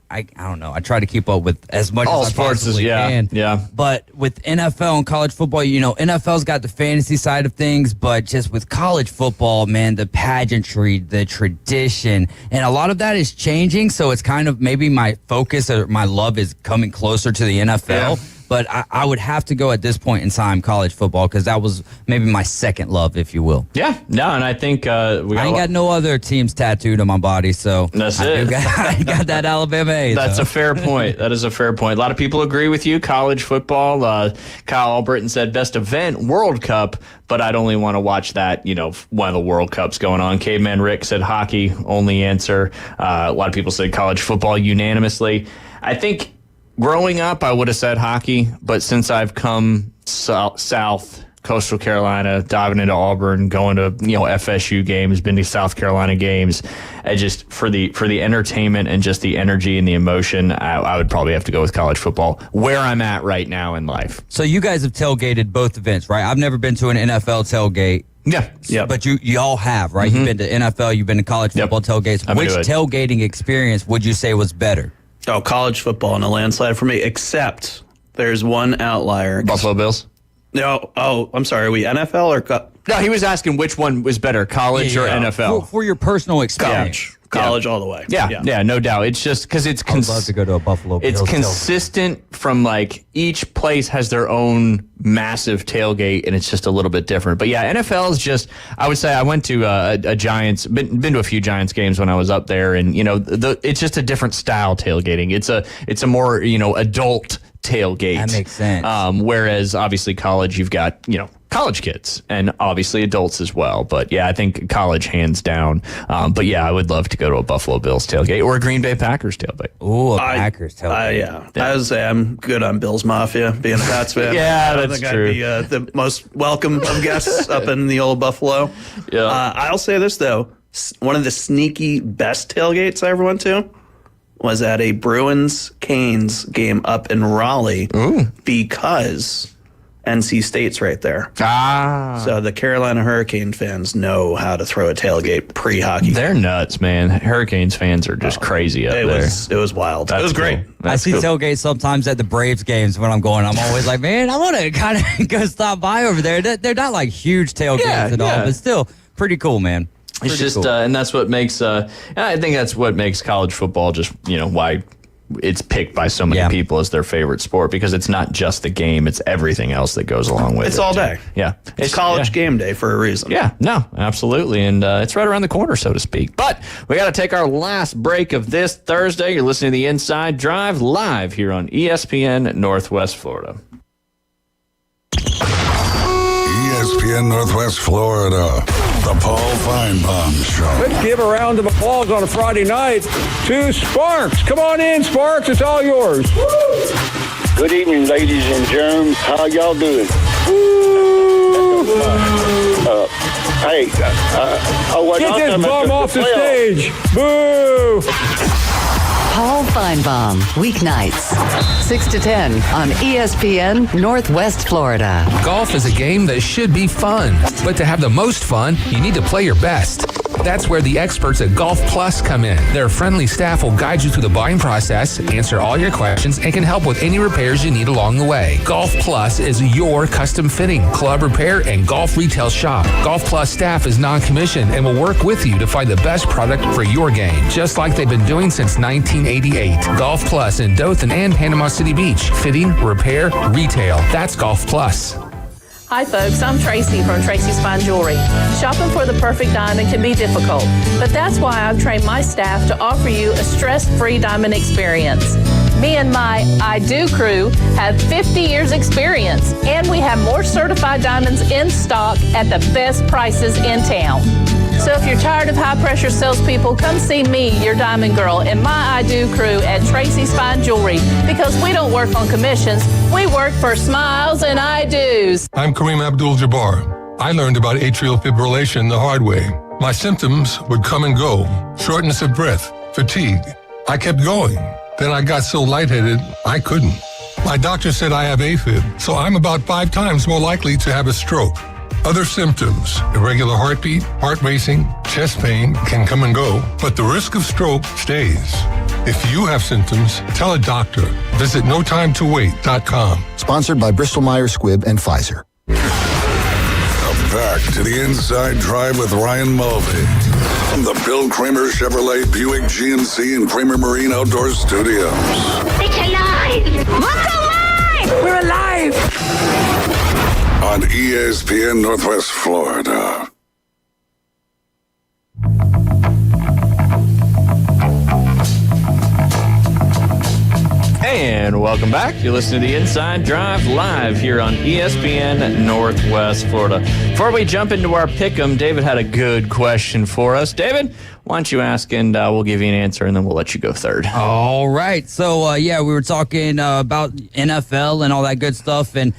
I don't know. I try to keep up with as much all as I sports possibly can. Yeah. But with NFL and college football, you know, NFL's got the fantasy side of things, but just with college football, man, the pageantry, the tradition, and a lot of that is changing. So it's kind of maybe my focus or my love is coming closer to the NFL. Yeah. But I would have to go at this point in time college football because that was maybe my second love, if you will. Yeah, no, and I think I ain't got no other teams tattooed on my body, so that's it. I got that Alabama A. That's a fair point. That is a fair point. A lot of people agree with you. College football. Kyle Albritton said best event World Cup, but I'd only want to watch that. You know, one of the World Cups going on. Caveman Rick said hockey. Only answer. A lot of people said college football unanimously. I think. Growing up, I would have said hockey, but since I've come south, Coastal Carolina, diving into Auburn, going to FSU games, been to South Carolina games, I just for the entertainment and just the energy and the emotion, I would probably have to go with college football. Where I'm at right now in life. So you guys have tailgated both events, right? I've never been to an NFL tailgate. Yeah. But you all have, right? Mm-hmm. You've been to NFL, you've been to college football tailgates. Which tailgating experience would you say was better? Oh, college football in a landslide for me, except there's one outlier. Buffalo Bills? No. Oh, I'm sorry. Are we NFL or... No, he was asking which one was better, college or NFL. For your personal experience. College all the way. Yeah, no doubt. It's just because it's... I'd love to go to a Buffalo Bills. It's consistent from like each place has their own massive tailgate and it's just a little bit different. But yeah, NFL is just... I would say I went to a Giants... Been to a few Giants games when I was up there and, it's just a different style tailgating. It's a more, adult tailgate. That makes sense. Whereas obviously college, you've got, college kids and obviously adults as well. But yeah, I think college hands down. But yeah, I would love to go to a Buffalo Bills tailgate or a Green Bay Packers tailgate. Ooh, Packers tailgate. Yeah. I would say I'm good on Bills Mafia, being a Pats fan. Yeah, I don't that's think true. I'd be the most welcome of guests up in the old Buffalo. Yeah. I'll say this, though. One of the sneaky best tailgates I ever went to was at a Bruins-Canes game up in Raleigh. Ooh. Because NC State's right there. So the Carolina Hurricane fans know how to throw a tailgate pre-hockey. They're nuts, man. Hurricanes fans are just crazy up there. It was wild. It was great. I see tailgates sometimes at the Braves games when I'm going. I'm always like, man, I want to kind of go stop by over there. They're not like huge tailgates at all, but still pretty cool, man. It's just, and that's what makes, I think that's what makes college football just, why it's picked by so many people as their favorite sport, because it's not just the game, it's everything else that goes along with it. It's all day. Yeah. It's college game day for a reason. Yeah, no, absolutely. And it's right around the corner, so to speak. But we got to take our last break of this Thursday. You're listening to The Inside Drive live here on ESPN Northwest Florida. ESPN Northwest Florida, the Paul Feinbaum Show. Let's give a round of applause on a Friday night to Sparks. Come on in, Sparks. It's all yours. Good evening, ladies and germs. How y'all doing? Hey, get this bum off the stage. Boo! Paul Feinbaum, weeknights, 6 to 10 on ESPN Northwest Florida. Golf is a game that should be fun, but to have the most fun, you need to play your best. That's where the experts at Golf Plus come in. Their friendly staff will guide you through the buying process, answer all your questions, and can help with any repairs you need along the way. Golf Plus is your custom fitting, club repair, and golf retail shop. Golf Plus staff is non-commissioned and will work with you to find the best product for your game, just like they've been doing since 1988. Golf Plus in Dothan and Panama City Beach. Fitting, repair, retail. That's Golf Plus. Hi folks, I'm Tracy from Tracy's Fine Jewelry. Shopping for the perfect diamond can be difficult, but that's why I've trained my staff to offer you a stress-free diamond experience. Me and my I Do crew have 50 years experience, and we have more certified diamonds in stock at the best prices in town. So if you're tired of high-pressure salespeople, come see me, your diamond girl, and my I Do crew at Tracy's Fine Jewelry, because we don't work on commissions. We work for smiles and I Do's. I'm Kareem Abdul-Jabbar. I learned about atrial fibrillation the hard way. My symptoms would come and go. Shortness of breath, fatigue. I kept going. Then I got so lightheaded, I couldn't. My doctor said I have AFib, so I'm about 5 times more likely to have a stroke. Other symptoms, irregular heartbeat, heart racing, chest pain can come and go, but the risk of stroke stays. If you have symptoms, tell a doctor. Visit notimetowait.com. Sponsored by Bristol-Myers Squibb and Pfizer. Back to the Inside Drive with Ryan Mulvey from the Bill Kramer Chevrolet Buick GMC and Kramer Marine Outdoor Studios. It's alive! Look alive! We're alive! On ESPN Northwest Florida. And welcome back. You're listening to the Inside Drive live here on ESPN Northwest Florida. Before we jump into our pick'em, David had a good question for us. David, why don't you ask and we'll give you an answer and then we'll let you go third. All right. So, we were talking about NFL and all that good stuff. And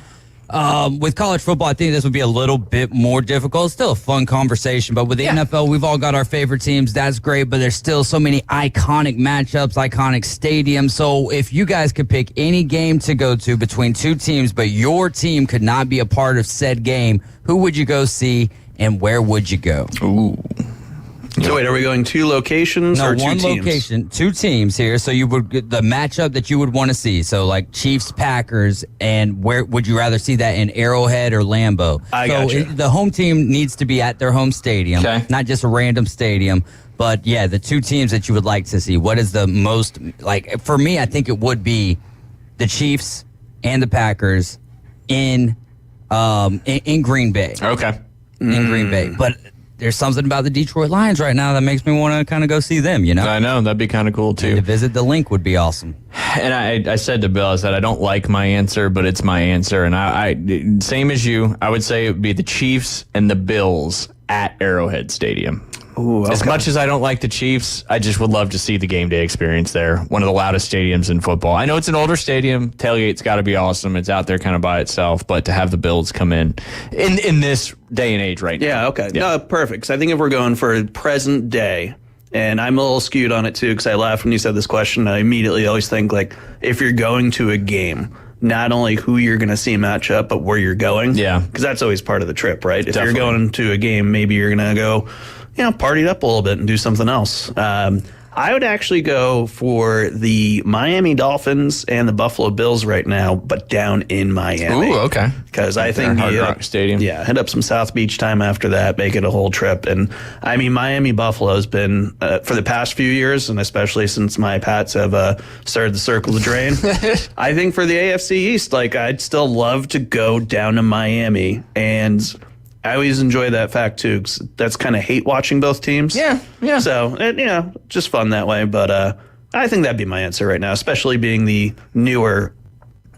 with college football, I think this would be a little bit more difficult. It's still a fun conversation, but with the NFL, we've all got our favorite teams. That's great, but there's still so many iconic matchups, iconic stadiums. So if you guys could pick any game to go to between two teams, but your team could not be a part of said game, who would you go see and where would you go? Ooh. So wait, are we going 2 locations or 2 teams? No, one location, 2 teams here. So you would get the matchup that you would want to see. So like Chiefs, Packers, and where would you rather see that in Arrowhead or Lambeau? I gotcha. The home team needs to be at their home stadium, not just a random stadium. But yeah, the 2 teams that you would like to see. What is the most, like, for me, I think it would be the Chiefs and the Packers in Green Bay. Okay. In Green Bay. But there's something about the Detroit Lions right now that makes me want to kind of go see them, you know? I know. That'd be kind of cool, too. And to visit the link would be awesome. And I said to Bill, I said, I don't like my answer, but it's my answer. And I same as you, I would say it would be the Chiefs and the Bills at Arrowhead Stadium. Ooh, okay. As much as I don't like the Chiefs, I just would love to see the game day experience there. One of the loudest stadiums in football. I know it's an older stadium. Tailgate's got to be awesome. It's out there kind of by itself. But to have the Bills come in this day and age right now. Yeah, okay. Yeah. No, perfect. Because I think if we're going for present day, and I'm a little skewed on it too, because I laughed when you said this question. I immediately always think, like, if you're going to a game, not only who you're going to see match up, but where you're going. Yeah. Because that's always part of the trip, right? If Definitely. you're going to a game, maybe you're going to go, party it up a little bit and do something else. I would actually go for the Miami Dolphins and the Buffalo Bills right now, but down in Miami. Ooh, okay. Because I think Hard Rock Stadium. Yeah, hit up some South Beach time after that, make it a whole trip. And I mean, Miami Buffalo has been for the past few years, and especially since my Pats have started the circle to drain. I think for the AFC East, like, I'd still love to go down to Miami, and I always enjoy that fact too, because that's kind of hate watching both teams. Yeah. So, just fun that way. But I think that'd be my answer right now, especially being the newer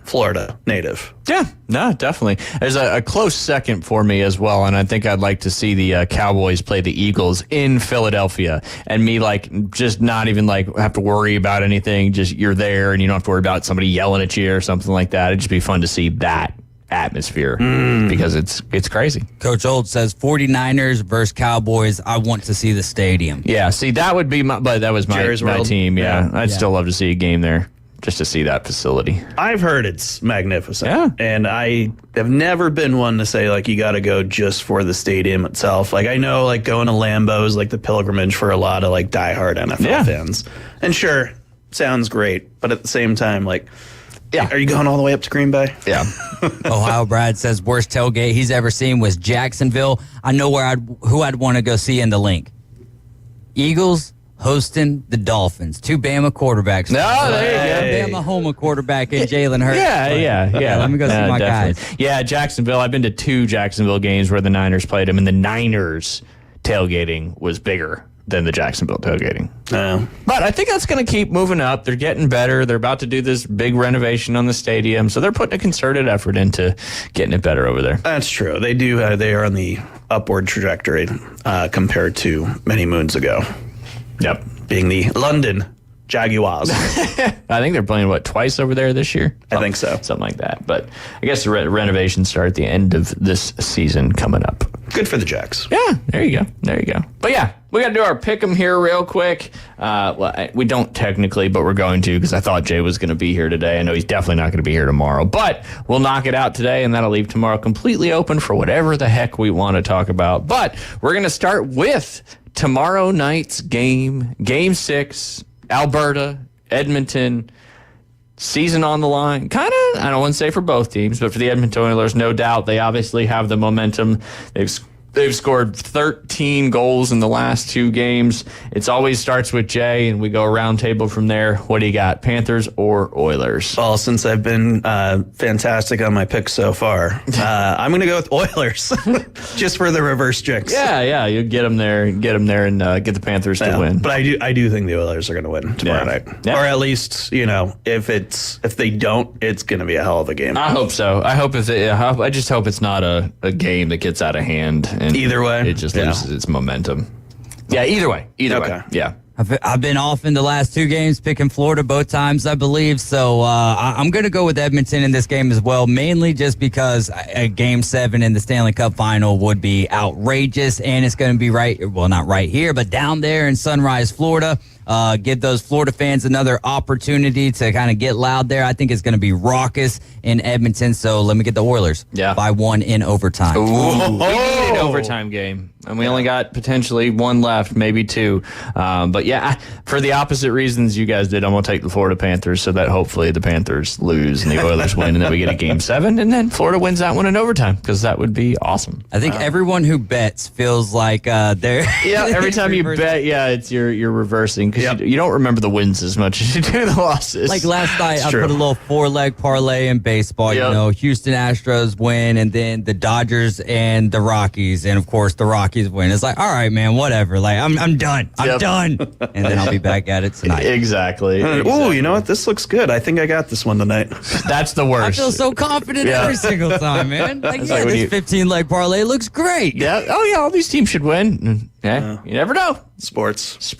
Florida native. Yeah, no, definitely. There's a close second for me as well, and I think I'd like to see the Cowboys play the Eagles in Philadelphia, and me, like, just not even, like, have to worry about anything. Just you're there, and you don't have to worry about somebody yelling at you or something like that. It'd just be fun to see that atmosphere because it's crazy. Coach Old says 49ers versus Cowboys. I want to see the stadium. Yeah, see, that would be but that was my team. Yeah, I'd Yeah. still love to see a game there just to see that facility. I've heard it's magnificent. Yeah. And I have never been one to say, like, you got to go just for the stadium itself. Like, I know, like, going to Lambeau is like the pilgrimage for a lot of, like, diehard NFL fans. And sure, sounds great. But at the same time, like, are you going all the way up to Green Bay? Yeah. Ohio Brad says worst tailgate he's ever seen was Jacksonville. I know who I'd want to go see in the link. Eagles hosting the Dolphins. 2 Bama quarterbacks. Oh, there you go. Bama quarterback and Jalen Hurts. Yeah. Let me go see my definitely. guys. Yeah, Jacksonville. I've been to 2 Jacksonville games where the Niners played them, and the Niners tailgating was bigger than the Jacksonville tailgating. But I think that's going to keep moving up. They're getting better. They're about to do this big renovation on the stadium, so they're putting a concerted effort into getting it better over there. That's true. They do. They are on the upward trajectory compared to many moons ago. Yep. Being the London Jaguars. I think they're playing, twice over there this year? I think so. Something like that. But I guess the renovations start at the end of this season coming up. Good for the Jacks. Yeah, there you go. But yeah, we got to do our pick'em here real quick. We don't technically, but we're going to because I thought Jay was going to be here today. I know he's definitely not going to be here tomorrow, but we'll knock it out today, and that'll leave tomorrow completely open for whatever the heck we want to talk about. But we're going to start with tomorrow night's game, Game 6, Alberta, Edmonton. Season on the line. Kind of, I don't want to say for both teams, but for the Edmonton Oilers, no doubt, they obviously have the momentum. They've scored 13 goals in the last 2 games. It always starts with Jay, and we go round table from there. What do you got, Panthers or Oilers? Well, since I've been fantastic on my picks so far, I'm going to go with Oilers, just for the reverse jinx. Yeah, you get them there, and get the Panthers to win. But I do think the Oilers are going to win tomorrow night, or at least if they don't, it's going to be a hell of a game. I hope so. I just hope it's not a game that gets out of hand. And either way, it just loses its momentum. Yeah, either way. Yeah. I've been off in the last 2 games picking Florida both times, I believe. So I'm going to go with Edmonton in this game as well, mainly just because Game 7 in the Stanley Cup Final would be outrageous, and it's going to be not right here, but down there in Sunrise, Florida. Give those Florida fans another opportunity to kind of get loud there. I think it's going to be raucous in Edmonton. So let me get the Oilers by 1 in overtime. We need an overtime game, and we only got potentially 1 left, maybe 2. But yeah, for the opposite reasons you guys did, I'm going to take the Florida Panthers so that hopefully the Panthers lose and the Oilers win, and then we get a Game 7, and then Florida wins that one in overtime because that would be awesome. I think everyone who bets feels like they're every time you bet, you're reversing. You don't remember the wins as much as you do the losses. Like last night, I put a little 4-leg parlay in baseball. Yep. Houston Astros win, and then the Dodgers and the Rockies, and of course the Rockies win. It's like, all right, man, whatever. Like I'm done. I'm done. And then I'll be back at it tonight. Exactly. Oh, you know what? This looks good. I think I got this one tonight. That's the worst. I feel so confident every single time, man. This 15-leg parlay looks great. Yeah. Oh yeah, all these teams should win. Yeah. You never know. Sports.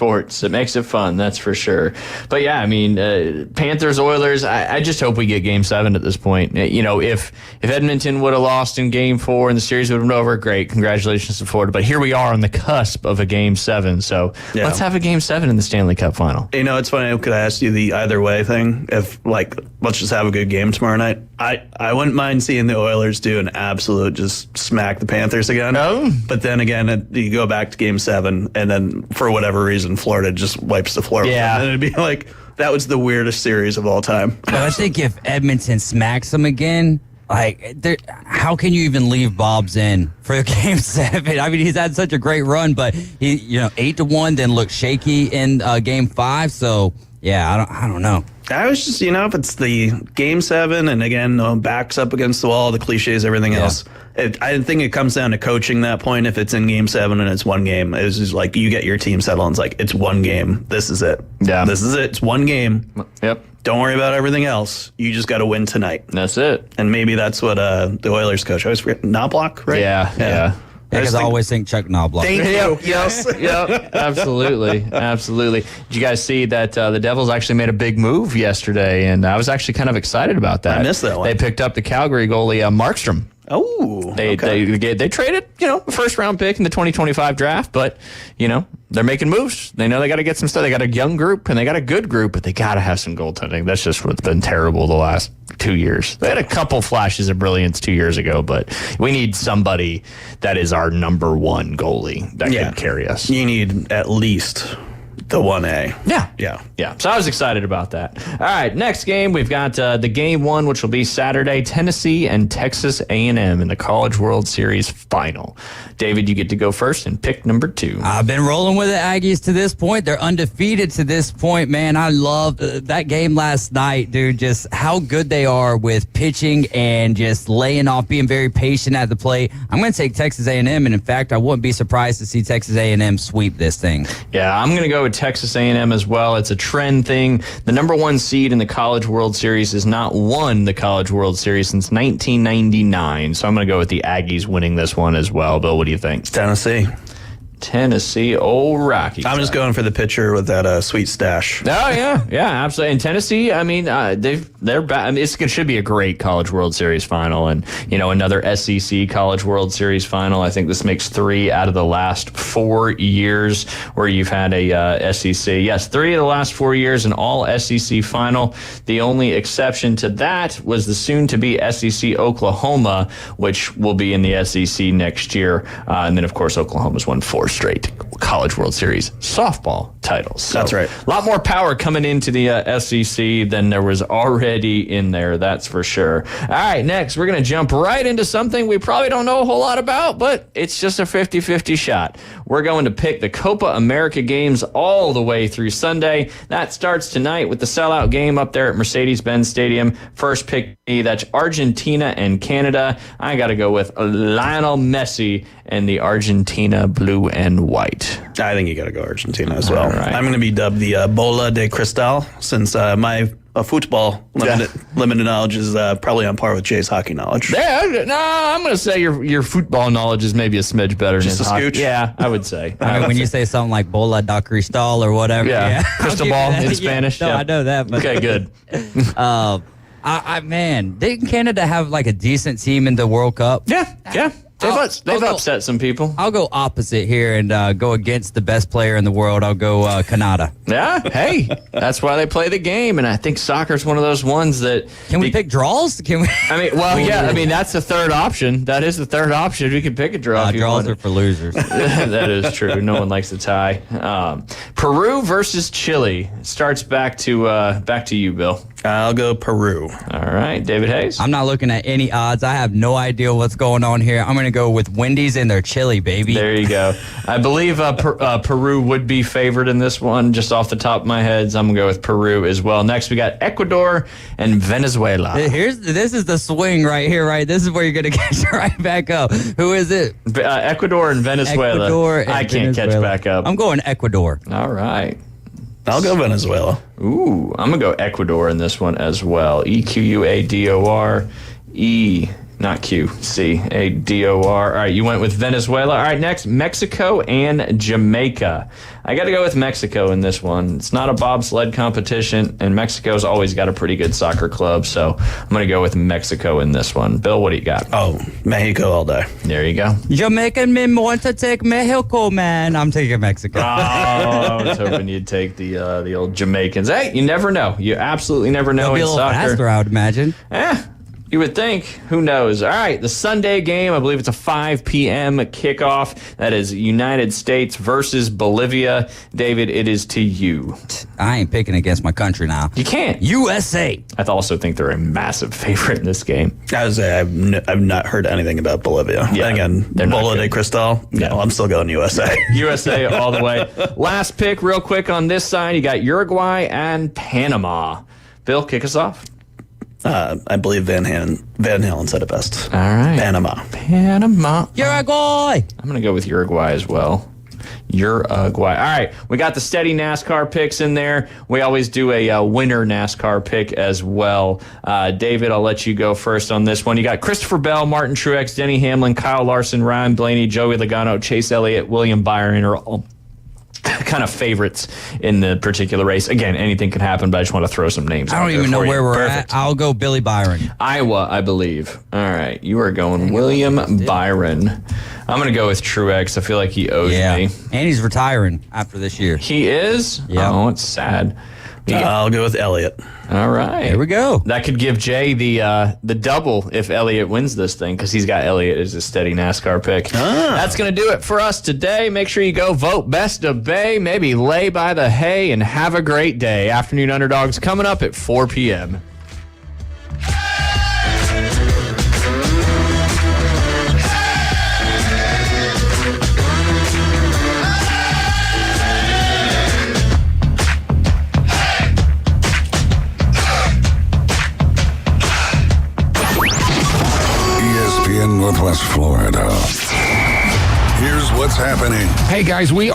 It makes it fun, that's for sure. But yeah, I mean, Panthers, Oilers, I just hope we get Game 7 at this point. If Edmonton would have lost in Game 4 and the series would have been over, great. Congratulations to Florida. But here we are on the cusp of a Game 7. So let's have a Game 7 in the Stanley Cup Final. It's funny. Could I ask you the either way thing? If, let's just have a good game tomorrow night. I wouldn't mind seeing the Oilers do an absolute just smack the Panthers again. No. But then again, you go back to Game 7, and then for whatever reason, Florida just wipes the floor. Yeah. And it'd be like, that was the weirdest series of all time. But I think if Edmonton smacks them again, how can you even leave Bob's in for Game 7? I mean, he's had such a great run, but he, 8-1, then looked shaky in Game 5. So yeah, I don't know. I was just, if it's the Game 7, and again, backs up against the wall, the cliches, everything else. I think it comes down to coaching that point. If it's in Game 7 and it's 1 game, it's just like you get your team settled and it's like, it's 1 game. This is it. Yeah. This is it. It's 1 game. Yep. Don't worry about everything else. You just got to win tonight. That's it. And maybe that's what the Oilers coach, I always forget, Knobloch, right? Yeah. Because I always think Chuck Knobloch. Thank you. Yes. Yep. Absolutely. Did you guys see that the Devils actually made a big move yesterday? And I was actually kind of excited about that. I missed that one. They picked up the Calgary goalie Markstrom. Oh, they traded, a first round pick in the 2025 draft, but they're making moves. They know they got to get some stuff. They got a young group and they got a good group, but they got to have some goaltending. That's just what's been terrible the last 2 years. They had a couple flashes of brilliance 2 years ago, but we need somebody that is our number 1 goalie that can carry us. You need at least the 1A. Yeah. So I was excited about that. All right, next game, we've got the game one, which will be Saturday, Tennessee and Texas A&M in the College World Series final. David, you get to go first and pick number 2. I've been rolling with the Aggies to this point. They're undefeated to this point, man. I love that game last night, dude. Just how good they are with pitching and just laying off, being very patient at the plate. I'm going to take Texas A&M, and in fact, I wouldn't be surprised to see Texas A&M sweep this thing. Yeah, I'm going to go with Texas A&M as well. It's a trend thing. The number 1 seed in the College World Series has not won the College World Series since 1999. So I'm going to go with the Aggies winning this one as well. Bill, what do you think? Tennessee, old Rocky. I'm just going for the pitcher with that sweet stash. Oh yeah, absolutely. And Tennessee, I mean, they're back. I mean, it should be a great College World Series final, and another SEC College World Series final. I think this makes 3 out of the last 4 years where you've had a SEC. Yes, 3 of the last 4 years, an all SEC final. The only exception to that was the soon-to-be SEC Oklahoma, which will be in the SEC next year, and then of course Oklahoma's won 4 straight College World Series softball titles. So that's right. A lot more power coming into the SEC than there was already in there, that's for sure. All right, next, we're going to jump right into something we probably don't know a whole lot about, but it's just a 50-50 shot. We're going to pick the Copa America games all the way through Sunday. That starts tonight with the sellout game up there at Mercedes-Benz Stadium. First pick, that's Argentina and Canada. I got to go with Lionel Messi and the Argentina blue and white. I think you got to go Argentina as well. Right. I'm going to be dubbed the Bola de Cristal since my football limited knowledge is probably on par with Jay's hockey knowledge. I'm going to say your football knowledge is maybe a smidge better Just than a scooch? Yeah, I would say. When you say something like Bola da Cristal or whatever. Yeah. Crystal ball in Spanish. No, Yeah. I know that. But Okay, good. Man, didn't Canada have like a decent team in the World Cup? Yeah. They've upset some people. I'll go opposite here and go against the best player in the world. I'll go Canada. Yeah, hey, that's why they play the game, and I think soccer's one of those ones that... Can we pick draws? Can we? I mean, that's the third option. That is the third option. We can pick a draw if you draws want. are for losers. That is true. No one likes to tie. Peru versus Chile starts back to you, Bill. I'll go Peru. All right, David Hayes. I'm not looking at any odds. I have no idea what's going on here. I'm going to go with Wendy's and their chili, baby. There you go. I believe Peru would be favored in this one, just off the top of my head. So I'm going to go with Peru as well. Next, we got Ecuador and Venezuela. This is the swing right here, right? This is where you're going to catch right back up. Who is it? Ecuador and Venezuela. Ecuador and I can't Venezuela. catch back up. I'm going Ecuador. All right. I'll go Venezuela. Ooh, I'm going to go Ecuador in this one as well. Ecuador. Not Q, C-A-D-O-R. All right, you went with Venezuela. All right, next, Mexico and Jamaica. I got to go with Mexico in this one. It's not a bobsled competition, and Mexico's always got a pretty good soccer club, so I'm going to go with Mexico in this one. Bill, what do you got? Oh, Mexico all day. There you go. Jamaican men want to take Mexico, man. I'm taking Mexico. Oh, I was hoping you'd take the old Jamaicans. Hey, you never know. You absolutely never know They'll be in a little soccer. faster, I would imagine. You would think. Who knows? All right, the Sunday game, I believe it's a 5 p.m. kickoff. That is United States versus Bolivia. David, it is to you. I ain't picking against my country now. You can't. USA. I also think they're a massive favorite in this game. I would say I've not heard anything about Bolivia. Yeah, Again, they're not Bola good. de Cristal. No, I'm still going USA. USA all the way. Last pick, real quick on this side, you got Uruguay and Panama. Bill, kick us off. I believe Van Halen said it best. All right. Panama. Uruguay. I'm going to go with Uruguay as well. Uruguay. All right. We got the steady NASCAR picks in there. We always do a winner NASCAR pick as well. David, I'll let you go first on this one. You got Christopher Bell, Martin Truex, Denny Hamlin, Kyle Larson, Ryan Blaney, Joey Logano, Chase Elliott, William Byron are all kind of favorites in the particular race. Again, anything can happen, but I just want to throw some names out I don't there even know for you. where we're Perfect. at. I'll go Billy Byron. Iowa, I believe. All right. You are going William Byron. I'm going to go with Truex. I feel like he owes me. And he's retiring after this year. He is? Yeah. Oh, it's sad. I'll go with Elliott. All right. Here we go. That could give Jay the double if Elliott wins this thing because he's got Elliott as a steady NASCAR pick. That's going to do it for us today. Make sure you go vote Best of Bay, maybe lay by the hay, and have a great day. Afternoon Underdogs coming up at 4 p.m. ESPN Northwest Florida. Here's what's happening. Hey guys, we